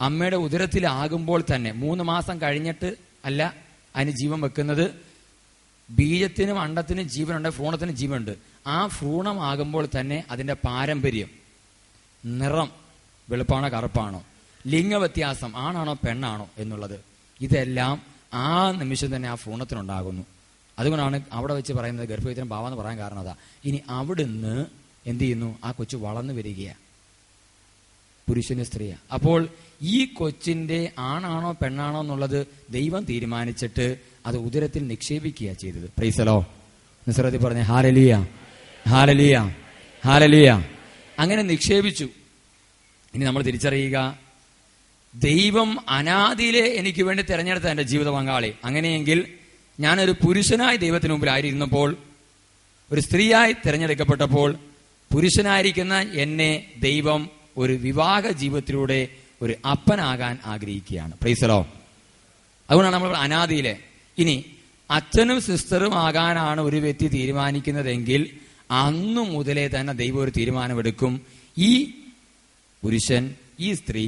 അമ്മയുടെ ഉദരത്തിലാകുമ്പോൾ തന്നെ 3 മാസം കഴിഞ്ഞിട്ട് അല്ല അതിന് ജീവൻ വെക്കുന്നത്. ബീജത്തിനും അണ്ടത്തിനും ജീവനുണ്ട്, ഭ്രൂണത്തിനും ജീവനുണ്ട്. ആ ഭ്രൂണമാകുമ്പോൾ തന്നെ അതിന്റെ പാരമ്പര്യം, നിറം വെളുപ്പാണോ കറുപ്പാണോ, ലിംഗവ്യത്യാസം ആണാണോ പെണ്ണാണോ എന്നുള്ളത്, ഇതെല്ലാം ആ നിമിഷം തന്നെ ആ ഭ്രൂണത്തിനുണ്ടാകുന്നു. അതുകൊണ്ടാണ് അവിടെ വെച്ച് പറയുന്നത് ഗർഭവേദന ഭാവം എന്ന് പറയാൻ കാരണം അതാ. ഇനി അവിടുന്ന് എന്ത് ചെയ്യുന്നു? ആ കൊച്ചു വളർന്നു വരികയാണ്, പുരുഷന് സ്ത്രീയാ. അപ്പോൾ ഈ കൊച്ചിന്റെ ആണാണോ പെണ്ണാണോ എന്നുള്ളത് ദൈവം തീരുമാനിച്ചിട്ട് അത് ഉദരത്തിൽ നിക്ഷേപിക്കുക ചെയ്തത്. Price the Lord. നിസ്രതി പറഞ്ഞ ഹല്ലേലൂയ, ഹല്ലേലൂയ, ഹല്ലേലൂയ. അങ്ങനെ നിക്ഷേപിച്ചു. ഇനി നമ്മൾ തിരിച്ചറിയുക, ദൈവം അനാദിയിലെ എനിക്ക് വേണ്ടി തിരഞ്ഞെടുത്ത എന്റെ ജീവിത പങ്കാളി. അങ്ങനെയെങ്കിൽ ഞാനൊരു പുരുഷനായി ദൈവത്തിന് മുമ്പിലായിരുന്നപ്പോൾ, ഒരു സ്ത്രീയായി തിരഞ്ഞെടുക്കപ്പെട്ടപ്പോൾ, പുരുഷനായിരിക്കുന്ന എന്നെ ദൈവം ഒരു വിവാഹ ജീവിതത്തിലൂടെ ഒരു അപ്പനാകാൻ ആഗ്രഹിക്കുകയാണ്. Price the Lord. അതുകൊണ്ടാണ് നമ്മൾ അനാദിയിലെ. ഇനി അച്ഛനും സിസ്റ്ററും ആകാനാണ് ഒരു വ്യക്തി തീരുമാനിക്കുന്നതെങ്കിൽ അന്നു മുതലേ തന്നെ ദൈവം ഒരു തീരുമാനമെടുക്കും. ഈ പുരുഷൻ, ഈ സ്ത്രീ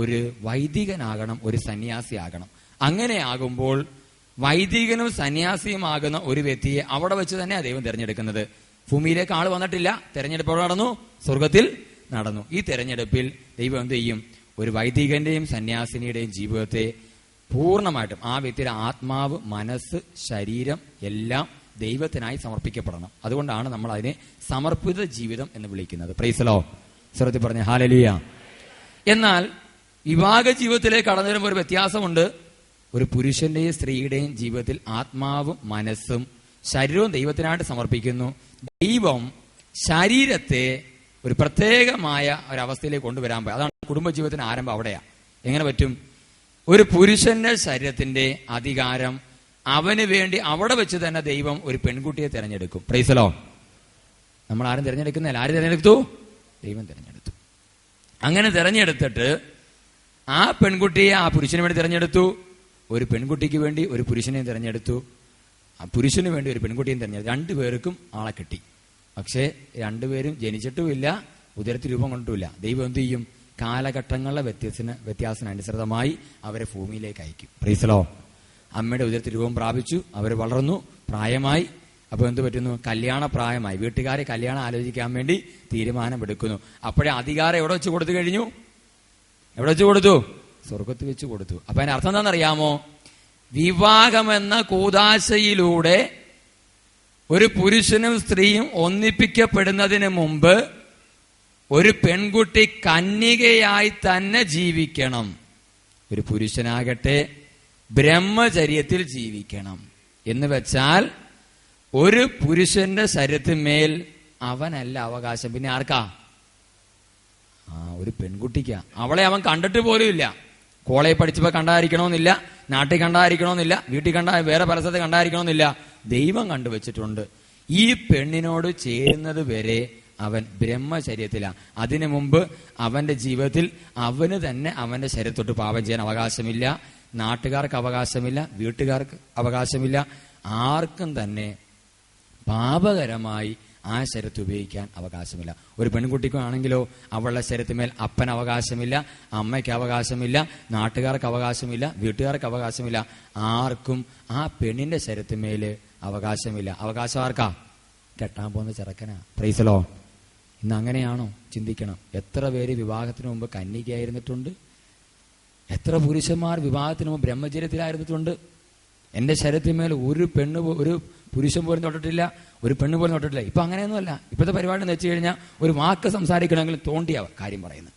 ഒരു വൈദികനാകണം, ഒരു സന്യാസിയാകണം. അങ്ങനെ ആകുമ്പോൾ വൈദികനും സന്യാസിയുമാകുന്ന ഒരു വ്യക്തിയെ അവിടെ വെച്ച് തന്നെ ദൈവം തിരഞ്ഞെടുക്കുന്നത്. ഭൂമിയിലേക്ക് ആൾ വന്നിട്ടില്ല, തെരഞ്ഞെടുപ്പ് നടന്നു, സ്വർഗത്തിൽ നടന്നു. ഈ തെരഞ്ഞെടുപ്പിൽ ദൈവം എന്ത് ചെയ്യും? ഒരു വൈദികന്റെയും സന്യാസിനിയുടെയും ജീവിതത്തെ പൂർണ്ണമായിട്ടും ആ വ്യക്തിയുടെ ആത്മാവ്, മനസ്സ്, ശരീരം എല്ലാം ദൈവത്തിനായി സമർപ്പിക്കപ്പെടണം. അതുകൊണ്ടാണ് നമ്മൾ അതിനെ സമർപ്പിത ജീവിതം എന്ന് വിളിക്കുന്നത്. Price the Lord. സ്വരത്തിൽ പറഞ്ഞ ഹല്ലേലൂയ. എന്നാൽ വിവാഹ ജീവിതത്തിലേക്ക് കടന്നു വരുമ്പോൾ ഒരു വ്യത്യാസമുണ്ട്. ഒരു പുരുഷന്റെയും സ്ത്രീയുടെയും ജീവിതത്തിൽ ആത്മാവും മനസ്സും ശരീരവും ദൈവത്തിനായിട്ട് സമർപ്പിക്കുന്നു. ദൈവം ശരീരത്തെ ഒരു പ്രത്യേകമായ ഒരവസ്ഥയിലേക്ക് കൊണ്ടുവരാൻ പോയി. അതാണ് കുടുംബജീവിതത്തിന് ആരംഭം. അവിടെയാ. എങ്ങനെ പറ്റും? ഒരു പുരുഷന്റെ ശരീരത്തിന്റെ അധികാരം അവന് വേണ്ടി അവിടെ വെച്ച് തന്നെ ദൈവം ഒരു പെൺകുട്ടിയെ തിരഞ്ഞെടുക്കും. Price the Lord. നമ്മൾ ആരും തിരഞ്ഞെടുക്കുന്നില്ല. ആര് തിരഞ്ഞെടുത്തു? ദൈവം തിരഞ്ഞെടുത്തു. അങ്ങനെ തിരഞ്ഞെടുത്തിട്ട് ആ പെൺകുട്ടിയെ ആ പുരുഷന് വേണ്ടി തിരഞ്ഞെടുത്തു, ഒരു പെൺകുട്ടിക്ക് വേണ്ടി ഒരു പുരുഷനെയും തിരഞ്ഞെടുത്തു, ആ പുരുഷന് വേണ്ടി ഒരു പെൺകുട്ടിയും തിരഞ്ഞെടുത്തു. രണ്ടുപേർക്കും ആളെ കിട്ടി. പക്ഷേ രണ്ടുപേരും ജനിച്ചിട്ടുമില്ല, ഉദരത്തിൽ രൂപം കൊണ്ടുമില്ല. ദൈവം എന്ത് ചെയ്യും? കാലഘട്ടങ്ങളുടെ വ്യത്യാസത്തിനനുസൃതമായി അവരെ ഭൂമിയിലേക്ക് അയക്കും. പ്രൈസലോ. അമ്മയുടെ ഉദരത്തിൽ രൂപം പ്രാപിച്ചു, അവർ വളർന്നു, പ്രായമായി. അപ്പോൾ എന്ത് പറ്റുന്നു? കല്യാണ പ്രായമായി. വീട്ടുകാരെ കല്യാണം ആലോചിക്കാൻ വേണ്ടി തീരുമാനമെടുക്കുന്നു. അപ്പോഴേ അധികാരം എവിടെ വെച്ച് കൊടുത്തു കഴിഞ്ഞു? എവിടെ വെച്ച് കൊടുത്തു? സ്വർഗത്ത് വെച്ച് കൊടുത്തു. അപ്പൊ അതിന്റെ അർത്ഥം എന്താണെന്നറിയാമോ? വിവാഹമെന്ന കൂദാശയിലൂടെ ഒരു പുരുഷനും സ്ത്രീയും ഒന്നിപ്പിക്കപ്പെടുന്നതിന് മുമ്പ് ഒരു പെൺകുട്ടി കന്യകയായി തന്നെ ജീവിക്കണം. ഒരു പുരുഷനാകട്ടെ ബ്രഹ്മചര്യത്തിൽ ജീവിക്കണം. എന്ന് വെച്ചാൽ ഒരു പുരുഷന്റെ ശരീരത്തിന്മേൽ അവനല്ല അവകാശം, പിന്നെ ആർക്കാ? ഒരു പെൺകുട്ടിക്കാ. അവളെ അവൻ കണ്ടിട്ട് പോലും ഇല്ല. കോളേജ് പഠിച്ചപ്പോ കണ്ടായിരിക്കണമെന്നില്ല, നാട്ടിൽ കണ്ടായിരിക്കണമെന്നില്ല, വീട്ടിൽ വേറെ പല സ്ഥലത്ത് കണ്ടായിരിക്കണമെന്നില്ല. ദൈവം കണ്ടുവച്ചിട്ടുണ്ട്. ഈ പെണ്ണിനോട് ചേരുന്നത് വരെ അവൻ ബ്രഹ്മചര്യത്തിലാണ്. അതിനു മുമ്പ് അവന്റെ ജീവിതത്തിൽ അവന് തന്നെ അവന്റെ ശരീരത്തൊട്ട് പാപം ചെയ്യാൻ അവകാശമില്ല, നാട്ടുകാർക്ക് അവകാശമില്ല, വീട്ടുകാർക്ക് അവകാശമില്ല, ആർക്കും തന്നെ പാപകരമായി ആ ശരീരത്ത് ഉപയോഗിക്കാൻ അവകാശമില്ല. ഒരു പെൺകുട്ടിക്കാണെങ്കിലോ അവളുടെ ശരീരത്തിന്മേൽ അപ്പന് അവകാശമില്ല, അമ്മയ്ക്ക് അവകാശമില്ല, നാട്ടുകാർക്ക് അവകാശമില്ല, വീട്ടുകാർക്ക് അവകാശമില്ല, ആർക്കും ആ പെണ്ണിന്റെ ശരീരത്തിന്മേല് അവകാശമില്ല. അവകാശം ആർക്കാ? കെട്ടാൻ പോകുന്ന ചെറുക്കനാ. പ്രൈസലോ. ഇന്ന് അങ്ങനെയാണോ? ചിന്തിക്കണം. എത്ര പേര് വിവാഹത്തിന് മുമ്പ് കന്യകയായിരുന്നിട്ടുണ്ട്? എത്ര പുരുഷന്മാർ വിവാഹത്തിന് മുമ്പ് ബ്രഹ്മചര്യത്തിലായിരുന്നിട്ടുണ്ട്? എന്റെ ശരീരത്തിന്മേൽ ഒരു പുരുഷൻ പോലും തൊട്ടിട്ടില്ല, ഒരു പെണ്ണ് പോലും തൊട്ടിട്ടില്ല. ഇപ്പൊ അങ്ങനെയൊന്നുമല്ല. ഇപ്പോഴത്തെ പരിപാടി എന്ന് വെച്ച് കഴിഞ്ഞാൽ ഒരു വാക്ക് സംസാരിക്കണമെങ്കിൽ തോണ്ടിയാ കാര്യം പറയുന്നത്.